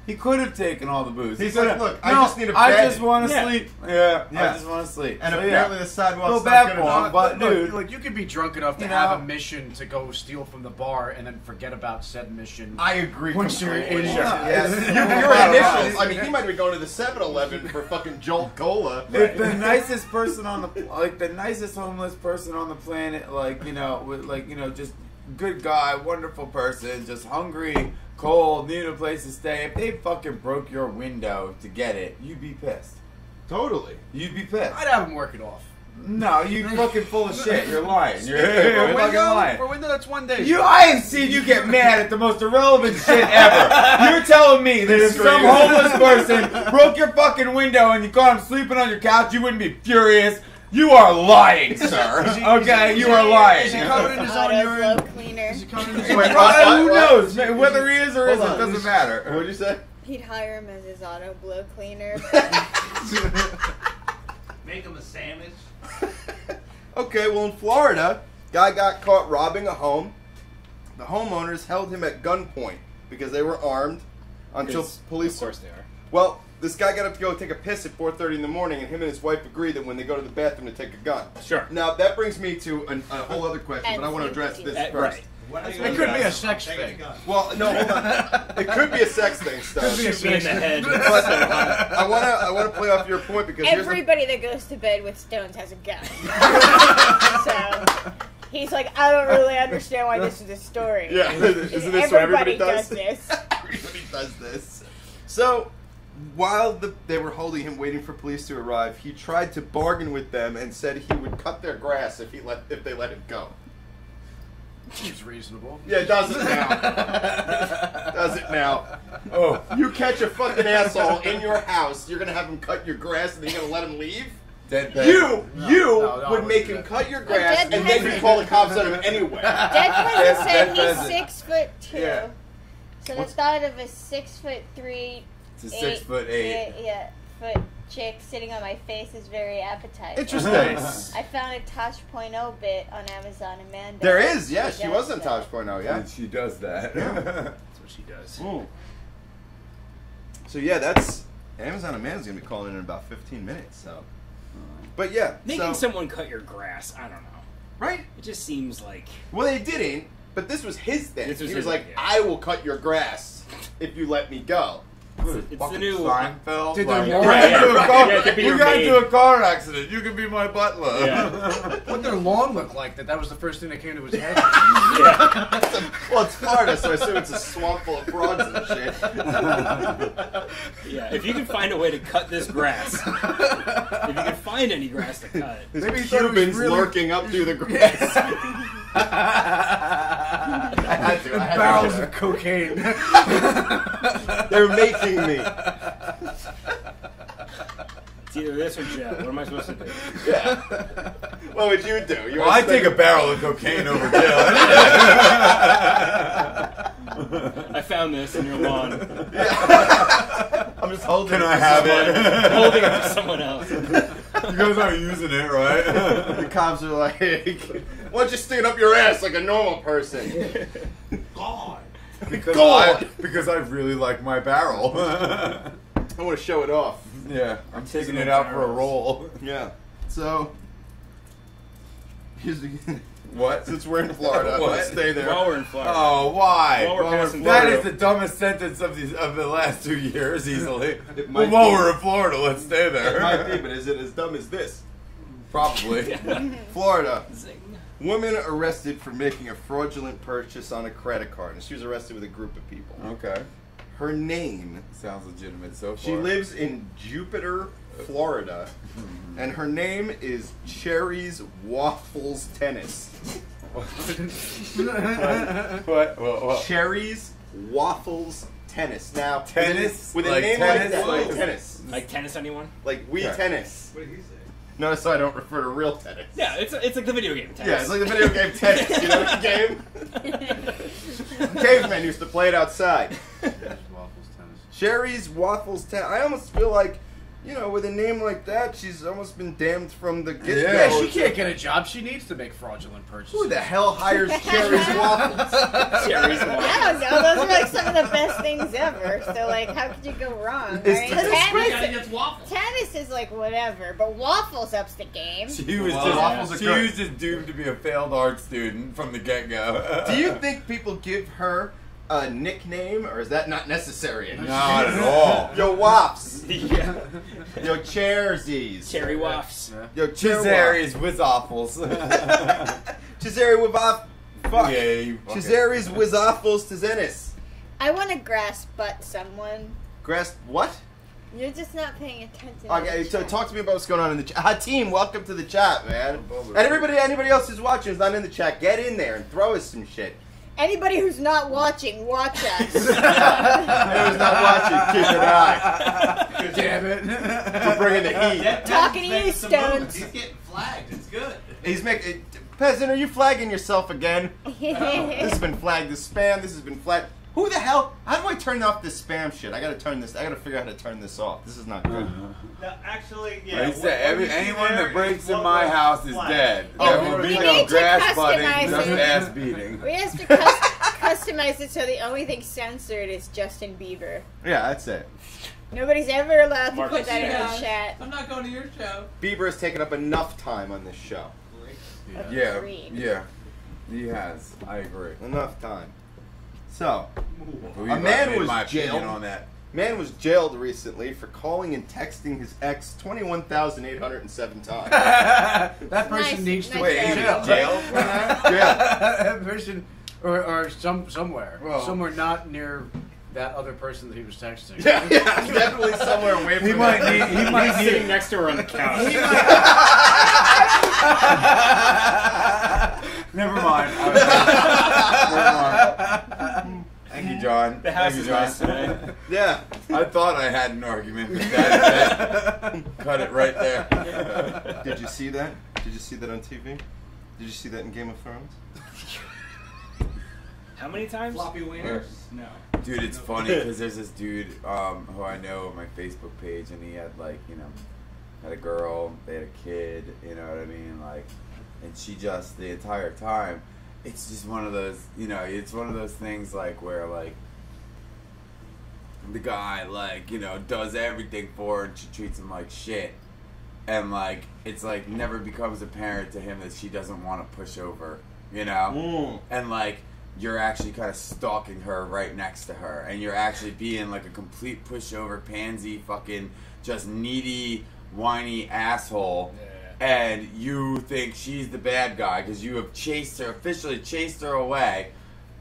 He could have taken all the booze. He's could like, have, look, I just need a I bed. just want to Yeah. sleep. Yeah, Yeah. I just want to sleep. And So, apparently yeah. the sidewalk's Feel not bad good for enough. him, but Look, dude, like you could be drunk enough to You have know? a mission to go steal from the bar and then forget about said mission. I agree. Once you're completely. in- Yes. Yeah. Your initials. I mean, he might be going to the 7-Eleven for fucking Jolt Cola. if the nicest person on the, like the nicest homeless person on the planet, like, you know, with, like, you know, just good guy, wonderful person, just hungry, cold, need a place to stay. If they fucking broke your window to get it, you'd be pissed. Totally. You'd be pissed. I'd have him work it off. No, you fucking full of shit. You're lying. You're For a fucking lying. window, that's one day. I have seen you get mad at the most irrelevant shit ever. you're telling me that if some homeless person broke your fucking window and you caught him sleeping on your couch, you wouldn't be furious? You are lying, sir. Okay, you are lying. Is he covered in his own urine? Blow cleaner. Is he covered in his Wait, who knows? Whether he is or isn't, doesn't matter. What'd you say? He'd hire him as his auto blow cleaner. Make him a sandwich. Okay, well in Florida, guy got caught robbing a home. The homeowners held him at gunpoint because they were armed until police. Of course they are. Well, this guy got up to go take a piss at 4:30 in the morning, and him and his wife agree that when they go to the bathroom to take a gun. Sure. Now that brings me to a whole other question, but I want to address this first. Right. It could be a sex thing. Well, no, hold on. It could be a sex thing, Stone. Could be a sex thing. But I want to play off your point because everybody that goes to bed with stones has a gun. So he's like, I don't really understand why this is a story. Yeah, isn't this what everybody does? This. Everybody does this. So, while they were holding him, waiting for police to arrive, he tried to bargain with them and said he would cut their grass if they let him go. Seems reasonable. Yeah, does it now? Does it now? Oh, you catch a fucking asshole in your house, you're gonna have him cut your grass, and then you're gonna let him leave? You would make him cut your grass, and then you call the cops on him anyway. Dead President said he's 6'2". Yeah. So the thought of a 6'3", It's a 6'8". Yeah, foot chick sitting on my face is very appetizing. Interesting. I found a Tosh.0 bit on Amazon, Amanda. There is, yeah, she was on Tosh.0, yeah. And she does that. That's what she does. Ooh. So yeah, that's Amazon Amanda's gonna be calling in about 15 minutes. So, but yeah, making someone cut your grass, I don't know. Right? It just seems like. Well, they didn't, but this was his thing. He was like, idea. "I will cut your grass if you let me go." It's the new Seinfeld. Did Like, their we got into a car accident. You can be my butler. Yeah. What their lawn look like? That was the first thing that came to his head. Well, it's Florida, so I assume it's a swamp full of frogs and shit. Yeah, if you can find a way to cut this grass, if you can find any grass to cut, there's Cubans lurking up through the grass. Barrels of cocaine. They're making me. It's either this or jail. What am I supposed to do? Yeah. What would you do? Well, I'd take a barrel of cocaine over jail. I found this in your lawn. Yeah. I'm just holding Can it. I have it? I'm holding it for someone else. You guys aren't using it, right? The cops are like, why don't you stick it up your ass like a normal person? God. Because I really like my barrel. I want to show it off. Yeah, I'm taking it out for a roll. Yeah. So, here's the What? Since we're in Florida, let's stay there. While we're in Florida. Oh, why? While we're passing That Florida. is the dumbest sentence of the last 2 years, easily. might While be. we're in Florida, let's stay there. It might be, but is it as dumb as this? Probably. Florida. Woman arrested for making a fraudulent purchase on a credit card. And she was arrested with a group of people. Okay. Her name... Sounds legitimate so far. She lives in Jupiter, Florida. And her name is Cherry's Waffles Tennis. What? Cherry's Waffles Tennis. Now, Tennis? With a Like name tennis? like that, like Like- tennis. Like tennis, anyone? Like we Yeah. tennis. What did he say? Notice I don't refer to real tennis. Yeah, it's like the video game tennis. Yeah, it's like the video game tennis. You know the game? Cavemen used to play it outside. Waffles tennis. Cherry's Waffles Tennis. I almost feel like, you know, with a name like that, she's almost been damned from the get-go. Yeah, she can't get a job. She needs to make fraudulent purchases. Who the hell hires Cherry's Waffles? Cherry's Waffles. I don't know. Those are like some of the best things ever. So like, how could you go wrong? It's Tennis is like whatever, but waffles ups the game. She was Waffles are just good. doomed to be a failed art student from the get-go. Do you think people give her a nickname, or is that not necessary? Not at all. Yo, Wops. Yeah. Yo, Chairsies. Cherry waffs. Yo, Cesare's with waffles. Cesare with Fuck. Yeah, you fucking- Cesare's with waffles to Zenis. I want to grass butt someone. Grass, what? You're just not paying attention. Okay, to so the chat. talk to me about what's going on in the chat. Hatim, welcome to the chat, man. And anybody else who's watching who's not in the chat, get in there and throw us some shit. Anybody who's not watching, watch us. There was Keep an eye. Damn it. We're bringing the heat. Talking to you, Stones. He's getting flagged. It's good. He's making. Peasant, are you flagging yourself again? This has been flagged as spam. This has been flagged. Who the hell? How do I turn off this spam shit? I gotta turn this. I gotta figure out how to turn this off. This is not good. No, actually, yeah. He said, anyone that breaks in my house is dead. Yeah, There will we be need no to grass customize budding, just it. ass beating. We have to customize it so the only thing censored is Justin Bieber. Yeah, that's it. Nobody's ever allowed to Mark put that in Stone. the chat. I'm not going to your show. Bieber has taken up enough time on this show. Yeah, Agreed. yeah. He has. I agree. Enough time. So, Believe a I man made was my opinion jailed. on that. Man was jailed recently for calling and texting his ex 21,807 times. That person Nice, needs to nice wait job. in jail for that. Yeah. That person, or somewhere, Well- somewhere not near that other person that he was texting. Yeah, definitely somewhere away from He that. might need. He might be sitting next to her on the couch. Never mind. Never mind. Thank you, John. The house Thank is you, John. nice today. Yeah. I thought I had an argument, but that cut it right there. Did you see that? Did you see that on TV? Did you see that in Game of Thrones? How many times? Floppy wieners? No. Dude, it's funny because there's this dude who I know on my Facebook page, and he had had a girl, they had a kid, you know what I mean, and she just the entire time, it's just one of those, it's one of those things where the guy does everything for her and she treats him like shit, and it's never becomes apparent to him that she doesn't want to push over, and you're actually kind of stalking her right next to her, and you're actually being a complete pushover, pansy, fucking just needy, whiny asshole, and you think she's the bad guy because you have officially chased her away,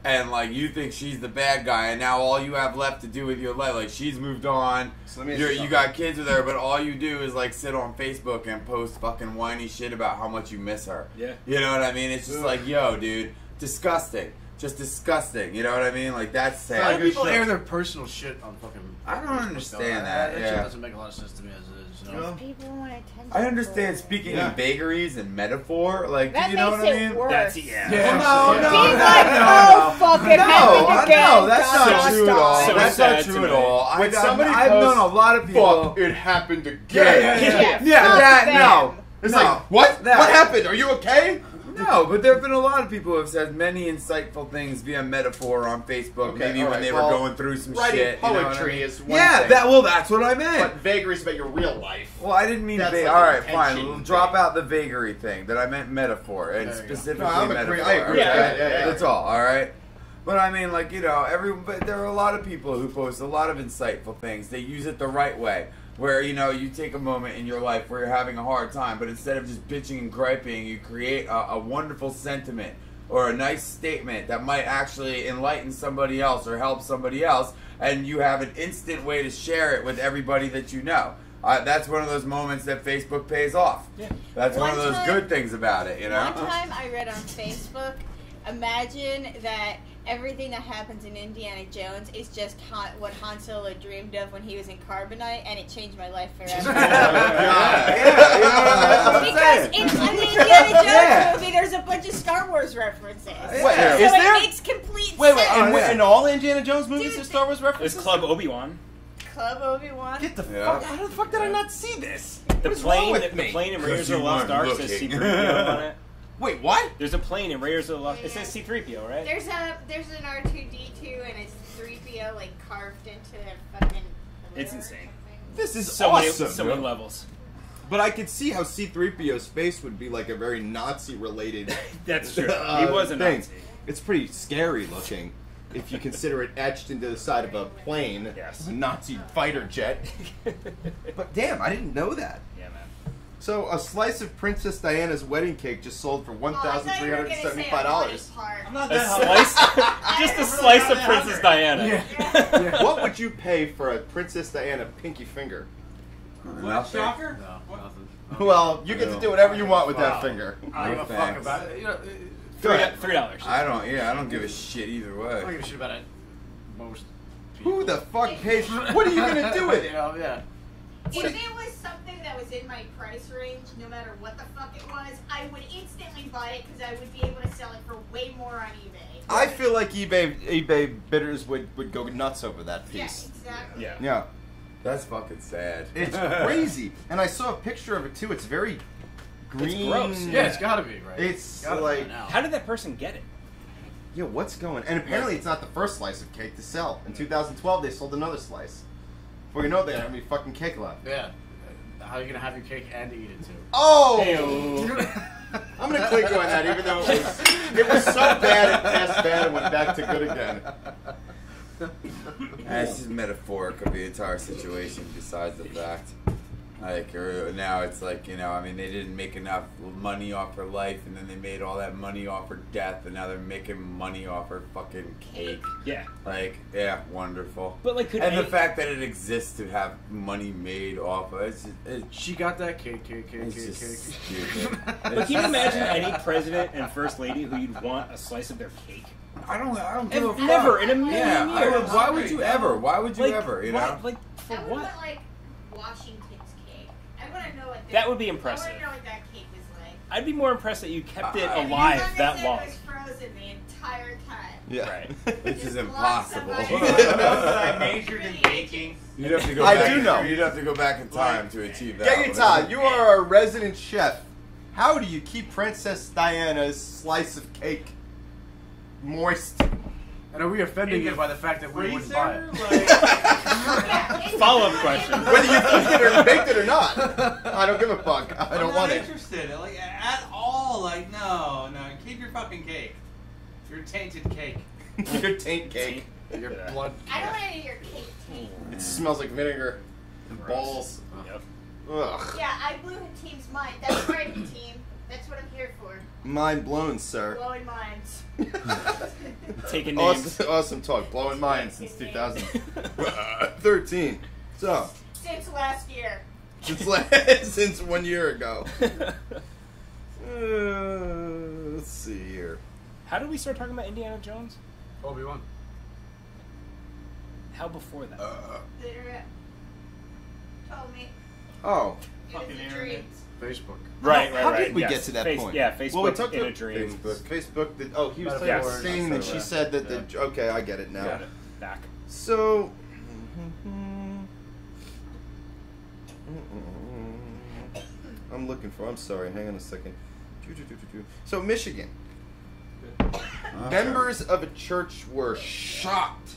and you think she's the bad guy, and now all you have left to do with your life, she's moved on, So let me ask you something. got kids with her, but all you do is sit on Facebook and post fucking whiny shit about how much you miss her. Yeah. You know what I mean? It's just yo, dude, disgusting. Just disgusting, you know what I mean? That's sad. A lot of people air their personal shit on fucking. I don't understand that, That yeah. shit doesn't make a lot of sense to me as it is. You know? People want attention. I understand speaking in vagaries and metaphor, That you know makes what I it mean? worse. That's Yeah. Being oh, fuck it, happened again. No, that's God, not true at all. So That's sad not true to at me. all. When somebody I've posts, known a lot of people. Fuck, it happened again. Yeah, fuck that, them. no. It's No. what? That. What happened? Are you okay? No, but there have been a lot of people who have said many insightful things via metaphor on Facebook, Okay, maybe all when right, they well, were going through some writing shit. You know what I poetry mean? is one Yeah, thing. that's what I meant. But vagaries about your real life. Well, I didn't mean That's vague. like All an right, fine. attention We'll drop thing. out the vagary thing. That I meant metaphor and There you go. specifically No, I'm metaphor. agree- I agree. Okay? Yeah. That's all. All right. But I mean, but there are a lot of people who post a lot of insightful things. They use it the right way. Where, you take a moment in your life where you're having a hard time, but instead of just bitching and griping, you create a wonderful sentiment or a nice statement that might actually enlighten somebody else or help somebody else, and you have an instant way to share it with everybody that you know. That's one of those moments that Facebook pays off. Yeah. That's one of those good things about it, One time I read on Facebook, imagine that everything that happens in Indiana Jones is just what Han Solo dreamed of when he was in Carbonite, and it changed my life forever. Because in the Indiana Jones movie, there's a bunch of Star Wars references. Wait, so is it there? makes complete Wait, sense. in all Indiana Jones movies, Dude, there's Star Wars references? There's Club Obi-Wan. Club Obi-Wan. Get the Yeah. fuck! How the fuck did I not see this? The What is wrong plane, with the me? plane in Raiders you of the Lost weren't Ark says looking. C-3PO on it. Wait, what? There's a plane in Raiders of the Lost. It says C-3PO, right? There's an R2-D2 and it's 3PO carved into their fucking. It's insane. This is So awesome. many levels. But I could see how C-3PO's face would be a very Nazi-related. That's true. He was a thing. Nazi. It's pretty scary looking, if you consider it etched into the side of a plane. Yes. A Nazi fighter jet. But damn, I didn't know that. Yeah, man. So a slice of Princess Diana's wedding cake just sold for $1,375. I'm not A that slice, just a slice of Princess Diana. What would you pay for a Princess Diana pinky finger? Nothing. Shocker? No, nothing. Well, you get to do whatever you want with that finger. I don't give a fuck about it. Go ahead. $3. I don't give a shit either I don't way. give a shit about it. Most. people. Who the fuck pays? What are you gonna do with it? Yeah. If it was something that was in my price range, no matter what the fuck it was, I would instantly buy it because I would be able to sell it for way more on eBay. I feel like eBay bidders would go nuts over that piece. Yeah, exactly. Yeah. That's fucking sad. It's crazy. And I saw a picture of it too. It's very green. It's gross. Yeah, it's gotta be, right? It's gotta like... be now. How did that person get it? Yeah, what's going... And apparently it's not the first slice of cake to sell. In 2012, they sold another slice. Before you know it, they don't have any fucking cake left. Yeah. How are you gonna have your cake and eat it too? Oh! I'm gonna click on that, even though it was so bad it passed bad and went back to good again. That's just metaphoric of the entire situation. Besides the fact, like now it's like, you know, I mean, they didn't make enough money off her life, and then they made all that money off her death, and now they're making money off her fucking cake. Yeah. Like, yeah, wonderful. But like, and the fact that it exists to have money made off of it, she got that cake. It's just stupid. But can you imagine any president and first lady who you'd want a slice of their cake? I don't give a fuck. Never in a million years. Why would you ever? Why would you ever? You know? Like, for I would what? want, like, Washington's cake. I want to know what That would be impressive. I want to know what that cake was like. I'd be more impressed that you kept it alive that long. It was frozen the entire time. Yeah. Right. Which is impossible. I majored in baking. You'd have to go I back, do know. You'd have to go back in time to achieve that. Gegata, you are a resident chef. How do you keep Princess Diana's slice of cake moist? And are we offending you by the fact that we wouldn't buy it? Follow-up question. Whether you cooked it or baked it or not, I don't give a fuck. I don't want it. I'm not interested, like, at all. Like, no, keep your fucking cake. Your tainted cake. Your taint cake. Your blood. I don't want any of your cake taint. It smells like vinegar and balls. Yep. Ugh. Yeah, I blew Hatim's mind. That's right, Hatim. That's what I'm here for. Mind blown, sir. Blowing minds. Taking names. Awesome talk. Blowing minds since 2013. So. Since last year. Since 1 year ago. Let's see here. How did we start talking about Indiana Jones? Obi-Wan. How before that? The internet told me. Oh. It was a dream. Facebook. Right. How did we get to that point? Yeah, Facebook well, we talked in about a dream. Facebook. He was Yes. saying that she said that the. Okay, I get it now. Got it. Back. So. I'm looking for. I'm sorry. Hang on a second. So Michigan. Members of a church were shocked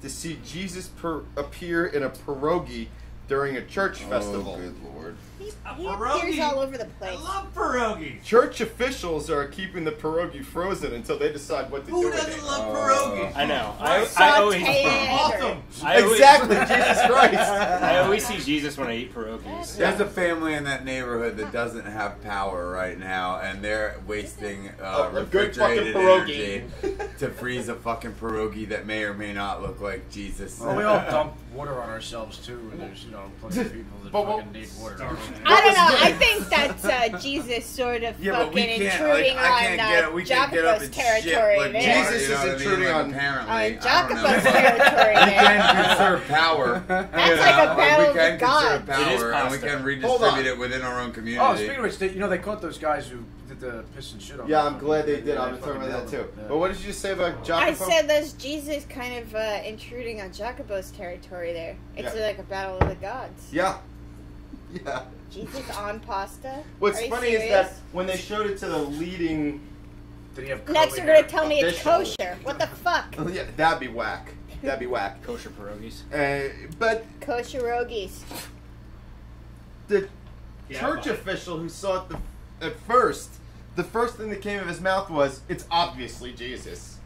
to see Jesus appear in a pierogi during a church festival. Good lord. He appears all over the place. I love pierogies. Church officials are keeping the pierogi frozen until they decide what to do Who with it. doesn't love pierogies? I know. Right. I always Awesome. Exactly, Jesus Christ. I always see Jesus when I eat pierogies. There's a family in that neighborhood that doesn't have power right now, and they're wasting A good fucking refrigerated pierogi. energy to freeze a fucking pierogi that may or may not look like Jesus. Well, we all dump water on ourselves too, and there's plenty of people that fucking need water. I don't know. I think that's Jesus sort of fucking intruding on Jacopo's territory there. Jesus is intruding on Jacopo's territory We there. can conserve power. That's like a battle we of can the gods. conserve power, and we can redistribute it within our own community. Oh, speaking of which, they caught those guys who did the piss and shit on. Yeah, I'm glad they did. I was talking about that too. But what did you say about Jacopo? I said that's Jesus kind of intruding on Jacopo's territory there. It's like a battle of the gods. Yeah. Yeah. Jesus on pasta? What's Are you funny serious? is that when they showed it to the leading... Did he have Next you're going to tell me it's kosher. What the fuck? Yeah, that'd be whack. That'd be whack. Kosher pierogies. But Kosher rogies. the church official who saw it at first, the first thing that came out of his mouth was, "It's obviously Jesus."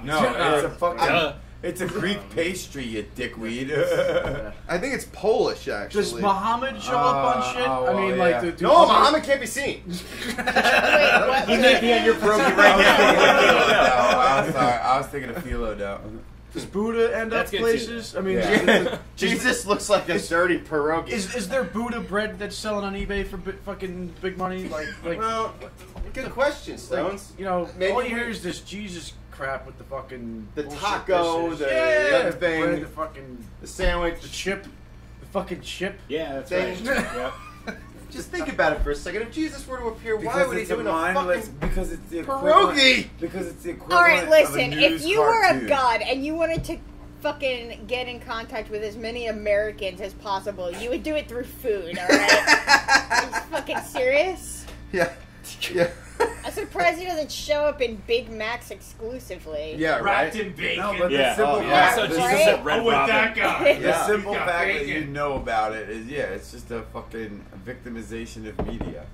No, it's a fucking... It's a Greek pastry, you dickweed. I think it's Polish, actually. Does Muhammad show up on shit? I mean, like... No, Muhammad can't be seen. Wait, what? He may be on your pierogi right now. I'm sorry. I was thinking of phyllo dough. Does Buddha end up That's good places? I mean, Jesus looks like a dirty pierogi. Is there Buddha bread that's selling on eBay for fucking big money? Like well, good question, Stones. Like, Maybe all you hear is this Jesus crap with the fucking the bullshit taco, dishes. the other thing, bread, the fucking the sandwich, the chip, the fucking chip. Yeah, that's thing. right. Yep. Just think about it for a second. If Jesus were to appear, why would he do a mindless? fucking Because it's the equivalent. pierogi? Because it's the equivalent. All right, of listen. a news If you were a cartoon. god and you wanted to fucking get in contact with as many Americans as possible, you would do it through food. All right? Are you fucking serious? Yeah. Yeah. I'm surprised he doesn't show up in Big Macs exclusively. Yeah, right. Wrapped in bacon. No, but Yeah. the simple Oh, yeah. fact, So the Jesus Right? said Red I'm with Robin. that guy. the simple He's got fact that bacon. you know about it is, yeah, it's just a fucking victimization of media.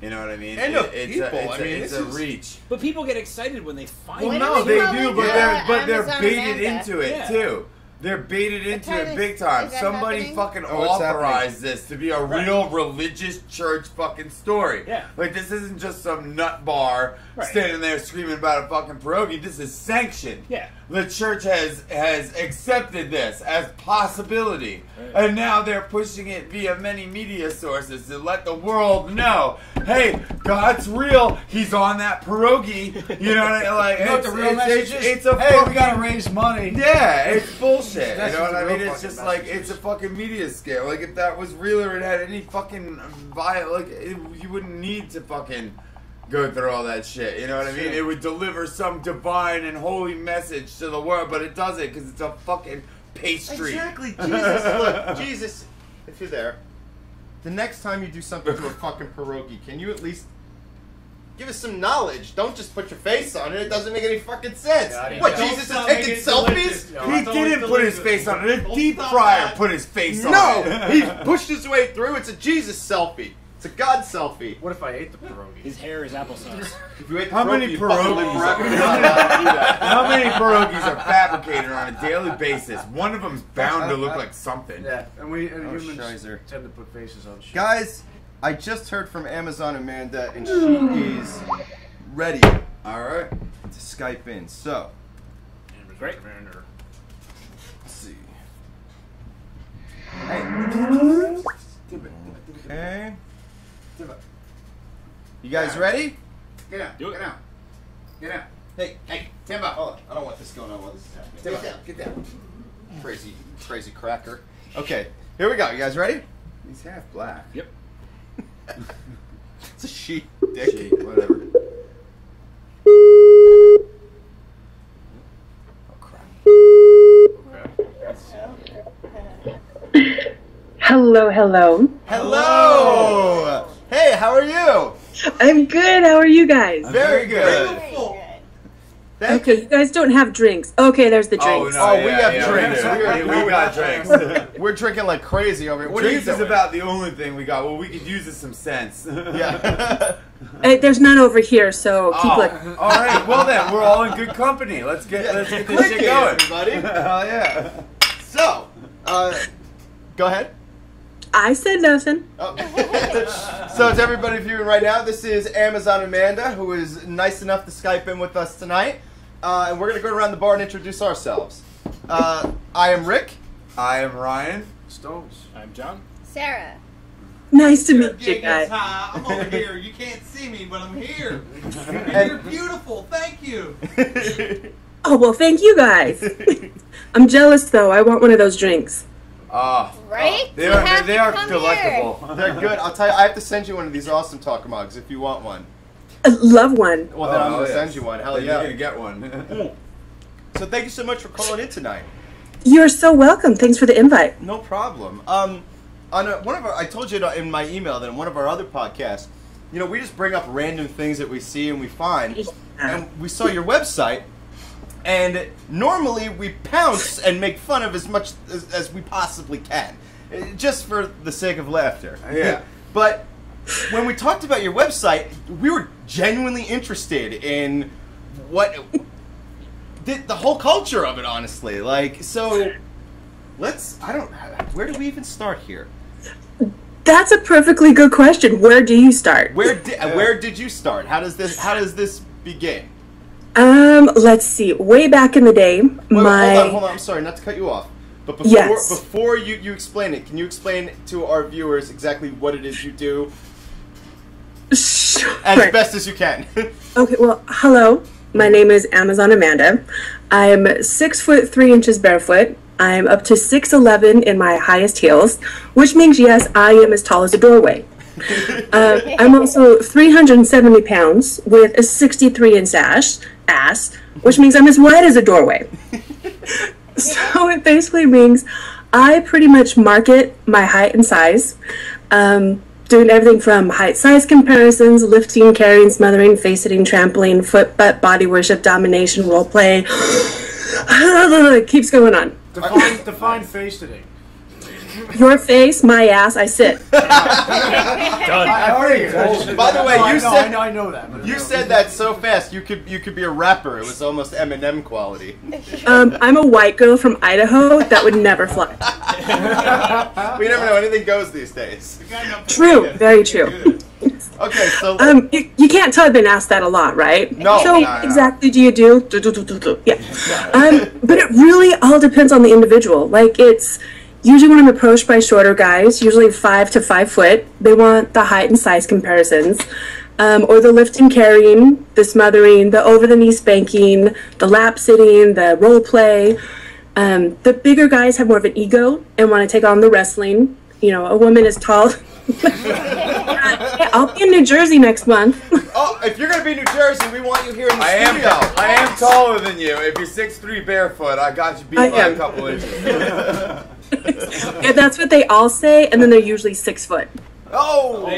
You know what I mean? And of it's people. A, I mean, it's this a is- reach. But people get excited when they find Well, When it. no, are we they calling do, but the they're Amazon baited Amanda? into it Yeah. too. They're baited into time it big is time. that Somebody happening? fucking Oh, it's authorized this to be a Right. real religious church fucking story. Yeah. Like, this isn't just some nut bar Right. standing there screaming about a fucking pierogi. This is sanctioned. Yeah. The church has accepted this as possibility. Right. And now they're pushing it via many media sources to let the world know, hey, God's real. He's on that pierogi. You know what I mean? Like, You know what the real message is? it's a hey, fucking, we gotta raise money. yeah, it's bullshit. That's You know what what I the mean? real It's fucking just like, message it's a is. fucking media scale. Like, if that was real or it had any fucking you wouldn't need to fucking go through all that shit. You know what I mean? It would deliver some divine and holy message to the world, but it doesn't because it's a fucking pastry. Exactly. Jesus, look, Jesus, if you're there, the next time you do something to a fucking pierogi, can you at least give us some knowledge? Don't just put your face on it. It doesn't make any fucking sense. Yeah, What, Don't Jesus is stop taking making it selfies? delicious. He It's always didn't put his delicious. face on it. A Don't deep stop fryer that. put his face on No, it. he pushed his way through. It's a Jesus selfie. It's a God selfie. What if I ate the pierogi? His hair is applesauce. If you ate the How many you fucking pierogies? look you're not allowed to do that. How many pierogies are fabricated on a daily basis? One of them's bound to look like something. Yeah, and we Oh, humans Shizer. tend to put faces on shit. Guys, I just heard from Amazon Amanda, and she is ready All right. to Skype in. So, Great. let's see. Hey. Okay. You guys ready? Get out. Do it. Get out. Get out. Hey, Timbo. Hold on. I don't want this going on while this is happening. Get down. Crazy cracker. Okay, here we go. You guys ready? He's half black. Yep. It's a she. Dick. She, whatever. Hello, hello. Hello. Hey, how are you? I'm good. How are you guys? Very good. Beautiful. Thank Okay, you guys don't have drinks. Okay, there's the drinks. Oh, we have drinks. We got drinks. We're drinking like crazy over here. What Drinks are you is doing? about the only thing we got. Well, we could use some sense. Yeah. There's none over here, so keep looking. All right. Well then, we're all in good company. Let's get this shit Clicking, going. everybody. Hell yeah. So, go ahead. I said nothing. Oh. So to everybody viewing right now, this is Amazon Amanda, who is nice enough to Skype in with us tonight. And we're going to go around the bar and introduce ourselves. I am Rick. I am Ryan. Stones. I'm John. Sarah. Nice to meet you Giggles, guys. hi. I'm over here. You can't see me, but I'm here. And you're beautiful. Thank you. Oh, well, thank you guys. I'm jealous, though. I want one of those drinks. Right? They You are have they to are come delectable. They're good. I'll tell you, I have to send you one of these awesome talker mugs if you want one. Love one. Well, then I'm going to yes. send you one. Hell Then yeah. You're gonna get one. So thank you so much for calling in tonight. You're so welcome. Thanks for the invite. No problem. I told you in my email that in one of our other podcasts, you know, we just bring up random things that we see and we find. And we saw your website, and normally we pounce and make fun of as much as we possibly can, just for the sake of laughter. Yeah. But when we talked about your website, we were genuinely interested in what the whole culture of it, honestly. Like, so where do we even start here? That's a perfectly good question. Where do you start? Where did you start? How does this begin? Let's see. Way back in the day, Hold on. I'm sorry, not to cut you off. But before you explain it, can you explain to our viewers exactly what it is you do? Sure. As best as you can. Okay, well, hello. My name is Amazon Amanda. I'm 6'3" barefoot. I'm up to 6'11" in my highest heels, which means, yes, I am as tall as a doorway. I'm also 370 pounds with a 63-inch ass, which means I'm as wide as a doorway. So it basically means I pretty much market my height and size, doing everything from height-size comparisons, lifting, carrying, smothering, face-sitting, trampoline, foot, butt, body worship, domination, role play. It keeps going on. Define face today. Your face, my ass, I sit. By the way, I know that. You said that so fast. You could be a rapper. It was almost Eminem quality. I'm a white girl from Idaho. That would never fly. We never know. Anything goes these days. True. Very true. Okay, so you can't tell I've been asked that a lot, right? No. So exactly do you do? Yeah. But it really all depends on the individual. Like it's usually when I'm approached by shorter guys, usually 5 to 5 foot, they want the height and size comparisons, or the lift and carrying, the smothering, the over the knee spanking, the lap sitting, the role play. The bigger guys have more of an ego and want to take on the wrestling. You know, a woman is tall. Yeah, I'll be in New Jersey next month. Oh, if you're gonna be in New Jersey, we want you here in the studio. I am taller than you. If you're 6'3" barefoot, I got you beat by a couple inches. Yeah, that's what they all say, and then they're usually 6 foot. Oh! I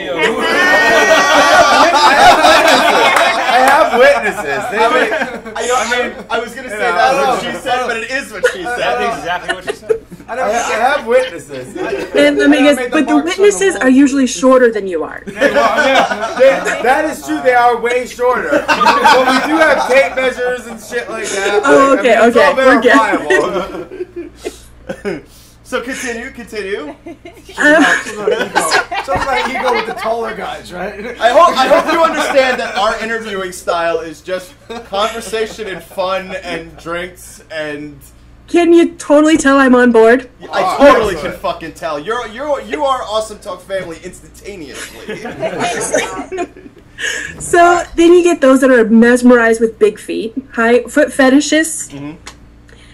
have witnesses. I was gonna say that's what she said, but it is what she said. That's exactly what she said. I have witnesses. And let me guess, but the witnesses are usually shorter than you are. That is true. They are way shorter. But we do have tape measures and shit like that. Oh, okay, it's all verifiable. So continue. Something like ego with the taller guys, right? I hope you understand that our interviewing style is just conversation and fun and drinks and. Can you totally tell I'm on board? I totally can fucking tell. You are Awesome Talk family instantaneously. So then you get those that are mesmerized with big feet, foot fetishists. Mm-hmm.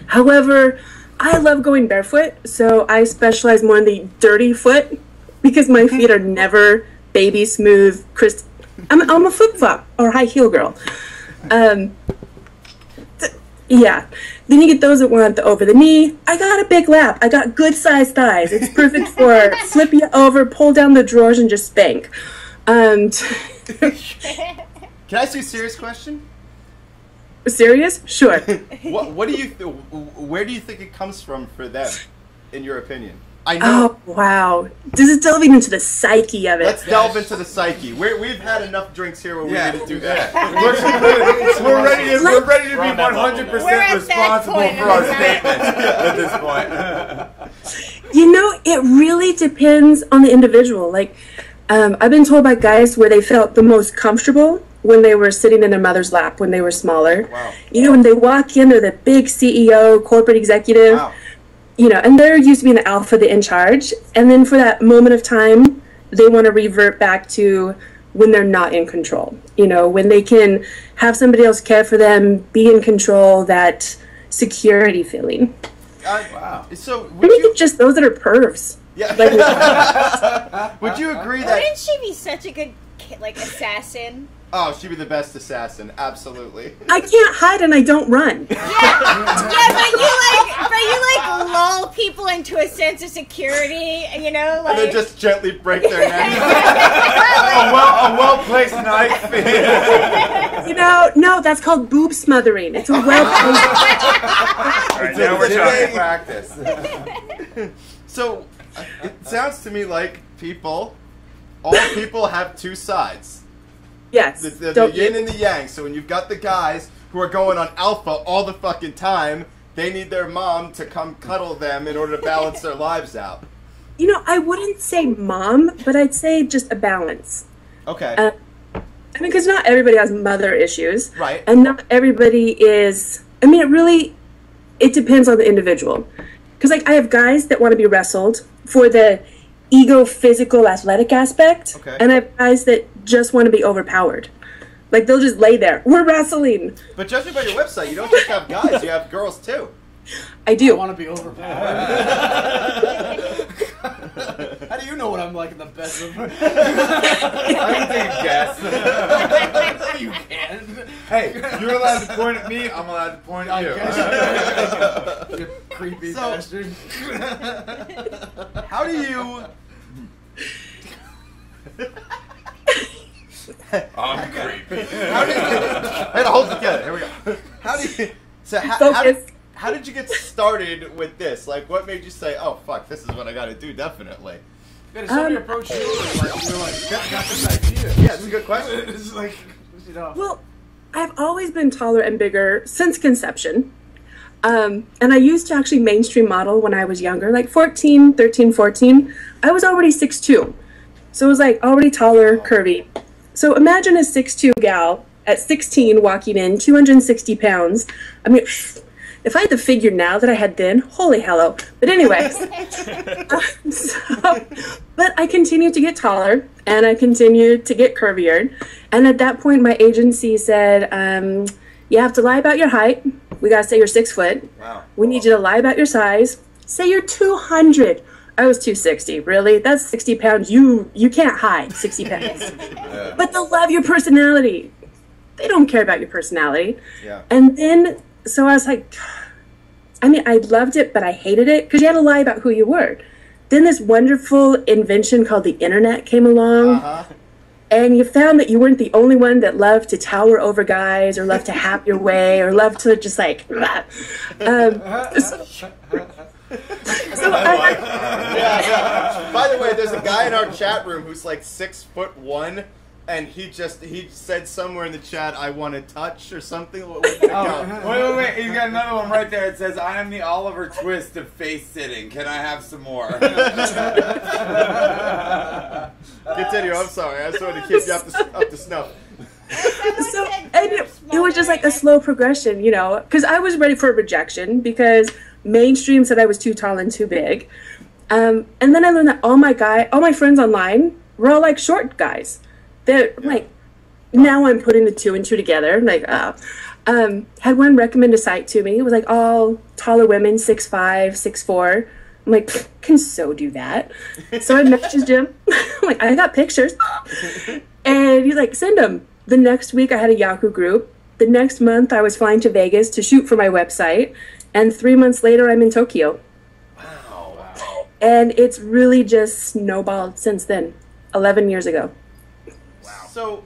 However, I love going barefoot, so I specialize more in the dirty foot because my feet are never baby smooth. I'm a flip-flop or high heel girl. Yeah. Then you get those that want the over the knee. I got a big lap. I got good sized thighs. It's perfect for flip you over, pull down the drawers, and just spank. Can I ask you a serious question? Serious? Sure. What do you? Where do you think it comes from for them, in your opinion? I know. Oh wow! This is delving into the psyche of it. Let's delve into the psyche. We've had enough drinks here where we need to do that. We're ready to be 100% responsible for our statements at this point. You know, it really depends on the individual. Like, I've been told by guys where they felt the most comfortable when they were sitting in their mother's lap when they were smaller. Wow. You know, when they walk in, they're the big CEO, corporate executive. Wow. You know, and they're used to being the alpha, the in charge. And then for that moment of time, they want to revert back to when they're not in control. You know, when they can have somebody else care for them, be in control, that security feeling. Wow. So would you just those that are pervs? Yeah. Like, would you agree that? Wouldn't she be such a good assassin? Oh, she'd be the best assassin, absolutely. I can't hide and I don't run. Yeah, but you lull people into a sense of security, you know, like. And then just gently break their neck. a well-placed knife. You know, no, that's called boob smothering. It's a well-placed. All right, now we're talking practice. So, it sounds to me like all people have two sides. Yes. The yin and the yang. So when you've got the guys who are going on alpha all the fucking time, they need their mom to come cuddle them in order to balance their lives out. You know, I wouldn't say mom, but I'd say just a balance. Okay. I mean, because not everybody has mother issues. Right. And not everybody is... I mean, it depends on the individual. Because, like, I have guys that want to be wrestled for the ego, physical, athletic aspect. Okay. And I have guys that just want to be overpowered. Like they'll just lay there. We're wrestling. But judging by your website, you don't just have guys; you have girls too. I do. I want to be overpowered. How do you know what I'm like in the bedroom? I don't think you guess. You can. Hey, you're allowed to point at me. I'm allowed to point at you. You creepy bastard. How do you? I'm creepy. How do you? I had to hold it together. Here we go. How do you? So how did you get started with this? Like, what made you say, "Oh fuck, this is what I got to do"? Definitely. Yeah, somebody approached you and you're like, got this idea. Yeah, that's a good question. It's like, you know. Well, I've always been taller and bigger since conception. And I used to actually mainstream model when I was younger, like 13, 14. I was already 6'2". So it was like already taller, curvy. So imagine a 6'2" gal at 16 walking in, 260 pounds. I mean, if I had the figure now that I had then, holy hello. But anyways, but I continued to get taller and I continued to get curvier. And at that point, my agency said, you have to lie about your height. We got to say you're 6 foot. Wow. We need you to lie about your size. Say you're 200. I was 260. Really? That's 60 pounds. You can't hide 60 pounds. Yeah. But they'll love your personality. They don't care about your personality. Yeah. And then, so I was like, I mean, I loved it, but I hated it because you had to lie about who you were. Then this wonderful invention called the internet came along. And you found that you weren't the only one that loved to tower over guys or loved to have your way or loved to just like... yeah. By the way, there's a guy in our chat room who's like 6'1", and he said somewhere in the chat, "I want to touch" or something. What was it? Wait. He's got another one right there. It says, "I am the Oliver Twist of face sitting. Can I have some more?" Continue. I'm sorry. I just wanted to keep you up to snuff. So, and it was just like a slow progression, you know, because I was ready for rejection because mainstream said I was too tall and too big. And then I learned that all my friends online were all like short guys. They're like, now I'm putting the 2 and 2 together. Like, had one recommend a site to me. It was like all taller women, 6'5", 6'4". I'm like, can so do that. So I messaged him. I'm like, I got pictures. And he's like, send them. The next week I had a Yahoo group. The next month I was flying to Vegas to shoot for my website. And 3 months later I'm in Tokyo. Wow. And it's really just snowballed since then, 11 years ago. Wow. So,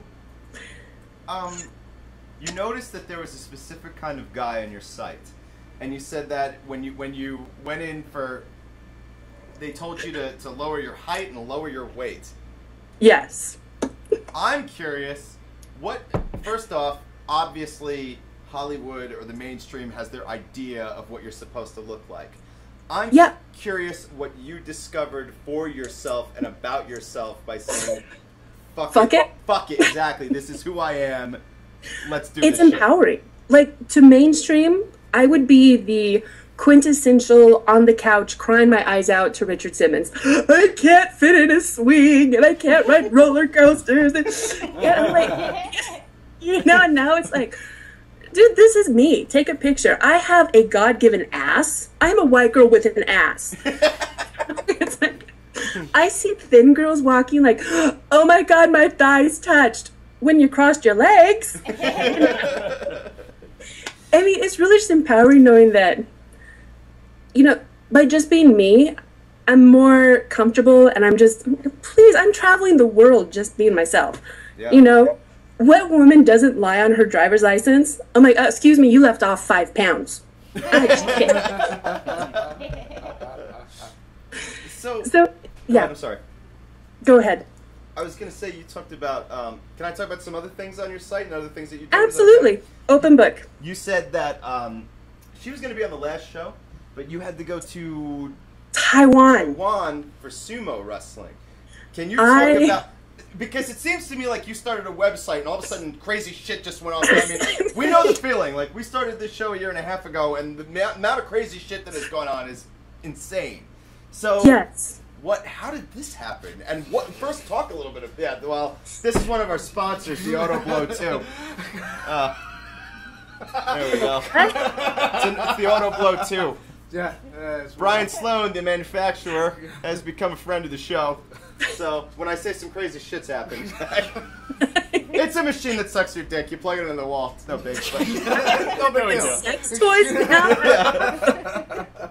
you noticed that there was a specific kind of guy on your site. And you said that when you went in for... They told you to lower your height and lower your weight. Yes. I'm curious, first off, obviously Hollywood or the mainstream has their idea of what you're supposed to look like. I'm curious what you discovered for yourself and about yourself by saying, fuck it. Fuck it, exactly. This is who I am. Let's do this. It's empowering. Like, to mainstream, I would be the quintessential on the couch crying my eyes out to Richard Simmons. I can't fit in a swing and I can't ride roller coasters. And I'm like, you know, and now it's like, dude, this is me. Take a picture. I have a God-given ass. I'm a white girl with an ass. It's like, I see thin girls walking like, oh my God, my thighs touched when you crossed your legs. I mean, it's really just empowering knowing that, you know, by just being me, I'm more comfortable and I'm traveling the world just being myself. Yeah. You know, what woman doesn't lie on her driver's license? I'm like, excuse me, you left off 5 pounds. So, yeah. I'm sorry. Go ahead. I was going to say, you talked about, can I talk about some other things on your site and other things that you do? Absolutely. Open book. You said that she was going to be on the last show, but you had to go to Taiwan for sumo wrestling. Can you talk about... Because it seems to me like you started a website and all of a sudden crazy shit just went on. I mean, we know the feeling. Like, we started this show a year and a half ago, and the amount of crazy shit that has gone on is insane. So, yes. How did this happen? And first talk a little bit of, well, this is one of our sponsors, the Auto Blow 2. There we go. It's the Auto Blow 2. Yeah. Brian Sloan, the manufacturer, has become a friend of the show. So when I say some crazy shit's happened, it's a machine that sucks your dick. You plug it in the wall. It's no big deal. No big deal. Sex toys now?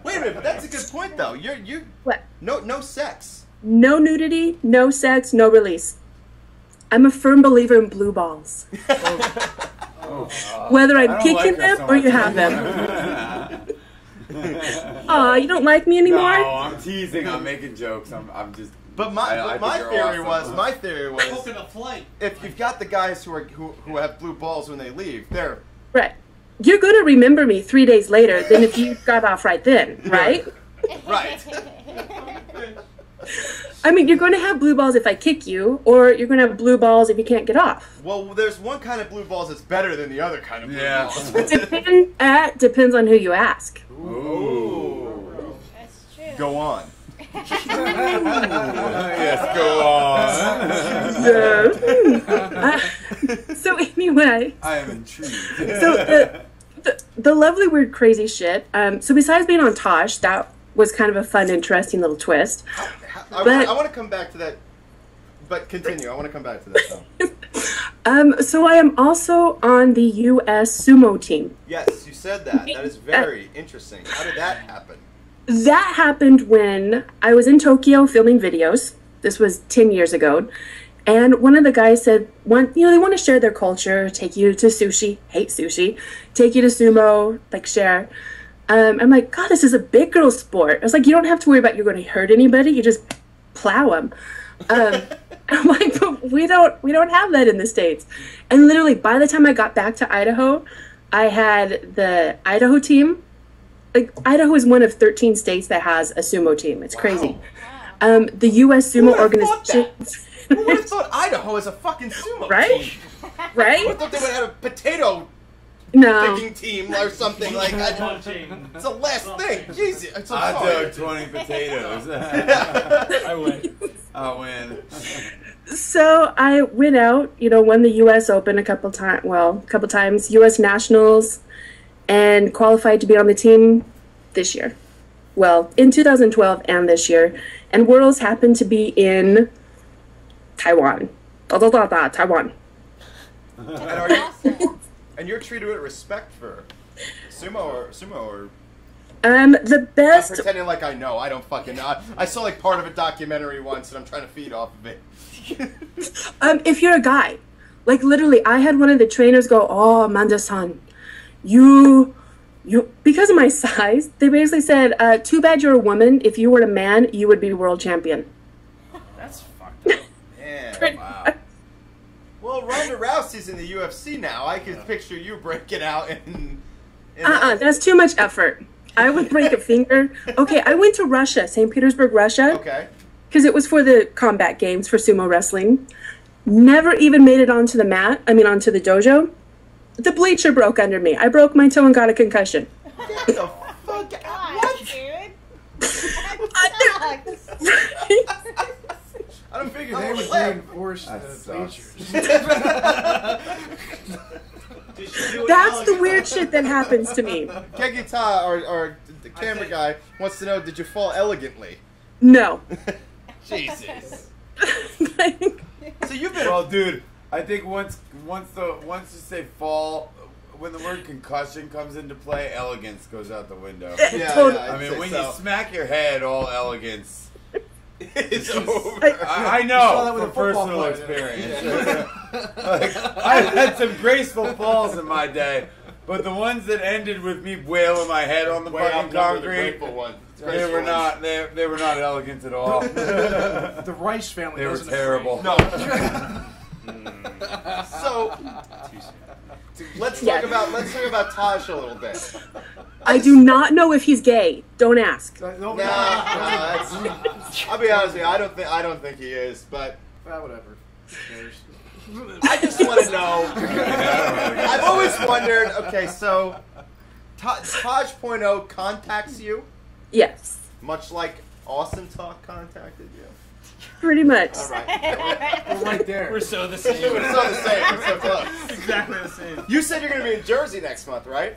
Wait a minute, but that's a good point though. What? No sex. No nudity, no sex, no release. I'm a firm believer in blue balls. Whether I'm kicking them or you have them. Aw, you don't like me anymore? No, I'm teasing. I'm making jokes. I'm just. But my theory was Booking a flight. if you've got the guys who have blue balls when they leave, they're right. You're gonna remember me 3 days later than if you got off right then, right? Right. I mean, you're gonna have blue balls if I kick you, or you're gonna have blue balls if you can't get off. Well, there's one kind of blue balls that's better than the other kind of blue balls. Depends on who you ask. Ooh. That's true. Go on. Yes, go on. So anyway, I am intrigued. So the lovely, weird, crazy shit. So besides being on Tosh, that was kind of a fun, interesting little twist. I want to come back to that, but continue. I want to come back to that though. So I am also on the U.S. sumo team. Yes, you said that. That is very interesting. How did that happen? That happened when I was in Tokyo filming videos. This was 10 years ago. And one of the guys said, they want to share their culture, take you to sushi, hate sushi, take you to sumo, like share. I'm like, God, this is a big girl sport. I was like, you don't have to worry about you're going to hurt anybody. You just plow them. I'm like, but we don't have that in the States. And literally, by the time I got back to Idaho, I had the Idaho team. Like, Idaho is one of 13 states that has a sumo team. It's crazy. The U.S. sumo organization. Who would have thought Idaho is a fucking sumo Right? team? Right? I thought they would have a potato picking team or something like that. It's the last thing. Jesus. I dug 20 potatoes. I win. I win. So I went out, won the U.S. Open a couple times, U.S. Nationals, and qualified to be on the team this year. Well, in 2012 and this year. And Worlds happened to be in Taiwan. Taiwan. And you're treated with respect for sumo or the best. I'm pretending like I know. I don't fucking know. I saw like part of a documentary once, and I'm trying to feed off of it. If you're a guy, like literally, I had one of the trainers go, "Oh, Amanda-san, you, because of my size." They basically said, "Too bad you're a woman. If you were a man, you would be world champion." That's fucked up. Yeah. Wow. Well, Ronda Rousey's in the UFC now. I could picture you breaking out in that's too much effort. I would break a finger. Okay, I went to Russia, St. Petersburg, Russia. Okay. Because it was for the combat games for sumo wrestling. Never even made it onto the onto the dojo. The bleacher broke under me. I broke my toe and got a concussion. Get the fuck out. What? Dude. I don't figure they would reinforce the bleachers. That's the weird shit that happens to me. Kegita or the camera guy wants to know, did you fall elegantly? No. Jesus. So you've been. Well, dude, I think once you say fall, when the word concussion comes into play, elegance goes out the window. Yeah, I mean, when you smack your head, all elegance. It's over. I know from personal experience. I've had some graceful falls in my day, but the ones that ended with me wailing my head on the fucking concrete, they were not elegant at all. The Rice family. They were terrible. No. So let's talk about Taj a little bit. I do not know if he's gay. Don't ask. I'll be honest with you. I don't think he is, but whatever. Who cares? I just want to know. I've always wondered. Okay, so Taj.0 contacts you. Yes. Much like Awesome Talk contacted you? Pretty much. All right. We're right there. We're so the same. We're so the same. We're so close. Exactly the same. You said you're going to be in Jersey next month, right?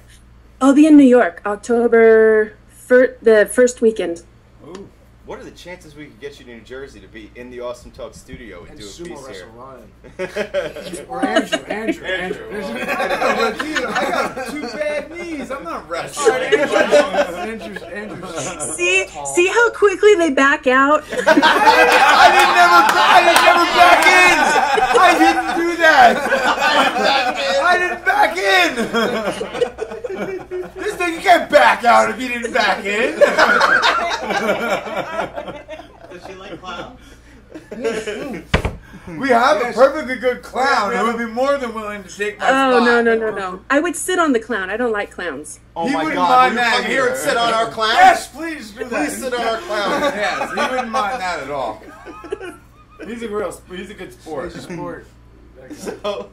I'll be in New York, October the first weekend. Ooh. What are the chances we could get you to New Jersey to be in the Awesome Talk studio and do a sumo piece here? Ryan. Or Andrew. Dude, I got 2 bad knees. I'm not wrestling. Andrew's See how quickly they back out? I didn't never back in. I didn't do that. I didn't back in. This thing, you can't back out if you didn't back in. Does she like clowns? We have a perfectly good clown who would be more than willing to take my spot. No. I would sit on the clown. I don't like clowns. Oh He my wouldn't God! mind Will you that come here and sit on our clown? Yes, please do that. Please sit on our clown. Yes, he wouldn't mind that at all. He's a good sport. He's a sport. So,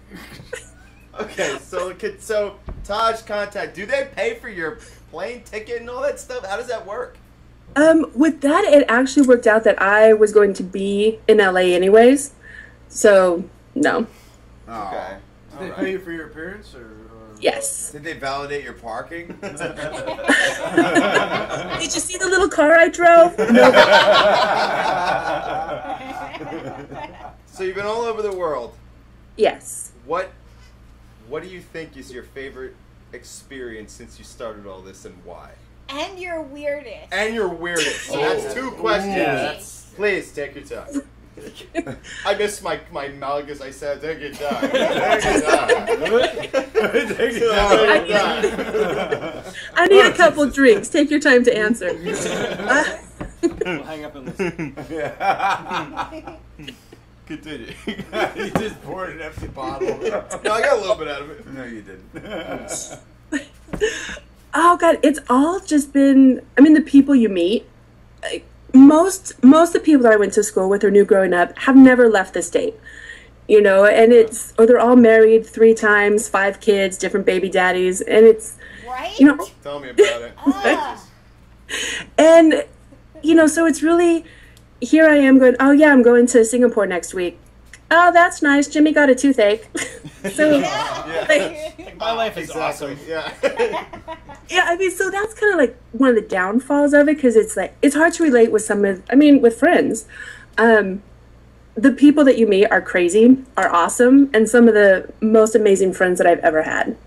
okay, so Taj contact. Do they pay for your plane ticket and all that stuff? How does that work? With that, it actually worked out that I was going to be in LA anyways. So, no. Oh. Okay. Did they pay you for your appearance, or? Yes. Did they validate your parking? Did you see the little car I drove? No. So you've been all over the world. Yes. What do you think is your favorite experience since you started all this, and why? And your weirdest. And your weirdest. So that's 2 questions. Yeah, Please take your time. I missed my mug as I said, take your time. Take your time. Take your time. I need a couple drinks. Take your time to answer. We'll hang up and listen. Continue. You just poured an empty bottle. No, I got a little bit out of it. No, you didn't. Oh God, it's all just been. I mean, the people you meet. Like, most of the people that I went to school with or knew growing up have never left the state. You know, and they're all married 3 times, 5 kids, different baby daddies, and it's Right? you know. Tell me about it. And so it's really. Here I am going, oh yeah, I'm going to Singapore next week. Oh, that's nice. Jimmy got a toothache. So, Like, my life is awesome. Yeah. yeah, I mean, so that's kind of like one of the downfalls of it, because it's like, it's hard to relate with with friends. The people that you meet are crazy, are awesome, and some of the most amazing friends that I've ever had.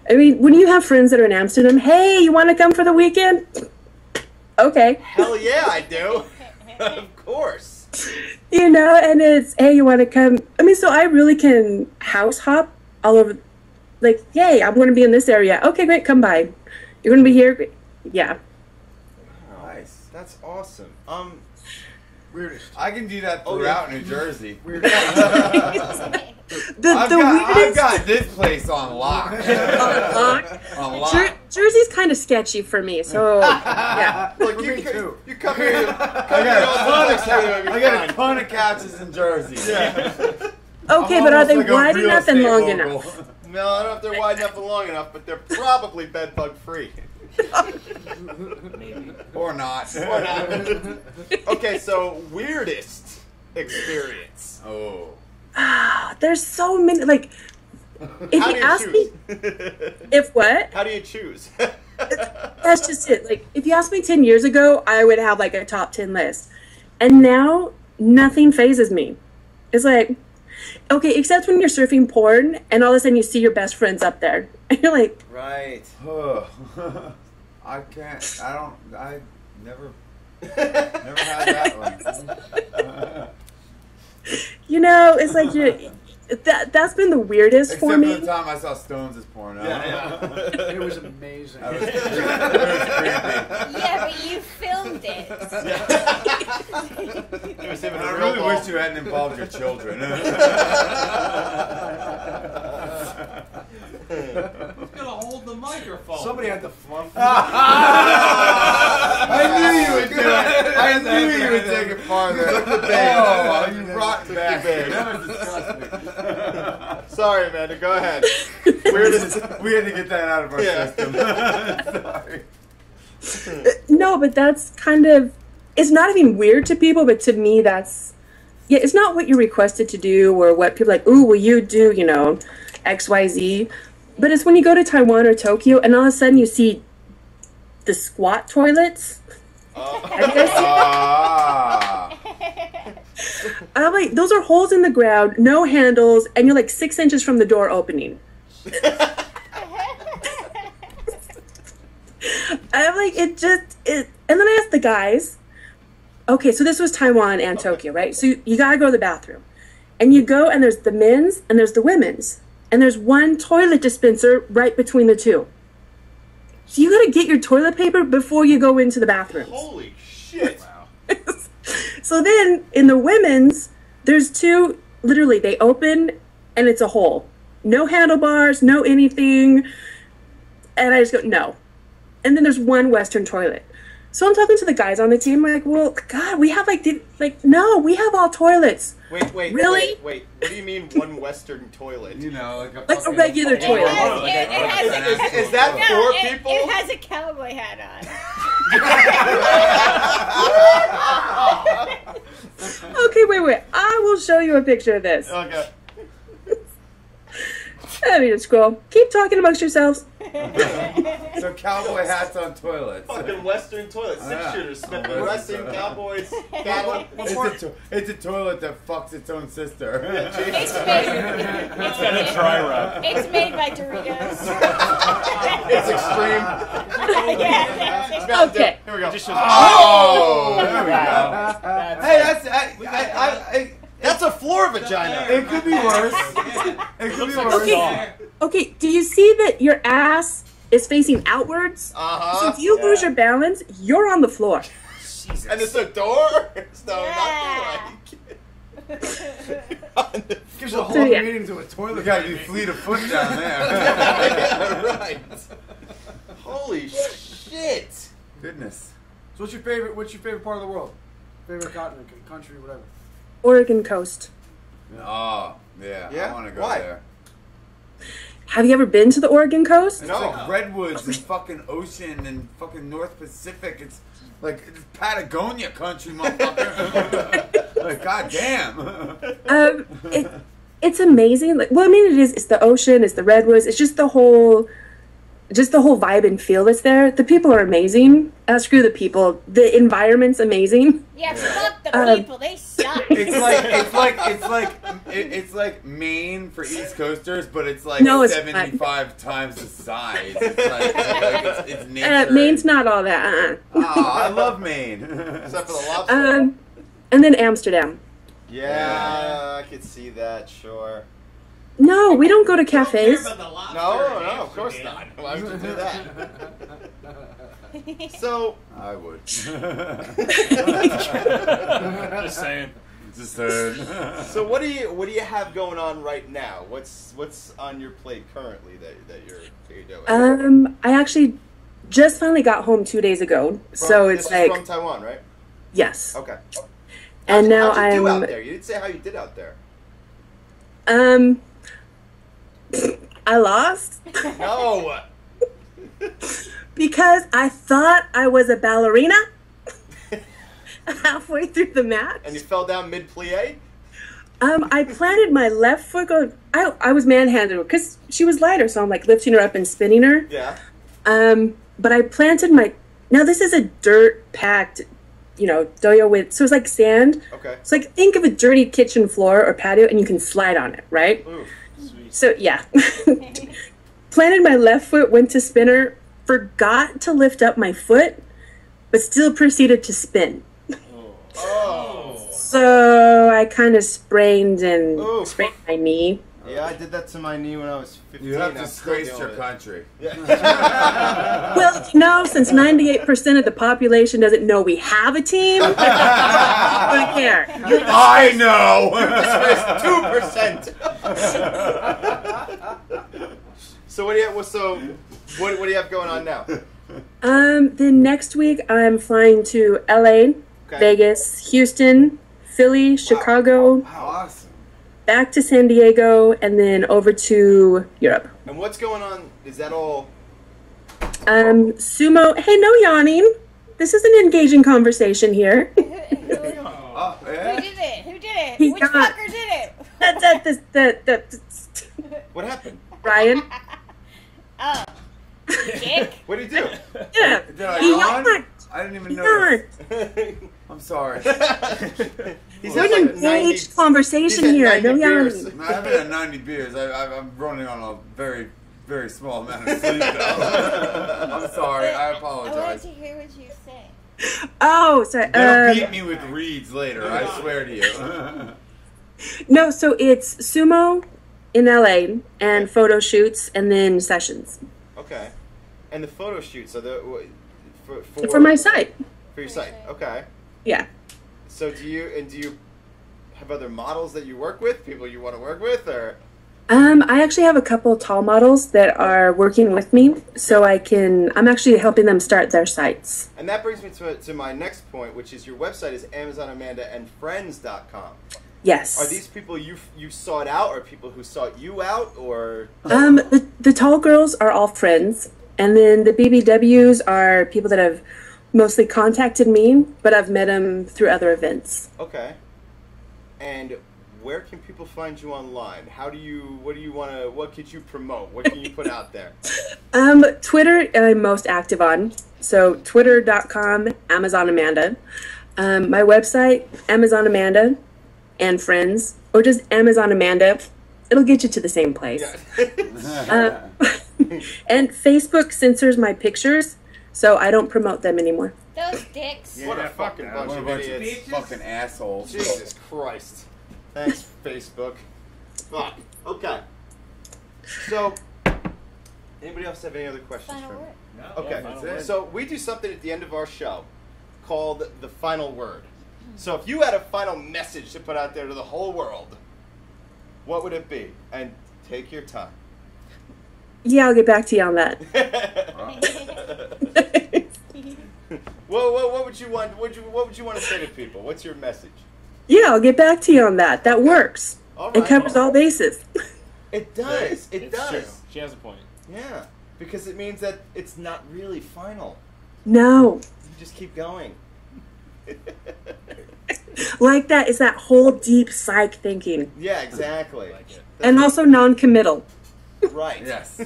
I mean, when you have friends that are in Amsterdam, hey, you want to come for the weekend? Okay. Hell yeah, I do. Of course. And it's, hey, you want to come? I mean, so I really can house hop all over. Like, yay, I'm going to be in this area. Okay, great, come by. You're going to be here? Great. Yeah. Nice. That's awesome. Weirdest. I can do that throughout New Jersey. I've got this place on lock. On lock. Jersey's kind of sketchy for me, so yeah. Look, you come here. I got a ton of couches in Jersey. Yeah. Okay, but are they wide enough and long enough? No, I don't know if they're wide enough and long enough, but they're probably bed bug free. Maybe. Or not. Or not. Okay, so weirdest experience. Oh. There's so many. Like, if you ask me, if what? How do you choose? That's just it. Like, if you asked me 10 years ago, I would have like a top 10 list, and now nothing phases me. It's like, okay, except when you're surfing porn and all of a sudden you see your best friends up there, and you're like, right. I can't. I never had that one. It's like that's been the weirdest for me. Except for the time I saw Stones' porno. Yeah. It was amazing. That was creepy. Yeah, but you filmed it. I really wish you hadn't involved your children. Who's gonna hold the microphone? Somebody had to fluff. I knew you would do it. I knew you would take it farther. Oh, you rotten bastard. That was disgusting. Sorry, Amanda. Go ahead. We had to get that out of our system. Sorry. No, but that's kind of it's not even weird to people, but to me, that's, yeah, it's not what you're requested to do or what people are like, ooh, will you do, you know, XYZ. But it's when you go to Taiwan or Tokyo and all of a sudden you see the squat toilets. Have you guys seen that? I'm like, those are holes in the ground, no handles, and you're like 6 inches from the door opening. I'm like, and then I asked the guys, okay, so this was Taiwan and Tokyo, right? So you gotta go to the bathroom. And you go, and there's the men's, and there's the women's. And there's one toilet dispenser right between the two. So you gotta get your toilet paper before you go into the bathroom. Holy shit. Wow. So then, in the women's, there's two, literally, they open, and it's a hole. No handlebars, no anything. And I just go, no. And then there's one Western toilet. So I'm talking to the guys on the team, like, well, God, we have no, we have all toilets. Wait, really? Wait. What do you mean one Western toilet? You know, like a regular toilet. Is that for people? It has a cowboy hat on. Okay, wait. I will show you a picture of this. Okay. Let me just scroll. Keep talking amongst yourselves. So cowboy hats on toilets. Fucking Western toilet. Six-shooters. Western cowboys. It's a toilet that fucks its own sister. It's got a dry rub. It's made by Doritos. It's extreme. Yeah. Okay. Here we go. Oh! There we go. Hey, that's a floor vagina. It could be worse. It could be worse. Okay, do you see that your ass is facing outwards? Uh-huh. So if you lose your balance, you're on the floor. Jesus. And it's a door? So Gives a whole meaning to a toilet. You gotta be fleet of foot down there. Yeah, right. Holy shit. Goodness. So what's your favorite part of the world? Favorite continent, country, whatever. Oregon coast. Oh, yeah. I want to go there. Have you ever been to the Oregon coast? It's like redwoods and fucking ocean and fucking North Pacific. It's like it's Patagonia country, motherfucker. Like, goddamn. It's amazing. Like, well, I mean, it is. It's the ocean. It's the redwoods. It's just the whole vibe and feel that's there. The people are amazing. Screw the people. The environment's amazing. Yeah, fuck the people. They suck. It's like Maine for East Coasters, but it's like 75 times the size. It's nature. Maine's not all that. I love Maine. Except for the lobster. And then Amsterdam. Yeah, I could see that. Sure. No, we don't go to cafes. No, of course not. Why would you do that? So I would. Just saying. So what do you have going on right now? What's on your plate currently that you're doing? I actually just finally got home 2 days ago, so it's like from Taiwan, right? Yes. Okay. And now how'd you do I'm. out there? You didn't say how you did out there. I lost. No. Because I thought I was a ballerina halfway through the match. And you fell down mid-plie? I planted my left foot going. I was manhandled because she was lighter, so I'm like lifting her up and spinning her. Yeah. But I planted my. Now this is a dirt-packed, doyo with. So it's like sand. Okay. It's like think of a dirty kitchen floor or patio, and you can slide on it, right? Ooh. So yeah. Planted my left foot, went to spinner, forgot to lift up my foot, but still proceeded to spin. Oh. So I kind of sprained my knee. Yeah, I did that to my knee when I was 15. You have disgraced your country. Yeah. Well, since 98% of the population doesn't know we have a team, I don't care. I know. You disgraced 2%. So what do you have going on now? Then next week I'm flying to LA, Vegas, Houston, Philly, Chicago. Wow, awesome. Back to San Diego, and then over to Europe. And what's going on? Is that all? Sumo. Hey, no yawning. This is an engaging conversation here. Who did it? Who did it? He Which got- fucker did it? What happened? Ryan. Oh. Dick? What did he do? Yeah. Did I He yawn? yawned. I didn't even He know. yawned. I'm sorry. He's We're in an engaged conversation here. No yawning. I haven't had 90 beers. I'm running on a very, very small amount of sleep, though. I'm sorry. I I wanted apologize. to hear what you say. Oh, sorry. They'll beat me with reeds later. I swear to you. No, so it's sumo in LA and photo shoots and then sessions. Okay. And the photo shoots are the For my site. For your site. Okay. Yeah. So do you have other models that you work with? People you want to work with, or? I actually have a couple tall models that are working with me, so I'm actually helping them start their sites. And that brings me to my next point, which is your website is AmazonAmandaandFriends.com. Yes. Are these people you sought out, or people who sought you out, or? The tall girls are all friends, and then the BBWs are people that have mostly contacted me, but I've met them through other events. Okay. And where can people find you online? What could you promote? What can you put out there? Twitter I'm most active on. So twitter.com, Amazon Amanda. My website, Amazon Amanda and Friends, or just Amazon Amanda. It'll get you to the same place. And Facebook censors my pictures, so I don't promote them anymore. Those dicks. What a fucking bunch What a of bunch of idiots. fucking assholes. Jesus Christ. Thanks, Facebook. Fuck. Okay. So, anybody else have any other questions for me? No. Okay. Yeah, final word. So, we do something at the end of our show called the final word. So, if you had a final message to put out there to the whole world, what would it be? And take your time. Yeah, I'll get back to you on that. What would you want? What would you want to say to people? What's your message? Yeah, I'll get back to you on that. That works. All It right. covers all bases. It does. It It's does. true. She has a point. Yeah, because it means that it's not really final. No. You just keep going. Like that is that whole deep psych thinking. Yeah, exactly. And also non-committal. Right. Yes.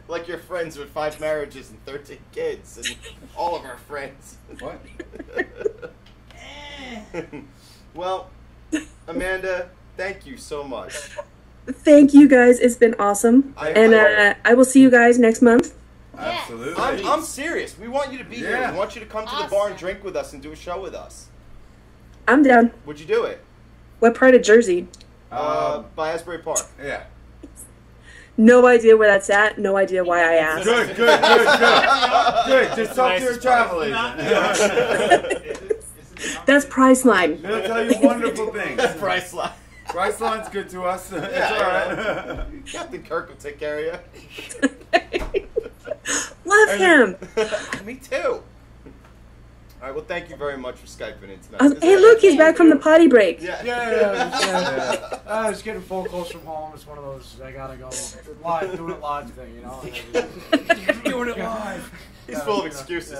Like your friends with 5 marriages and 13 kids, and all of our friends. What? Well, Amanda, thank you so much. Thank you guys. It's been awesome. I will see you guys next month. Absolutely. I'm serious. We want you to be here. Yeah. We want you to come to the bar and drink with us and do a show with us. I'm down. Would you do it? What part of Jersey? By Asbury Park. Yeah. No idea where that's at. No idea why I asked. Good. Just talk to your travel agent. That's Priceline. They'll tell you wonderful things. Priceline. Priceline's good to us. It's Yeah, all right. Captain Kirk will take care of you. Love him. Me too. All right. Well, thank you very much for Skyping in tonight. Hey, look, he's back from the potty break. Yeah. I was getting phone calls from home. It's one of those I gotta go live, doing it live thing, you know. Doing it live. He's full of excuses.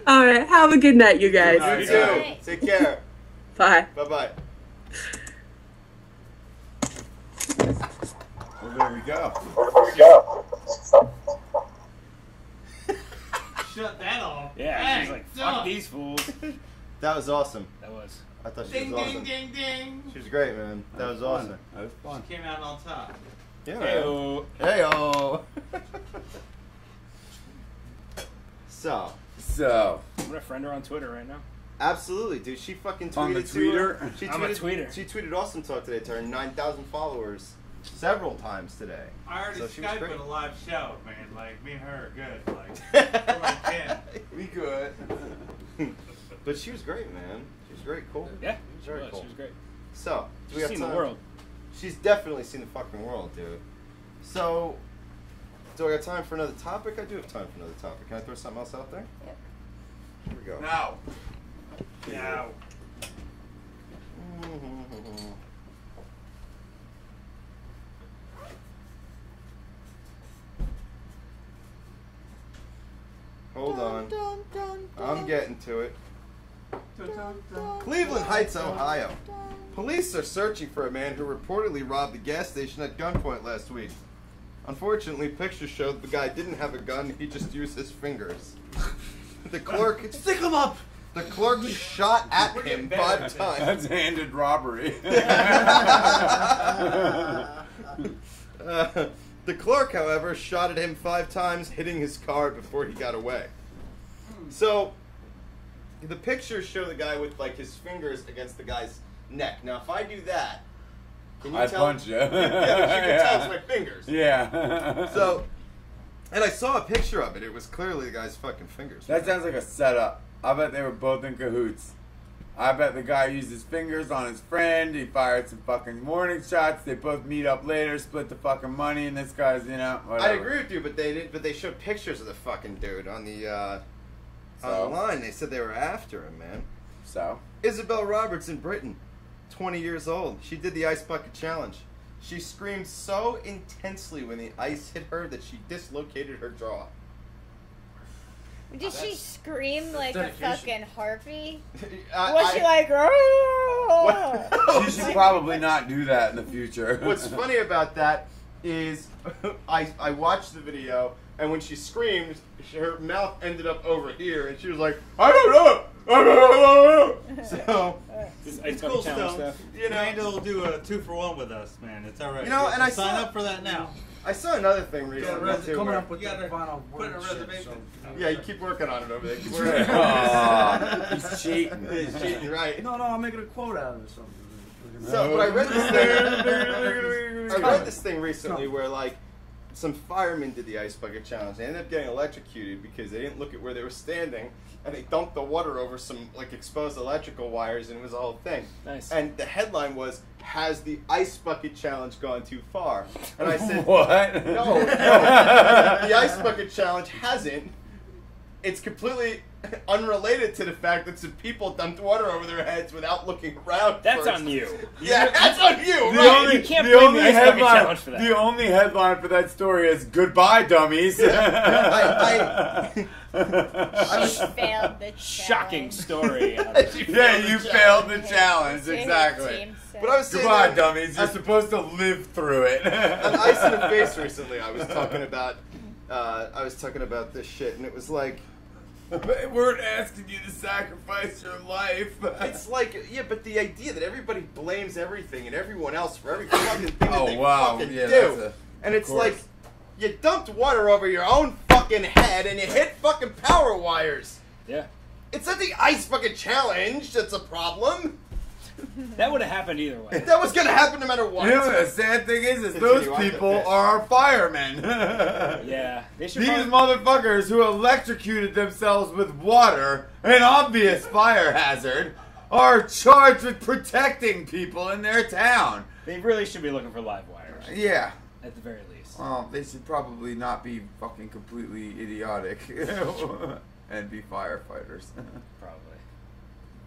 All right. Have a good night, you guys. You too. Take care. Bye. Bye-bye. Well, there we go. Shut that off. Yeah, she's like, fuck these fools. That was awesome. That was. I thought she Ding, was ding, awesome. ding, ding. She was great, man. That was awesome. That was fun. She came out on top. Yeah. Heyo. Heyo. So. I'm gonna friend her on Twitter right now. Absolutely, dude. She fucking tweeted On the to her. tweeter? She I'm a tweeted, tweeter. She tweeted Awesome Talk today to her 9,000 followers several times today. I already So she was Skyped great. with a live show, man. Like, me and her are good. Like, we're like 10. We good. But she was great, man. She was very cool. Yeah, She was very cool. She was great. So, do we She's have seen time? the world. She's definitely seen the fucking world, dude. So, do I got time for another topic? I do have time for another topic. Can I throw something else out there? Yep. Here we go. Now. Now. I'm getting to it. Cleveland Heights, Ohio. Police are searching for a man who reportedly robbed a gas station at gunpoint last week. Unfortunately, pictures showed the guy didn't have a gun, he just used his fingers. The clerk... Stick him up! The clerk shot at him 5 times. That's handed robbery. The clerk, however, shot at him 5 times, hitting his car before he got away. So, the pictures show the guy with, like, his fingers against the guy's neck. Now, if I do that, can you I'd tell? punch you. Yeah, but you can tell it's my fingers. Yeah. So, and I saw a picture of it. It was clearly the guy's fucking fingers. That sounds like a setup. I bet they were both in cahoots. I bet the guy used his fingers on his friend. He fired some fucking warning shots. They both meet up later, split the fucking money, and this guy's, you know, whatever. I agree with you, but they did. But they showed pictures of the fucking dude on the online. They said they were after him, man. So Isabel Roberts in Britain, 20 years old. She did the ice bucket challenge. She screamed so intensely when the ice hit her that she dislocated her jaw. Did she scream like a fucking harpy? Was she like, oh? She should probably not do that in the future. What's funny about that is I watched the video, and when she screamed, her mouth ended up over here, and she was like, I don't know. So it's cool stuff. You know, Amanda will do a 2-for-1 with us, man. It's all right. You know, and I sign up for that now. I saw another thing recently too. Coming where- up with the final put in a word reservation. Yeah, you keep working on it over there. Keep working He's cheating. He's cheating, right? No, I'm making a quote out of it. So, but I read this thing recently where, like, some firemen did the ice bucket challenge. They ended up getting electrocuted because they didn't look at where they were standing, and they dumped the water over some, like, exposed electrical wires, and it was a whole thing. Nice. And the headline was, "Has the ice bucket challenge gone too far?" And I said, What? No. The ice bucket challenge hasn't. It's completely unrelated to the fact that some people dumped water over their heads without looking around. That's first. on you. Yeah, that's on you. The Right? only, You can't the blame only the ice bucket headline, challenge for that. The only headline for that story is "Goodbye, dummies." She failed the Shocking story. Yeah, you failed the challenge. Exactly. But I was saying Goodbye, that- dummies. You're supposed to live through it. On Ice in the Face recently, I was talking about this shit, and it was like, They weren't asking you to sacrifice your life. it's like, yeah, but the idea that everybody blames everything and everyone else for every fucking thing that Oh, they wow. fucking Yeah, do, that's and it's of course. like, you dumped water over your own fucking head and you hit fucking power wires. Yeah. It's not the ice bucket challenge that's a problem. That would have happened either way. That was gonna happen no matter what. You know, the sad thing is Continue those on the people piss. are firemen. Yeah. They should These probably- motherfuckers who electrocuted themselves with water, an obvious fire hazard, are charged with protecting people in their town. They really should be looking for live wires. Yeah. At the very least. Well, they should probably not be fucking completely idiotic and be firefighters. Probably.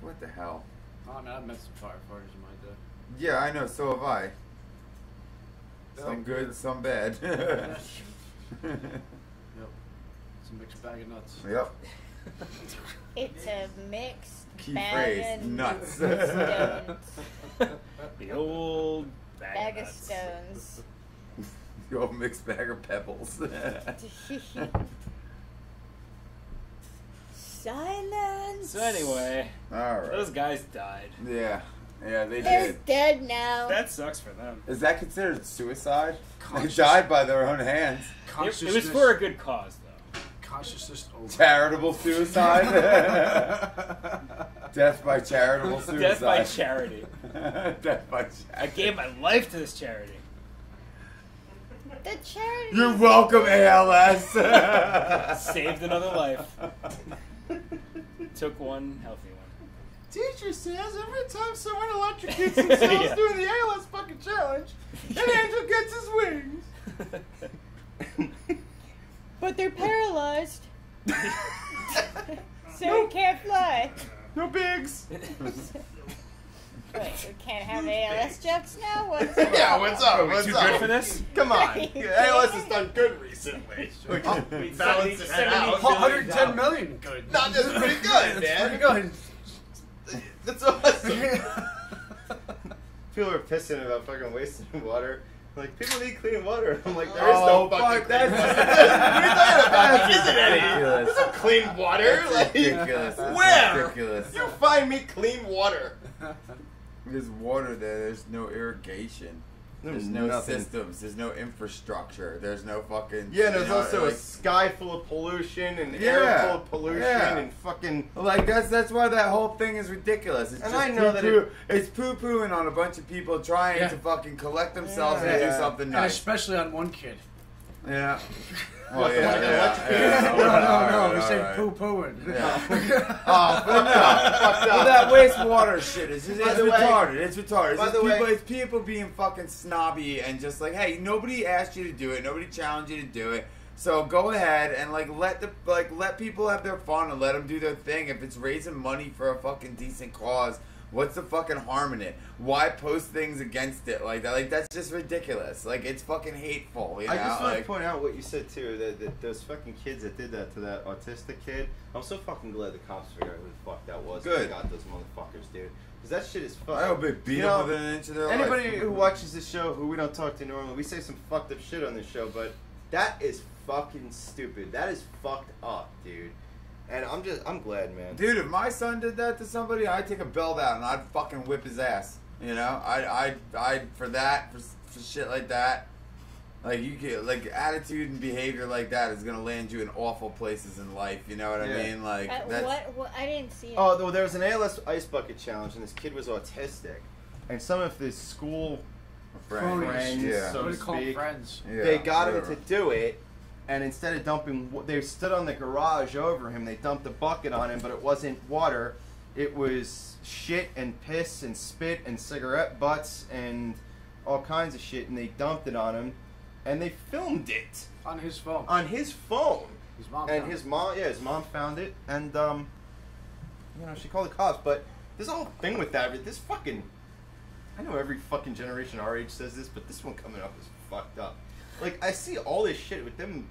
What the hell? Oh, man, I've met some firefighters in my day. Yeah, I know, so have I. Some Yep. good, some bad. Yep. It's a mixed bag of nuts. Yep. It's a mixed Key bag phrase, of nuts. stones. The old Bag of nuts. stones. The old mixed bag of pebbles. Silence. So anyway, Alright. those guys died. Yeah. Yeah, they They're did. dead now. That sucks for them. Is that considered suicide? They died by their own hands. It was for a good cause, though. Consciousness over. Charitable suicide? Death by charitable suicide. Death by charity. Death by charity. I gave my life to this charity. The charity. You're welcome, ALS. Saved another life. Took one healthy one. Teacher says every time someone electrocutes themselves Yeah. doing the ALS fucking challenge, an angel gets his wings. But they're paralyzed. So he can't fly. No bigs. Wait, we can't have ALS jokes now? What's Yeah, what's up? Are we What's too up? good for this? Come on. Are you ALS has done good recently. We can balance it out. 110 million. Good. Not just pretty good, man. Pretty good. That's awesome. People are pissing about fucking wasting water. Like, people need clean water. I'm like, there is no fucking clean water. What are you talking about? Isn't any? There's no clean water. Like, ridiculous. Where? Ridiculous. You find me clean water. There's water there. There's no irrigation. There's no nothing. systems. There's no infrastructure. There's no fucking. Yeah, and there's you know, also like, a sky full of pollution and air full of pollution and fucking. Like that's why that whole thing is ridiculous. It's And just I know that it's poo-pooing on a bunch of people trying to fucking collect themselves and do something And nice. especially on one kid. Yeah. Well, No, we said poo-pooing. Well, that wastewater shit is retarded. It's retarded. By the way, It's people being fucking snobby and just like, hey, nobody asked you to do it. Nobody challenged you to do it. So go ahead and let people have their fun and let them do their thing. If it's raising money for a fucking decent cause, what's the fucking harm in it? Why post things against it like that? Like, that's just ridiculous. Like, it's fucking hateful, you know? I just want like, to point out what you said too. That those fucking kids that did that to that autistic kid. I'm so fucking glad the cops figured out who the fuck that was. Good. And got those motherfuckers, dude. Because that shit is fucked. I hope they beat them within an inch of their life. Anybody who watches this show, who we don't talk to normally, we say some fucked up shit on this show, but that is fucking stupid. That is fucked up, dude. And I'm glad, man. Dude, if my son did that to somebody, I'd take a belt out and I'd fucking whip his ass. You know, I'd for shit like that. Like, you can, like, attitude and behavior like that is gonna land you in awful places in life. You know what I mean? Like, that's. What? I didn't see it. Oh, there was an ALS ice bucket challenge, and this kid was autistic, and some of his school friends, so to speak, they got him to do it. And instead of dumping, they stood on the garage over him. They dumped a bucket on him, but it wasn't water. It was shit and piss and spit and cigarette butts and all kinds of shit. And they dumped it on him, and they filmed it on his phone. On his phone. His mom. And his mom found it, and she called the cops. But this whole thing with that, this fucking, I know every fucking generation our age says this, but this one coming up is fucked up. Like, I see all this shit with them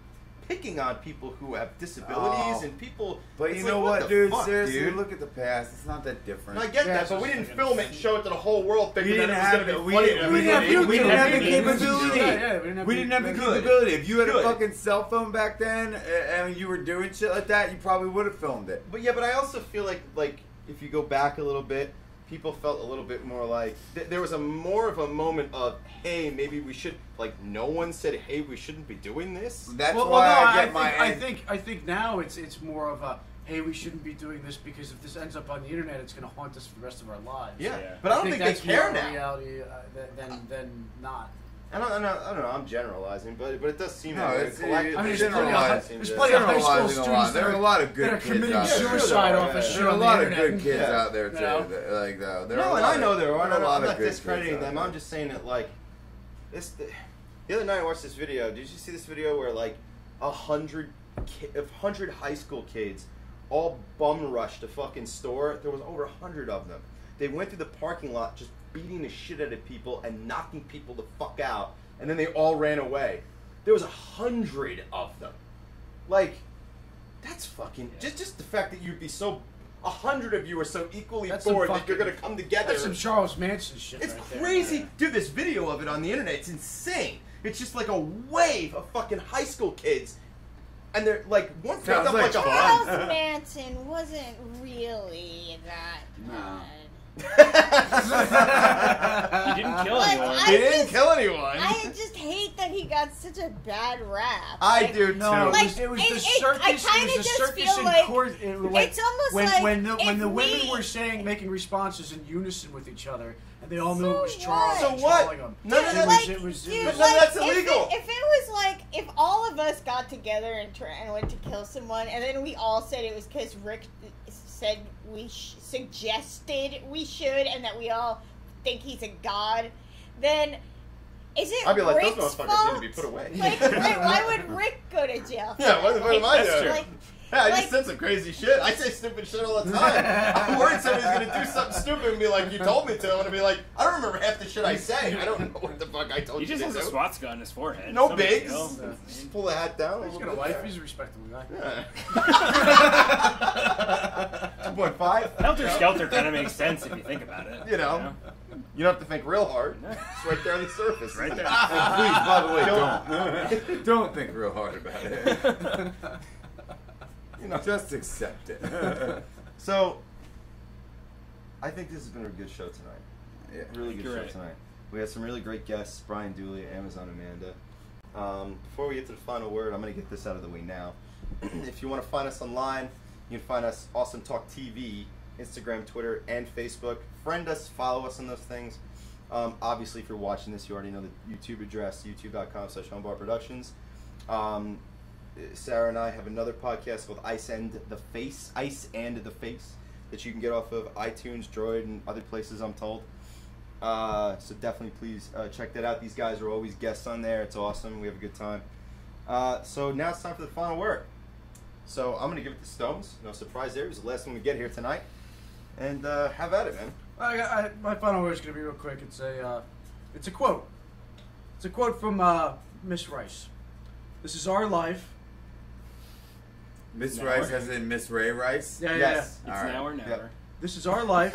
picking on people who have disabilities and people. But you know what, dude? Seriously, look at the past. It's not that different. I get that, but we didn't film it and show it to the whole world thinking that it was going to be funny. We didn't have the capability. We didn't have the capability. If you had a fucking cell phone back then and you were doing shit like that, you probably would have filmed it. But I also feel like if you go back a little bit, people felt a little bit more like there was more of a moment of, hey, maybe we should, like, no one said, hey, we shouldn't be doing this. That's I think now it's more of a, hey, we shouldn't be doing this because if this ends up on the internet, it's going to haunt us for the rest of our lives. Yeah. But I don't think they care now. Reality than not. I don't know. I'm generalizing, but it does seem no, like it's collectively. There's plenty of high school students there are a lot of good that are kids committing out there. suicide off a shit There are a on the lot of internet. good kids out there too. Like No, and I know there are. a lot I'm of not good discrediting kids them. I'm just saying that, like, the other night I watched this video. Did you see this video where like 100 high school kids all bum rushed a fucking store? There was over 100 of them. They went through the parking lot just beating the shit out of people and knocking people the fuck out, and then they all ran away. There was 100 of them. Like, that's fucking just the fact that you'd be so 100 of you are so equally bored that you're gonna come together. That's some Charles Manson shit. It's right crazy. There, Dude, this video of it on the internet, it's insane. It's just like a wave of fucking high school kids. And they're like, one picked up like a Charles Manson wasn't really that bad. He didn't kill anyone. He didn't kill anyone. I just hate that he got such a bad rap. I do too. No, Like, it was it- the it- circus. I It was kinda the just circus feel in like court. it's almost like when the if women we- were making responses in unison with each other, and they all knew it was Charles. So what? trolling them. No, no, no. Like, It was dude, But like, that's illegal. If it was like, if all of us got together and went to kill someone, and then we all said it was because Rick said we suggested we should, and that we all think he's a god, then is it I'd be like, Rick's those motherfuckers fault? need to be put away. Like, why would Rick go to jail? Yeah, what am I doing? Like, I just said some crazy shit. I say stupid shit all the time. I'm worried somebody's gonna do something stupid and be like, "You told me to." I'm gonna be like, "I don't remember half the shit I say. I don't know what the fuck I told you." He just to has a do." swastika on his forehead. No So bigs. big Just pull the hat down. He's got a wife. He's a respectable guy. 2.5. Helter Skelter kind of makes sense if you think about it. You know, you don't have to think real hard. It's right there on the surface. Right there. And please, by the way, don't think real hard about it. You know, just accept it. So, I think this has been a good show tonight. Yeah, really good show right. tonight. We had some really great guests: Brian Dooley, Amazon Amanda. Before we get to the final word, I'm going to get this out of the way now. If you want to find us online, you can find us Awesome Talk TV, Instagram, Twitter, and Facebook. Friend us, follow us on those things. Obviously, if you're watching this, you already know the YouTube address, youtube.com/homebarproductions. Sarah and I have another podcast called Ice and the Face, that you can get off of iTunes, Droid, and other places, I'm told. So definitely please check that out. These guys are always guests on there. It's awesome. We have a good time. So now it's time for the final word. So I'm going to give it to Stones. No surprise there. It was the last one we get here tonight. And have at it, man. My final word is going to be real quick. It's a quote. It's a quote from Miss Rice. This is our life. Miss Rice, as in Miss Ray Rice? Yeah, Yes. It's now or never. Yep. This is our life.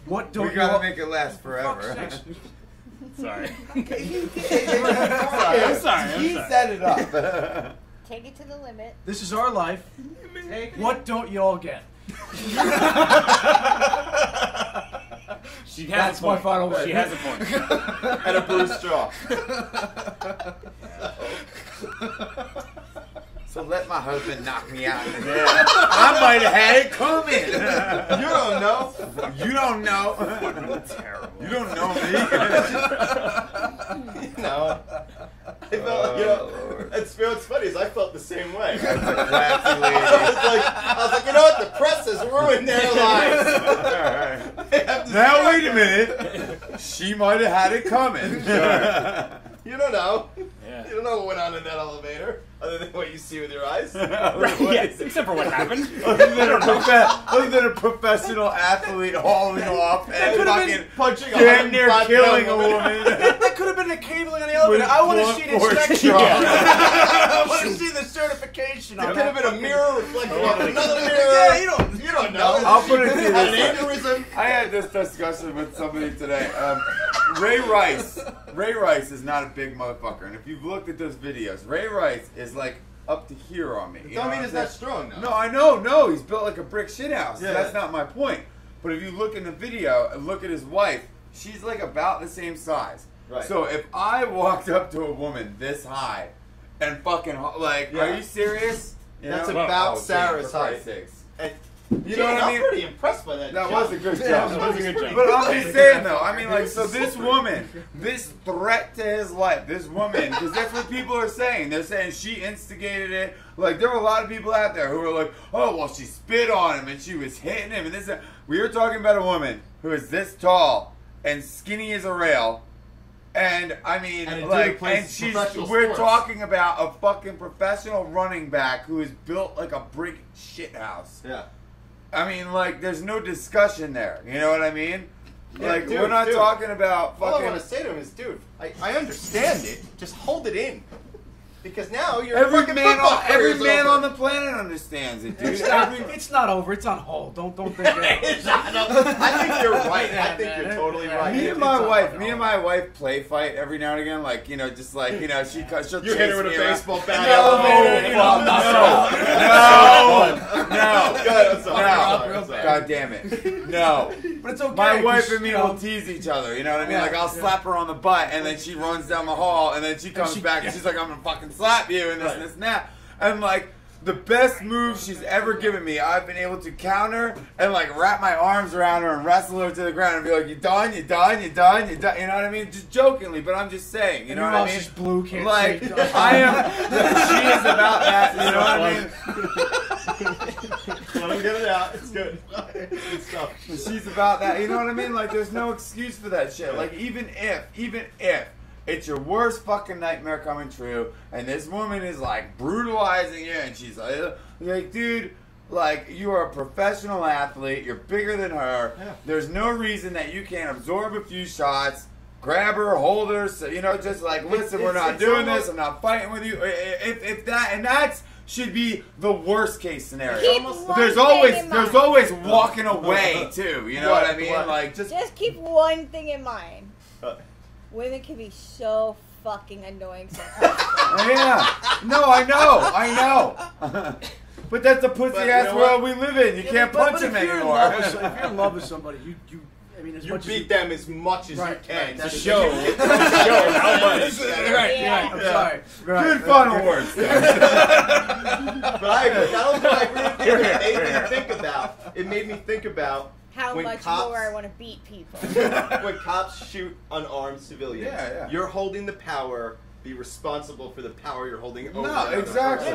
What don't We gotta you make it last forever. Sorry. I'm sorry. He set it up. Take it to the limit. This is our life. What don't you all get? She has That's a point. my final word. She has a point. And a bruised straw. So let my husband knock me out in the head. I might have had it coming. You don't know. You don't know. Terrible. You don't know me. No. I felt, it's funny is I felt the same way. That's a classy lady. I was like, you know what? The press has ruined their lives. Now wait a minute. She might have had it coming. You don't know. Yeah. You don't know what went on in that elevator, other than what you see with your eyes. Right, yes, except for what happened. Other than a professional athlete hauling off and fucking punching damn near killing a woman. That could have been the cabling on the elevator. I want to see the inspection. I want to see the certification. There could have been a mirror reflecting off another mirror. Yeah, you don't know. I'll put it to you An this way. aneurysm. I had this discussion with somebody today. Ray Rice is not a big motherfucker, and if you've looked at those videos, Ray Rice is like up to here on me. It don't mean he's not strong, though. No, I know. No, he's built like a brick shithouse. Yeah. That's not my point. But if you look in the video and look at his wife, she's like about the same size. Right. So if I walked up to a woman this high and fucking like, Yeah. are you serious? You That's know? about Oh, Sarah's for Christ's height. sakes. And You know what I mean? I'm pretty impressed by that. That jump. was a good Yeah, job. that was a good jump. But I'm just saying though, I mean like, so this woman, this threat to his life, this woman, because that's what people are saying. They're saying she instigated it. Like there were a lot of people out there who were like, oh well, she spit on him and she was hitting him and this. We were talking about a woman who is this tall and skinny as a rail. And I mean, And a dude like, who plays and she's, professional we're sports. talking about a fucking professional running back who is built like a brick shithouse. Yeah. I mean, like, there's no discussion there. You know what I mean? Yeah, Like, dude, we're not dude. talking about All I fucking. want to say to him is, dude, I understand it. Just hold it in. Because now you're Every fucking man, football every career's man over. on the planet understands it, dude. It's not over. It's on hold. Don't think that. It's not over. I think you're right. I think you're totally right. Me and It's my on wife, hold. me and my wife play fight every now and again. Like, you know, just like, you know, she'll You chase hit her with a me around. baseball bat. No, no. God damn it. No. But it's okay. My wife 'cause, and me you know, will tease each other, you know what I mean? Yeah, Like, I'll slap her on the butt, and then she runs down the hall, and then she comes back, and she's like, I'm gonna fucking slap you, and this and this and that. And, like, the best move she's ever given me, I've been able to counter and, like, wrap my arms around her and wrestle her to the ground and be like, you done, you done, you done, you done. You know what I mean? Just jokingly, but I'm just saying, you know what I mean? Just blue, can't Like, say I am, she is about that, you know what I mean? Let him get it out. It's good. It's good stuff. She's about that, you know what I mean? Like, there's no excuse for that shit. Like, even if it's your worst fucking nightmare coming true, and this woman is like brutalizing you, and she's like, Like, dude, like, you are a professional athlete. You're bigger than her. Yeah. There's no reason that you can't absorb a few shots, grab her, hold her, so, you know, just like, listen, we're not doing this. I'm not fighting with you. If that, and that's should be the worst case scenario. There's always walking away too. You know what I mean? Like just keep one thing in mind. Women can be so fucking annoying sometimes. Yeah. No, I know. But that's the pussy ass world we live in. You can't punch them anymore. If you're in love with somebody, you beat them as much as you can. That's to show how much. Right. I'm sorry. Good final words. But I agree with you. It made me think about how when much cops, more I want to beat people. when cops shoot unarmed civilians, you're holding the power. Be responsible for the power you're holding over. No, exactly.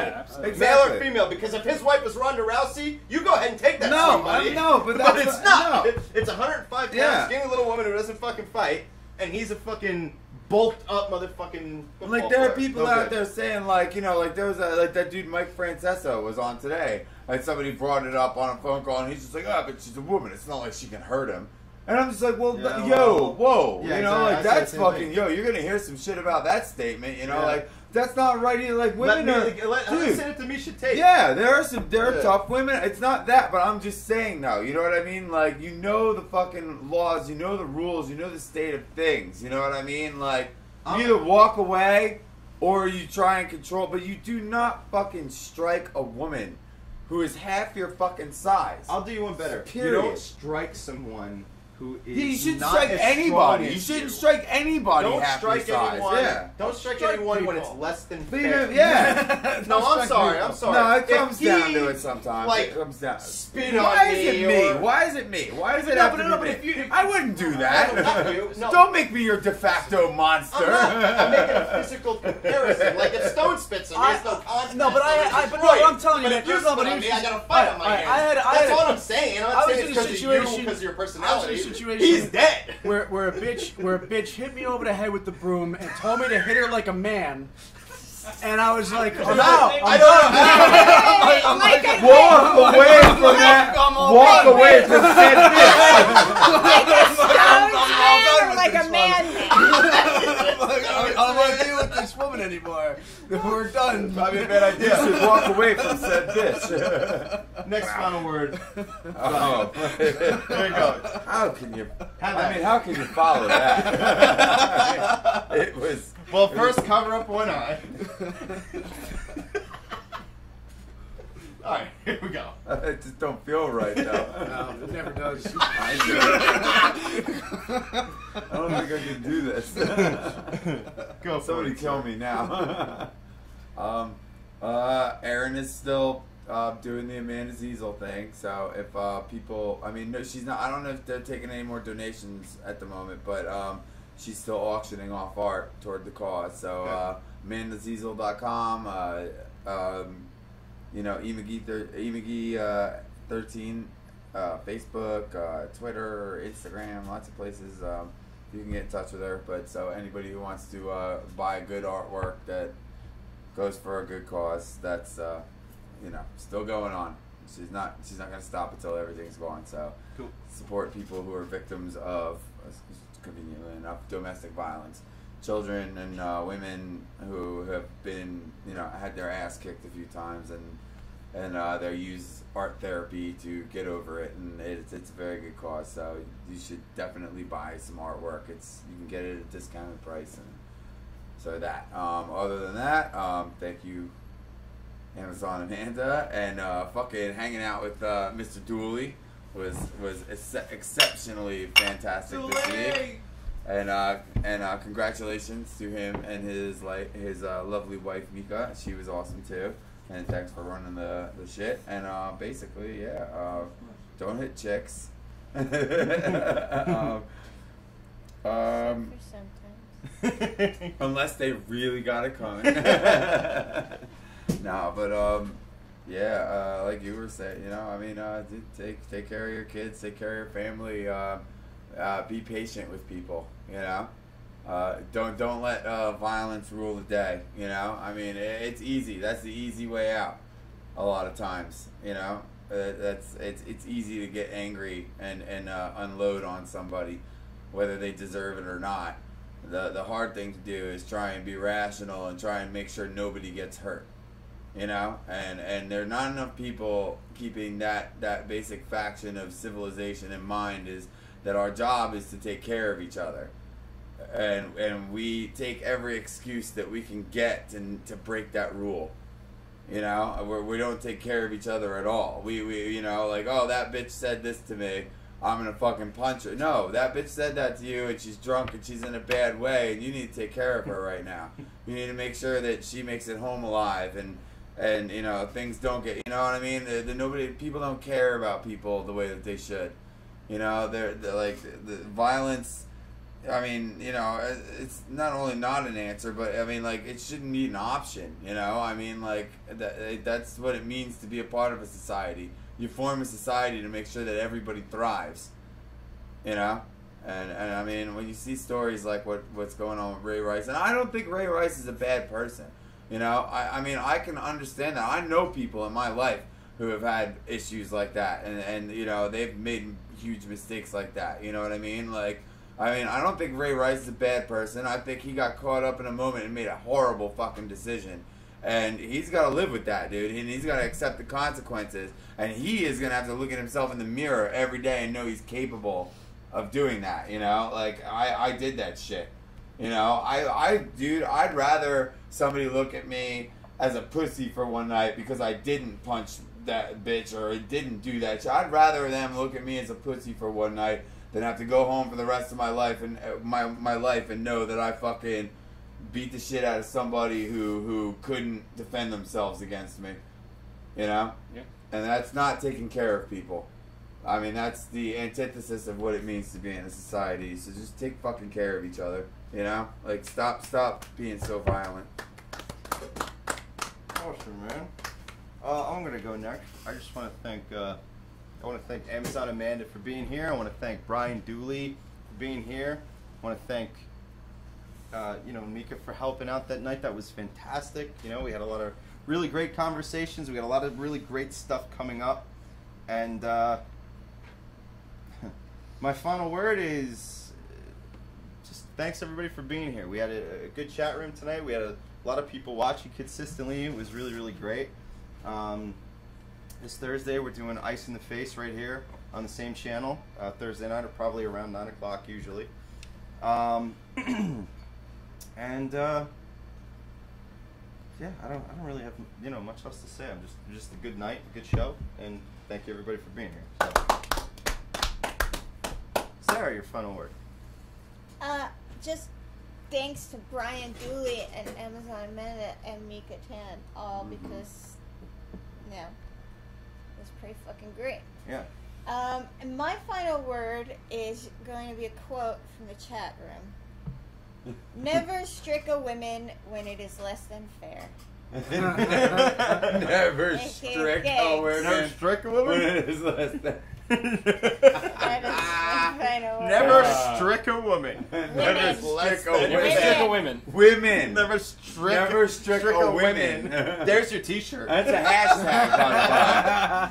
Exactly. Male or female, because if his wife was Ronda Rousey, you go ahead and take that. No, somebody. but it's not. No. It's a 105 pound skinny little woman who doesn't fucking fight, and he's a fucking bulked up motherfucking. Like there are people out there saying like, you know, like there was like that dude Mike Francesa was on today. Like somebody brought it up on a phone call, and he's just like, oh, but she's a woman. It's not like she can hurt him. And I'm just like, well, whoa, yeah, you know, exactly. like that's fucking, you're gonna hear some shit about that statement, you know, like that's not right either. Like women listen to Misha Tate. Yeah, there are tough women. It's not that, but I'm just saying though, you know what I mean? Like you know the fucking laws, you know the rules, you know the state of things. You know what I mean? Like you either walk away or you try and control, but you do not fucking strike a woman who is half your fucking size. I'll do you one better. Period. You don't strike someone who is you shouldn't not strike as anybody. strong You as shouldn't strike anybody. Don't half strike your size. anyone. Yeah. Don't strike anyone when it's less than Leave fair. it- yeah. No, I'm sorry. I'm sorry. No, it comes If down he, to it sometimes. Like, it comes down. spit Why on is me it me? or- Why is it me? Why is it No, have but to no, be but me? if I wouldn't do that. Not you. No. Don't make me your de facto monster. I'm making a physical comparison. Like if Stone spits on me, it's no contact. No, but but I'm telling you, but if you no, spit but on me, here's- I got a fight on my hands. That's all I'm saying. I'm not saying it's because of you, because of your personality. He's dead. Where a bitch hit me over the head with the broom and told me to hit her like a man. And I was like, I'm out. I'm like, walk away from that. Walk away from said bitch. Like a man. I don't want to deal with this woman anymore. We're done. Probably a bad idea. You should walk away from said bitch. Next final word. Oh, there you go. How can you follow that? It was. Well, first cover up one eye. Alright, here we go. It just don't feel right though. No, it never does. I don't think I can do this. Go. Somebody kill me now. Erin is still doing the Amanda Ziesel thing. So if people, I mean, no, she's not. I don't know if they're taking any more donations at the moment, but she's still auctioning off art toward the cause. So AmandaZiesel.com. You know, eMcGee13, Facebook, Twitter, Instagram, lots of places. You can get in touch with her. But so anybody who wants to buy good artwork that goes for a good cause, that's you know, still going on. She's not going to stop until everything's gone. So support people who are victims of, conveniently enough, domestic violence. Children and women who have been, you know, had their ass kicked a few times, and they use art therapy to get over it, and it's a very good cause. So you should definitely buy some artwork. You can get it at a discounted price, and so that. Other than that, thank you, Amazon Amanda, and fucking hanging out with Mr. Dooley was exceptionally fantastic this week. And congratulations to him and his lovely wife Mika. She was awesome too. And thanks for running the shit. And basically, don't hit chicks. Unless they really got it coming. No, but like you were saying, you know, I mean, take care of your kids, take care of your family. Be patient with people, you know. Don't let violence rule the day, you know. I mean, it's easy. That's the easy way out. a lot of times, you know. It's easy to get angry and unload on somebody, whether they deserve it or not. The hard thing to do is try and be rational and try and make sure nobody gets hurt, you know. And there are not enough people keeping that basic faction of civilization in mind, is that our job is to take care of each other, and we take every excuse that we can get to break that rule. You know, we don't take care of each other at all. We you know, like, oh, that bitch said this to me, I'm gonna fucking punch her. No, that bitch said that to you, and she's drunk and she's in a bad way, and you need to take care of her right now. You need to make sure that she makes it home alive, and you know, things don't get, you know what I mean? People don't care about people the way that they should. You know, they're like the violence. I mean, you know, it's not only not an answer, but I mean, like, it shouldn't be an option, you know? I mean, like, that's what it means to be a part of a society. You form a society to make sure that everybody thrives, you know? And I mean, when you see stories like what's going on with Ray Rice, and I don't think Ray Rice is a bad person, you know? I mean, I can understand that. I know people in my life who have had issues like that, and you know, they've made huge mistakes like that, you know what I mean? Like, I mean, I don't think Ray Rice is a bad person. I think he got caught up in a moment and made a horrible fucking decision. And he's got to live with that, dude. And he's got to accept the consequences. And he is going to have to look at himself in the mirror every day and know he's capable of doing that, you know? Like, I did that shit. You know? Dude, I'd rather somebody look at me as a pussy for one night because I didn't punch that bitch or didn't do that shit. I'd rather them look at me as a pussy for one night than have to go home for the rest of my life and my life and know that I fucking beat the shit out of somebody who couldn't defend themselves against me, you know? Yeah. And that's not taking care of people. I mean, that's the antithesis of what it means to be in a society. So just take fucking care of each other, you know? Like, stop being so violent. Awesome, man. I'm gonna go next. I just want to thank Amazon Amanda for being here. I want to thank Brian Dooley for being here. I want to thank you know, Mika for helping out that night. That was fantastic. You know, we had a lot of really great conversations. We got a lot of really great stuff coming up. And my final word is just thanks everybody for being here. We had a good chat room tonight. We had a lot of people watching consistently. It was really, really great. This Thursday we're doing Ice in the Face right here on the same channel. Thursday night, or probably around 9 o'clock usually. And yeah, I don't really have, you know, much else to say. I'm just a good night, a good show, and thank you everybody for being here. So. Sarah, your final word. Just thanks to Brian Dooley and Amazon Amanda and Mika Tan, all because, yeah, it was pretty fucking great. Yeah. And my final word is going to be a quote from the chat room. Never strick a woman when it is less than fair. Never strick a woman. Never strick a woman when it is less than. Never strick a woman. Never strick a woman. Never strick a women. Women. Never strick a women. There's your T-shirt. That's a hashtag, by the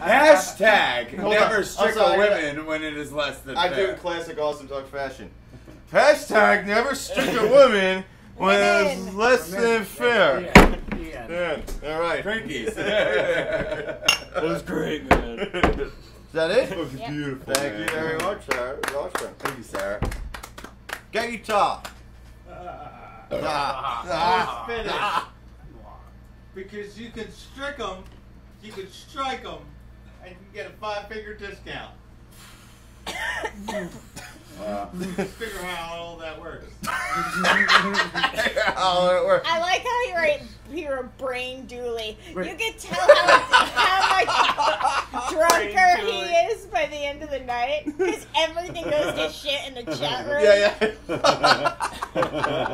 way. Hashtag. Never strick a woman when it is less than fair. I do classic Awesome Talk fashion. Hashtag never strick a woman when it's less than fair. Yeah. All right. Drinkies. That was great, man. Is that it? Yep. Beautiful. Thank you very much, Sarah. It was awesome. Thank you, Sarah. Get your top. Finish. Because you could strike them, and you get a 5-figure discount. Figure out how all that works. I like how you're a brain Dooley. You can tell how much drunker he is by the end of the night because everything goes to shit in the chat room.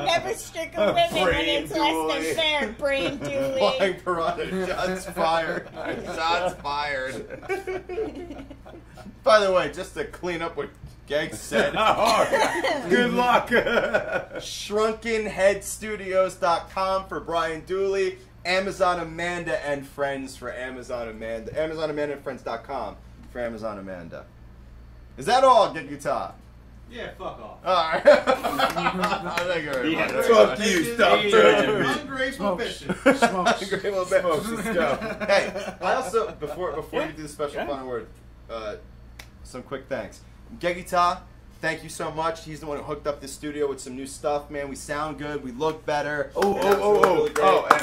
Never strick a woman when it's less than fair. Brain Dooley. Flying piranha. Shots fired. Shots fired. By the way, just to clean up what Gang said. Good luck. ShrunkenHeadStudios.com for Brian Dooley. Amazon Amanda and Friends for Amazon Amanda. AmazonAmandaandFriends.com for Amazon Amanda. Is that all, Get Guitar? Yeah, fuck off. Alright. Thank you very much. Fuck you, stop touching me. Ungrateful bitches. Ungrateful bitches. Let's go. Hey, I also, before you do the special final word, some quick thanks. Get Guitar, thank you so much. He's the one who hooked up this studio with some new stuff, man. We sound good. We look better. And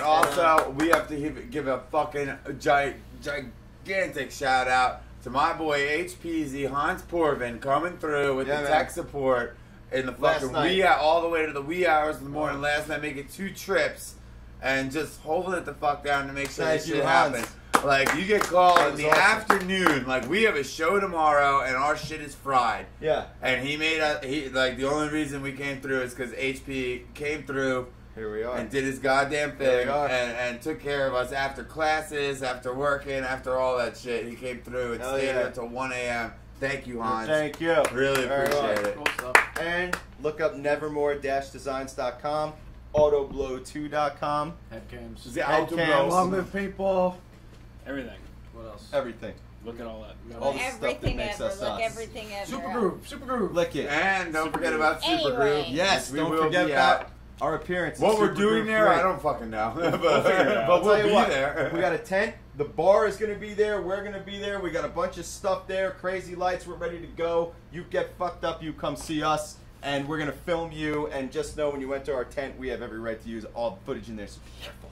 also, we have to give a fucking gigantic shout out to my boy HPZ Hans Porvin coming through with the tech support in the fucking all the way to the wee hours of the morning last night, making 2 trips and just holding it the fuck down to make sure this shit happens. Like, you get called in the afternoon, like, we have a show tomorrow and our shit is fried. Yeah. And he made us, the only reason we came through is because HP came through. Here we are. And did his goddamn thing and took care of us after classes, after working, after all that shit. He came through and stayed here until 1 a.m. Thank you, Hans. Thank you. Really appreciate it. Cool stuff. And look up nevermore-designs.com, autoblow2.com. Headcams. Headcams. Long live paintball. Everything. What else? Everything. Look at all that. All the stuff that makes us Look us. everything ever. Super Groove. Super Groove. Lick it. And don't forget about Super Groove. Anyway. Yes, We don't will forget be about out. our appearance. What at we're Super doing Groove there, 3. I don't fucking know. But we'll be there. We got a tent. The bar is going to be there. We're going to be there. We got a bunch of stuff there. Crazy lights. We're ready to go. You get fucked up. You come see us. And we're going to film you. And just know when you enter our tent, we have every right to use all the footage in there. So be careful.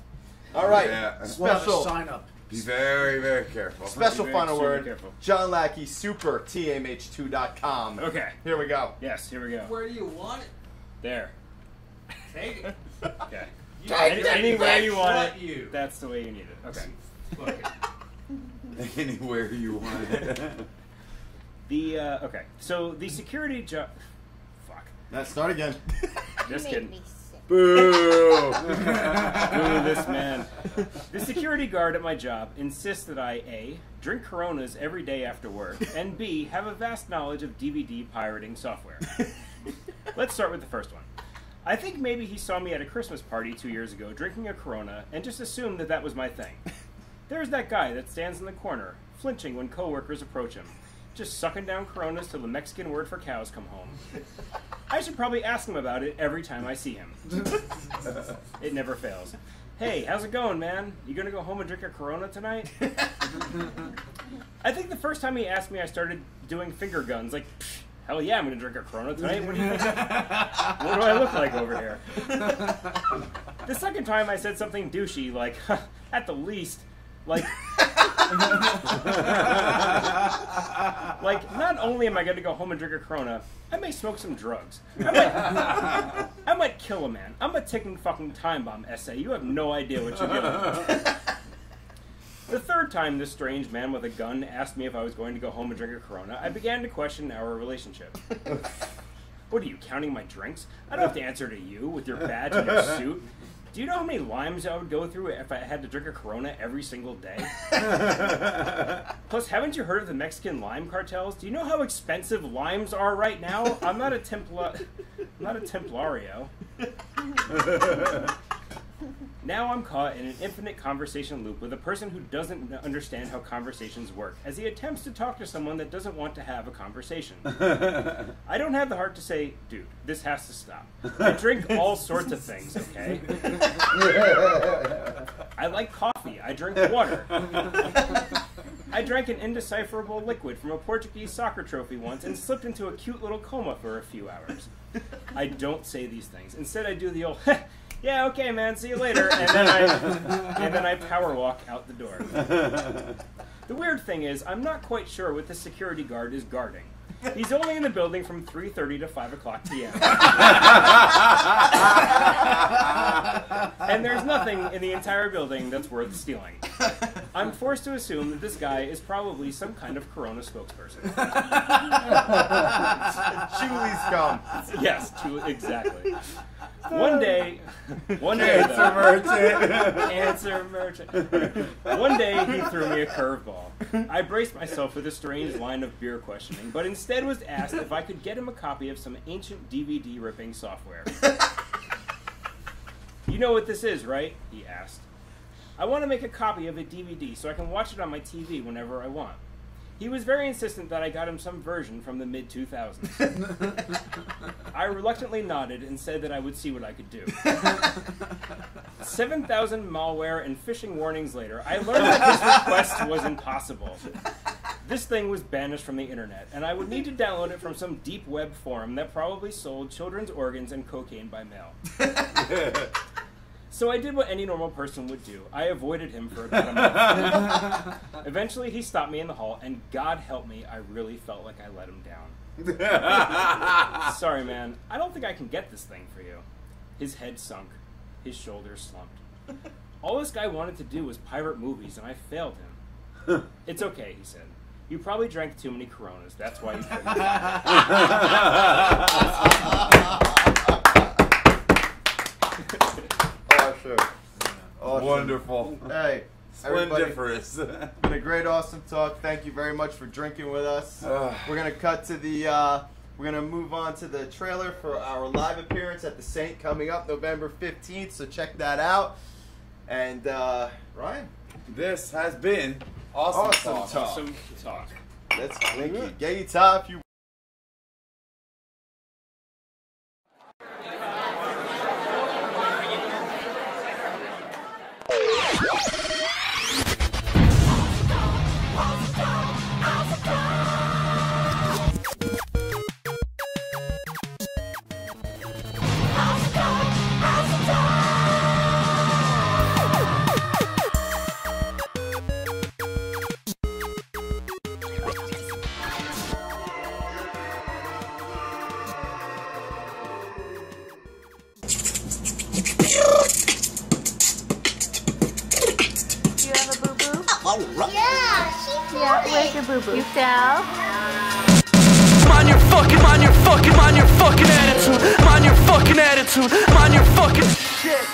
All right. Yeah. Special. Sign up. Be very, very careful. Special final word. Careful. John Lackey, super, TMH2.com. Okay. Here we go. Yes, here we go. Where do you want it? There. Take it. Okay. You Anywhere you want you. it, that's the way you need it. Okay. Fuck it. Anywhere you want it. Okay. So the security job. Fuck. Let's start again. Just You kidding. make me sick. Boo! Boo, this man. The security guard at my job insists that I A, drink Coronas every day after work, and B, have a vast knowledge of DVD pirating software. Let's start with the first one. I think maybe he saw me at a Christmas party 2 years ago drinking a Corona and just assumed that that was my thing. There's that guy that stands in the corner, flinching when coworkers approach him, just sucking down Coronas till the Mexican word for cows come home. I should probably ask him about it every time I see him. It never fails. Hey, how's it going, man? You gonna go home and drink a Corona tonight? I think the first time he asked me, I started doing finger guns, like, hell yeah, I'm gonna drink a Corona tonight. What do you think? What do I look like over here? The second time I said something douchey, like, at the least, like, not only am I going to go home and drink a Corona, I may smoke some drugs. I might kill a man. I'm a ticking fucking time bomb, SA. You have no idea what you're doing. The third time this strange man with a gun asked me if I was going to go home and drink a Corona, I began to question our relationship. What are you, counting my drinks? I don't have to answer to you with your badge and your suit. Do you know how many limes I would go through if I had to drink a Corona every single day? Plus, haven't you heard of the Mexican lime cartels? Do you know how expensive limes are right now? I'm not a Templario. Now I'm caught in an infinite conversation loop with a person who doesn't understand how conversations work, as he attempts to talk to someone that doesn't want to have a conversation. I don't have the heart to say, dude, this has to stop. I drink all sorts of things, okay? I like coffee. I drink water. I drank an indecipherable liquid from a Portuguese soccer trophy once and slipped into a cute little coma for a few hours. I don't say these things. Instead, I do the old, yeah, okay, man, see you later, and then I power walk out the door. The weird thing is, I'm not quite sure what the security guard is guarding. He's only in the building from 3:30 to 5 o'clock p.m. And there's nothing in the entire building that's worth stealing. I'm forced to assume that this guy is probably some kind of Corona spokesperson. Chuli scum. Yes, exactly. One day, Cancer merchant. Cancer merchant. One day he threw me a curveball. I braced myself with a strange line of beer questioning, but instead was asked if I could get him a copy of some ancient DVD ripping software. You know what this is, right? He asked. I want to make a copy of a DVD so I can watch it on my TV whenever I want. He was very insistent that I got him some version from the mid-2000s. I reluctantly nodded and said that I would see what I could do. 7,000 malware and phishing warnings later, I learned that his request was impossible. This thing was banished from the internet, and I would need to download it from some deep web forum that probably sold children's organs and cocaine by mail. So I did what any normal person would do. I avoided him for about a month. Eventually, he stopped me in the hall, and God help me, I really felt like I let him down. Sorry, man. I don't think I can get this thing for you. His head sunk. His shoulders slumped. All this guy wanted to do was pirate movies, and I failed him. It's okay, he said. You probably drank too many Coronas. That's why you couldn't. Awesome. Wonderful. Hey, everybody. Splendiferous. Been a great, awesome talk. Thank you very much for drinking with us. We're gonna cut to the. We're gonna move on to the trailer for our live appearance at the Saint coming up November 15th. So check that out. And Ryan, this has been awesome talk. Awesome talk. Let's thank you. Gay top. You. Where's your boo-boo? You fell? Mind your fucking attitude. Mind your fucking attitude. Mind your fucking shit.